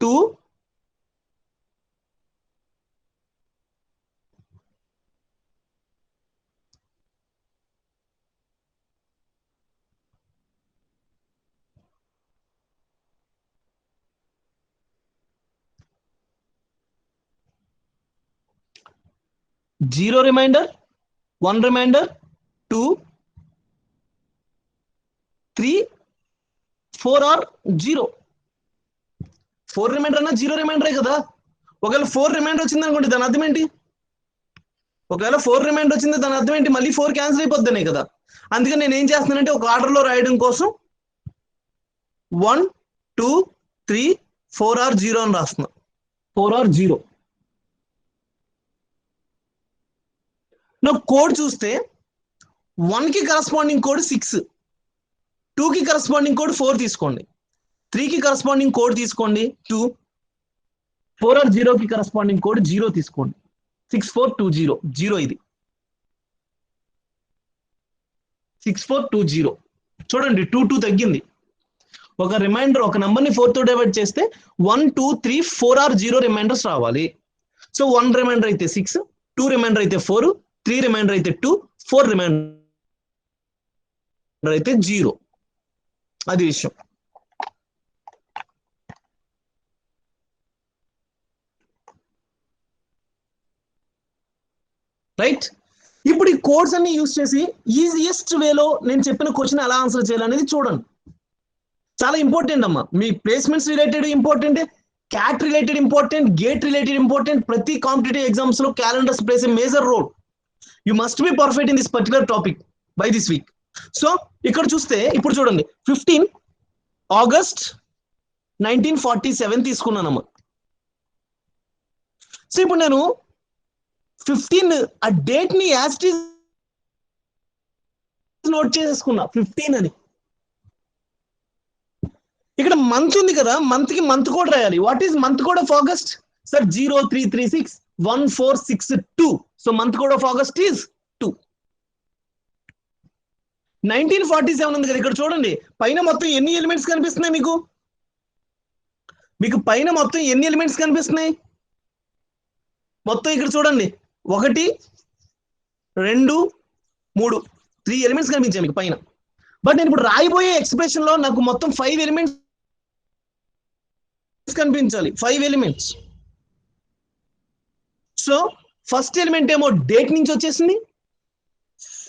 2 0 reminder, 1 reminder, 2, 3 4 or 0. 4 reminder అన్నా 0 రిమైండరే కదా. ఒకవేళ 4 రిమైండర్ వచ్చింది అనుకోండి, దాని అర్థం ఏంటి? ఒకవేళ 4 రిమైండర్ వచ్చింది దాని అర్థం ఏంటి? మళ్ళీ 4 క్యాన్సిల్ అయిపోద్దనే కదా. అందుకని నేను ఏం చేస్తున్నానంటే ఒక ఆర్డర్లో రాయడం కోసం 1 2 3 4 ఆర్ 0 అని రాస్తున్నా. 4 ఆర్ 0. నువ్వు కోడ్ చూస్తే 1 కి కరస్పాండింగ్ కోడ్ 6, 2 కి కరస్పాండింగ్ కోడ్ 4 తీసుకోండి, 3 కి కరస్పాండింగ్ కోడ్ తీసుకోండి 2, 4 ఆర్ 0 కి కరస్పాండింగ్ కోడ్ 0 తీసుకోండి. 6420 0 ఇది 6420. చూడండి 2 2 తగ్గింది. ఒక రిమైండర్ ఒక నంబర్ని 4 తో డివైడ్ చేస్తే 1 2 3 4 ఆర్ 0 రిమైండర్స్ రావాలి. సో 1 రిమైండర్ అయితే 6, 2 రిమైండర్ అయితే 4, 3 రిమైండర్ అయితే 2, 4 రిమైండర్ అయితే 0. అది విషయం. రైట్. ఇప్పుడు ఈ కోడ్స్ అన్ని యూజ్ చేసి ఈజియెస్ట్ వేలో నేను చెప్పిన క్వశ్చన్ ఎలా ఆన్సర్ చేయాలనేది చూడండి. చాలా ఇంపార్టెంట్ అమ్మా. మీ placements related important, CAT related important, GATE related important. ప్రతి కాంపిటేటివ్ ఎగ్జామ్స్ లో calendars plays a major role. You must be perfect in this particular topic by this week. So ఇక్కడ చూస్తే ఇప్పుడు చూడండి 15 ఆగస్ట్ 1947 తీసుకున్నానమ్మా. సో ఇప్పుడు నేను 15 ఆ డేట్ ని యాస్టీస్ నోట్ చేసుకున్నా 15 అని. ఇక్కడ మంత్ ఉంది కదా, మంత్ కి మంత్ కోడ్ రాయాలి. What is month code of August? Sir 03361462. So month code of August is 2. 1947 ఉంది కదా, ఇక్కడ చూడండి పైన మొత్తం ఎన్ని ఎలిమెంట్స్ కనిపిస్తున్నాయి మీకు? మీకు పైన మొత్తం ఎన్ని ఎలిమెంట్స్ కనిపిస్తున్నాయి? మొత్తం ఇక్కడ చూడండి 1 2 3 3 ఎలిమెంట్స్ కనిపించాయి మీకు పైన. బట్ నేను ఇప్పుడు రాయిపోయే ఎక్స్ప్రెషన్ లో నాకు మొత్తం 5 ఎలిమెంట్స్ కనిపించాలి. 5 ఎలిమెంట్స్. సో ఫస్ట్ ఎలిమెంట్ ఏమో డేట్ నుంచి వచ్చేసింది,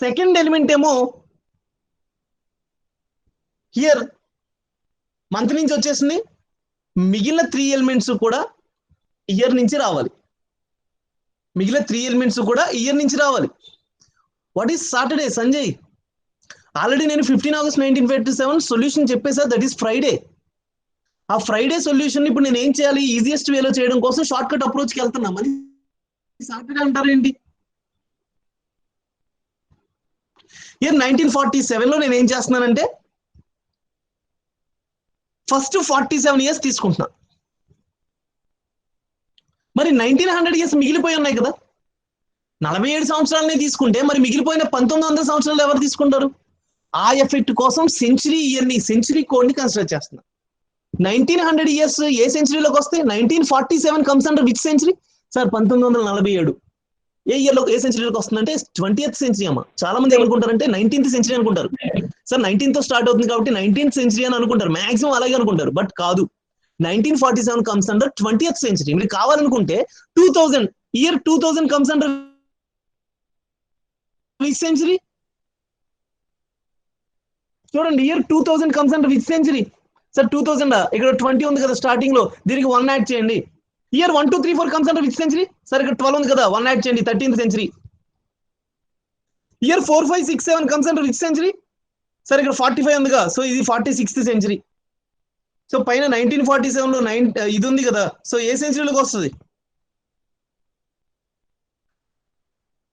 సెకండ్ ఎలిమెంట్ ఏమో హియర్ మంత్ నుంచి వచ్చేసింది, మిగిలిన 3 ఎలిమెంట్స్ కూడా ఇయర్ నుంచి రావాలి. మిగిలిన 3 ఎలిమెంట్స్ కూడా ఇయర్ నుంచి రావాలి. What is Saturday Sanjay? Already నేను 15 ఆగస్ట్ 1947 సొల్యూషన్ చెప్పేసా, దట్ ఈస్ ఫ్రైడే. ఆ ఫ్రైడే సొల్యూషన్ ఇప్పుడు నేను ఏం చేయాలి? ఈజియెస్ట్ వేలో చేయడం కోసం షార్ట్ కట్ అప్రోచ్కి వెళ్తున్నా. మరి సాటర్డే అంటారేంటి? ఇయర్ 1947 లో నేను ఏం చేస్తున్నానంటే ఫస్ట్ 47 ఇయర్స్ తీసుకుంటున్నా. మరి 1900 ఇయర్స్ మిగిలిపోయి ఉన్నాయి కదా, 47 సంవత్సరాలనే తీసుకుంటే మరి మిగిలిపోయిన 1900 సంవత్సరాలు ఎవరు తీసుకుంటారు? ఆ ఎఫెక్ట్ కోసం సెంచరీ ఇయర్ని, సెంచరీ కోడ్ని కన్సిడర్ చేస్తున్నా. 1900 ఇయర్స్ ఏ సెంచరీలోకి వస్తాయి? 1947 comes under which century? Sir 1947 ఏ ఇయర్లో ఏ సెంచరీలోకి వస్తుందంటే 20th సెంచరీ అమ్మా. చాలా మంది ఏమనుకుంటారంటే 19th సెంచరీ అనుకుంటారు. సార్ 19th తో స్టార్ట్ అవుతుంది కాబట్టి 19th సెంచరీ అని అనుకుంటారు, మాక్సిమం అలాగే అనుకుంటారు. బట్ కాదు, 1947 కమ్స్ అండర్ 20th సెంచరీ. మీరు కావాలనుకుంటే 2000 year 2000 comes under which century? చూడండి, year 2000 comes under which century? Sir 2000 ఇక్కడ 20 ఉంది కదా స్టార్టింగ్ లో, దీనికి 1 యాడ్ చేయండి. Year 1 2 3 4 comes under which century? Sir ఇక్కడ 12 ఉంది కదా, 1 యాడ్ చేయండి, 13th century. Year 4 5 6 7 comes under which century? Sir ఇక్కడ 45 ఉందిగా, సో ఇది 46th సెంచరీ. సో పైన 1947 లో ఇది ఉంది కదా, సో ఏ సెంచరీలోకి వస్తుంది?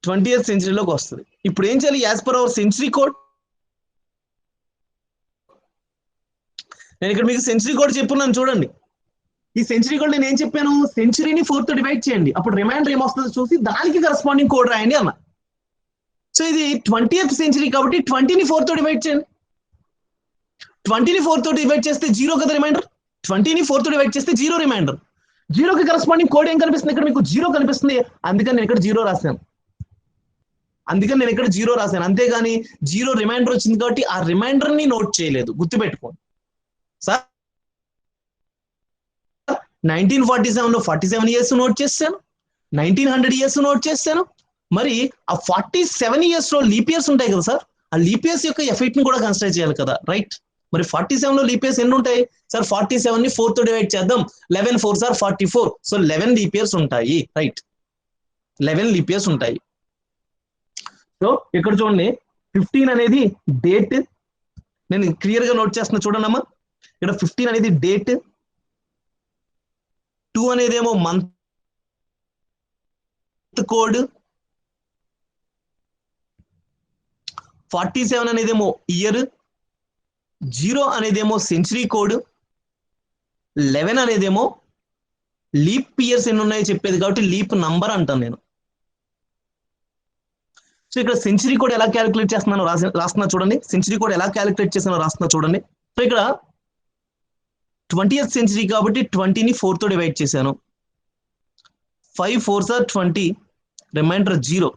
20th సెంచరీలోకి వస్తుంది. ఇప్పుడు ఏం చేయాలి? As per our century code, నేను ఇక్కడ మీకు సెంచరీ కోడ్ చెప్పున్నాను చూడండి. ఈ సెంచరీ కోడ్ నేను ఏం చెప్పాను? సెంచరీని 4 తో డివైడ్ చేయండి, అప్పుడు రిమైండర్ ఏమొస్తుందో చూసి దానికి కరెస్పాండింగ్ కోడ్ రాయండి అన్న. సో ఇది 20th సెంచరీ కాబట్టి 20ని 4 తో డివైడ్ చేయండి. 20ని 4 తో డివైడ్ చేస్తే 0 కదా రిమైండర్. 20ని 4 తో డివైడ్ చేస్తే 0 రిమైండర్. 0కి కరెస్పాండింగ్ కోడ్ ఏం కనిపిస్తుంది? ఇక్కడ మీకు 0 కనిపిస్తుంది, అందుకని నేను ఇక్కడ 0 రాశాను. అంతేగాని 0 రిమైండర్ వచ్చింది కాబట్టి ఆ రిమైండర్ ని నోట్ చేయలేదు, గుర్తుపెట్టుకోండి. సార్ 1947 లో 47 ఇయర్స్ నోట్ చేశాను, 1900 ఇయర్స్ నోట్ చేశాను. మరి ఆ 47 ఇయర్స్ లో లీప్ ఇయర్స్ ఉంటాయి కదా సార్, ఆ లీప్ ఇయర్స్ యొక్క ఎఫెక్ట్ ని కూడా కన్సిడర్ చేయాలి కదా, రైట్? మరి 47 లో లీప్ ఇయర్స్ ఎన్ని ఉంటాయి సార్? 47 ని 4 తో డివైడ్ చేద్దాం. 11 4s are 44. So 11 leap years ఉంటాయి. రైట్, 11 లీప్ ఇయర్స్ ఉంటాయి. సో ఇక్కడ చూడండి 15 అనేది డేట్, నేను క్లియర్ గా నోట్ చేస్తున్నా చూడండి అమ్మా. ఇక్కడ 15 అనేది డేట్, 2 అనేదేమో మంత్ కోడ్, 47 అనేదేమో ఇయర్, 0 అనేదేమో సెంచరీ కోడ్, 11 అనేదేమో లీప్ ఇయర్స్ ఎన్ని ఉన్నాయో చెప్పేది కాబట్టి లీప్ నంబర్ అంటాను నేను. సో ఇక్కడ సెంచరీ కోడ్ ఎలా క్యాలిక్యులేట్ చేస్తున్నాను రాస్తున్నా చూడండి. సెంచరీ కోడ్ ఎలా క్యాలిక్యులేట్ చేస్తున్నాను రాస్తున్నా చూడండి. సో ఇక్కడ 20th సెంచరీ కాబట్టి 20ని 4 తో డివైడ్ చేశాను. 5 4s are 20, రిమైండర్ 0.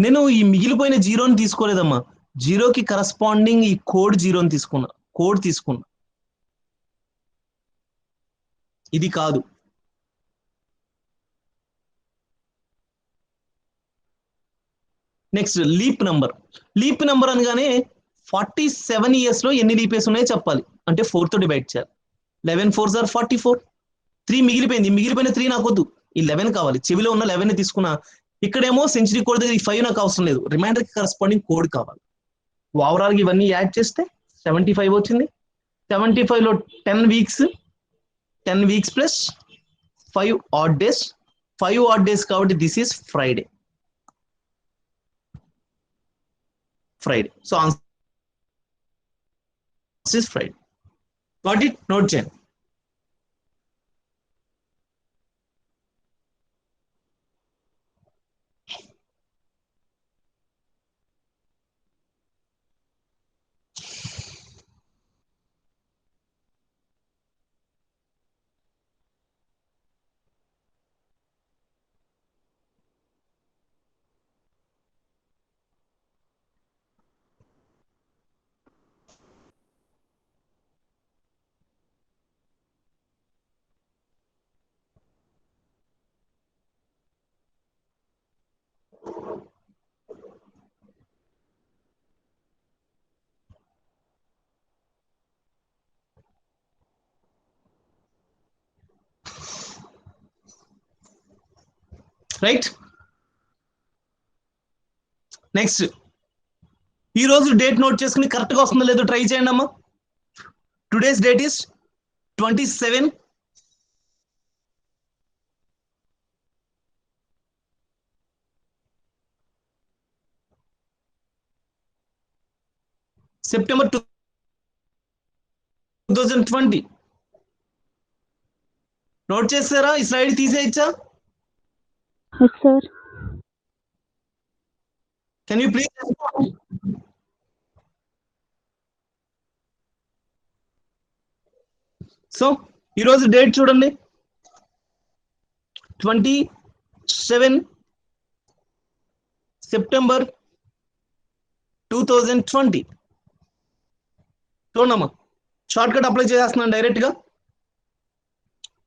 నేను ఈ మిగిలిపోయిన 0ని తీసుకోలేదమ్మా, 0కి కరస్పాండింగ్ ఈ కోడ్ 0ని తీసుకున్నా, కోడ్ తీసుకున్నా. ఇది కాదు. Next leap number. Leap number అనగానే 47 ఇయర్స్ లో ఎన్ని లీప్ ఇయర్స్ ఉన్నాయో చెప్పాలి, అంటే 4 తో డివైడ్ చేయాలి. 11 4s are 44. 3 మిగిలిపోయింది, మిగిలిపోయిన 3 నాకు వద్దు, ఈ 11 కావాలి. చెవిలో ఉన్న 11 ని తీసుకున్నా. ఇక్కడేమో సెంచరీ కోడ్ దగ్గర ఈ 5 నాకు అవసరం లేదు, రిమైండర్ కి కరస్పాండింగ్ కోడ్ కావాలి. ఓవరాల్ గా ఇవన్నీ యాడ్ చేస్తే 75 వచ్చింది. 75 లో 10 weeks, 10 weeks plus 5 odd days, 5 odd days కాబట్టి this is Friday. Friday. So answer is Friday. Got it? Note చేయండి. రైట్, నెక్స్ట్ ఈ రోజు డేట్ నోట్ చేసుకుని కరెక్ట్ గా వస్తుందో లేదో ట్రై చేయండి అమ్మా. Today's date is 27 September 2020. Note చేస్తారా? ఈ స్లైడ్ తీసేయచ్చా? sir. Can you please? So ఈరోజు డేట్ చూడండి, 27 సెప్టెంబర్ 2020. చూడమ్మా, షార్ట్ కట్ అప్లై చేసేస్తున్నాను డైరెక్ట్ గా.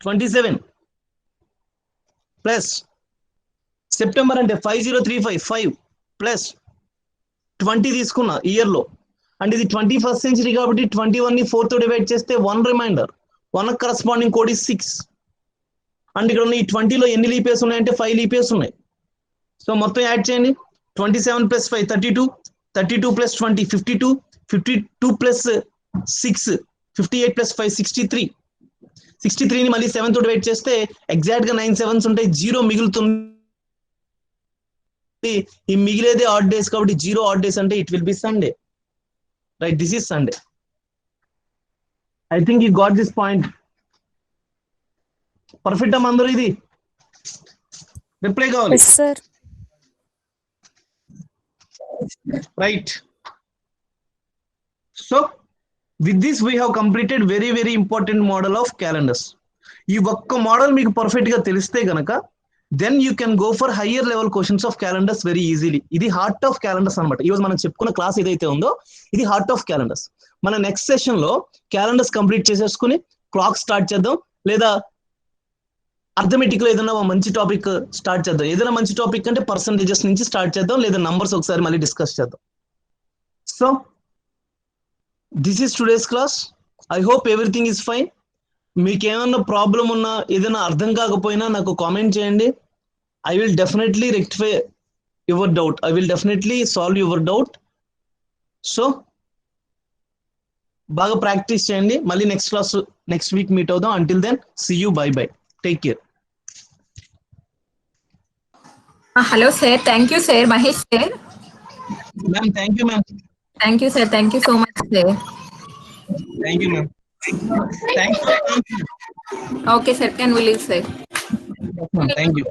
27 ప్లస్ సెప్టెంబర్ అంటే 5035 ప్లస్ 20 తీసుకున్నా ఇయర్ లో, అంటే ఇది 21st సెంచరీ కాబట్టి 21 ని 4 తో డివైడ్ చేస్తే 1 reminder, 1 corresponding code is 6. And ఇక్కడ ఉన్న ఈ 20 లో ఎన్ని లీప్ ఇయర్స్ ఉన్నాయంటే 5 లీప్ ఇయర్స్ ఉన్నాయి. సో మొత్తం యాడ్ చేయండి. 27 ప్లస్ 5 32, 32 ప్లస్ 20 52, 52 ప్లస్ 6 58 ప్లస్ 5 63. 63ని మళ్ళీ 7 తో డివైడ్ చేస్తే ఎగ్జాక్ట్ గా 9 7s ఉంటాయి, 0 మిగులుతుంది. ఈ మిగిలేదే ఆడ్ డేస్ కాబట్టి 0 ఆడ్ డేస్ అంటే it will B Sunday. Right, this is Sunday. I think you got this point. Perfect అమ్మా అందరూ? ఇది రిప్లై కావాలి. Right. So with this we have completed very important model of calendars. ఈ ఒక్క model మీకు perfect గా తెలిస్తే గనక then you can go for higher level questions of calendars very easily. ఇది హార్ట్ ఆఫ్ క్యాలెండర్స్ అన్నమాట. ఈరోజు మనం చెప్పుకున్న క్లాస్ ఏదైతే ఉందో ఇది హార్ట్ ఆఫ్ క్యాలెండర్స్. మన నెక్స్ట్ సెషన్ లో క్యాలెండర్స్ కంప్లీట్ చేసేసుకుని క్లాక్ స్టార్ట్ చేద్దాం, లేదా అర్థమెటిక్ లో ఏదైనా మంచి టాపిక్ స్టార్ట్ చేద్దాం. ఏదైనా మంచి టాపిక్ అంటే పర్సంటేజెస్ నుంచి స్టార్ట్ చేద్దాం, లేదా నంబర్స్ ఒకసారి మళ్ళీ డిస్కస్ చేద్దాం. So this is today's class. I hope everything is fine. మీకు ఏమన్నా ప్రాబ్లం ఉన్నా ఏదైనా అర్థం కాకపోయినా నాకు కామెంట్ చేయండి. I will definitely rectify your doubt. I will definitely solve your doubt. So బాగా ప్రాక్టీస్ చేయండి. మళ్ళీ నెక్స్ట్ వీక్ మీట్ అవుదాం. Until then see you. Bye bye. Take care. Hello, sir. Thank you, sir. Mahesh, sir. Ma'am thank you ma'am. Thank you, sir. Thank you so much, sir. Thank you ma'am. Thank Okay, sir. Can we leave, sir? You. Thank you.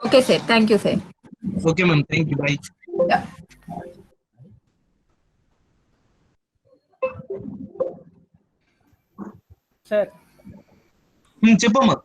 Okay, sir. Thank you, sir. Okay ma'am. Thank you. By. Yeah. చెప్పమ్మా.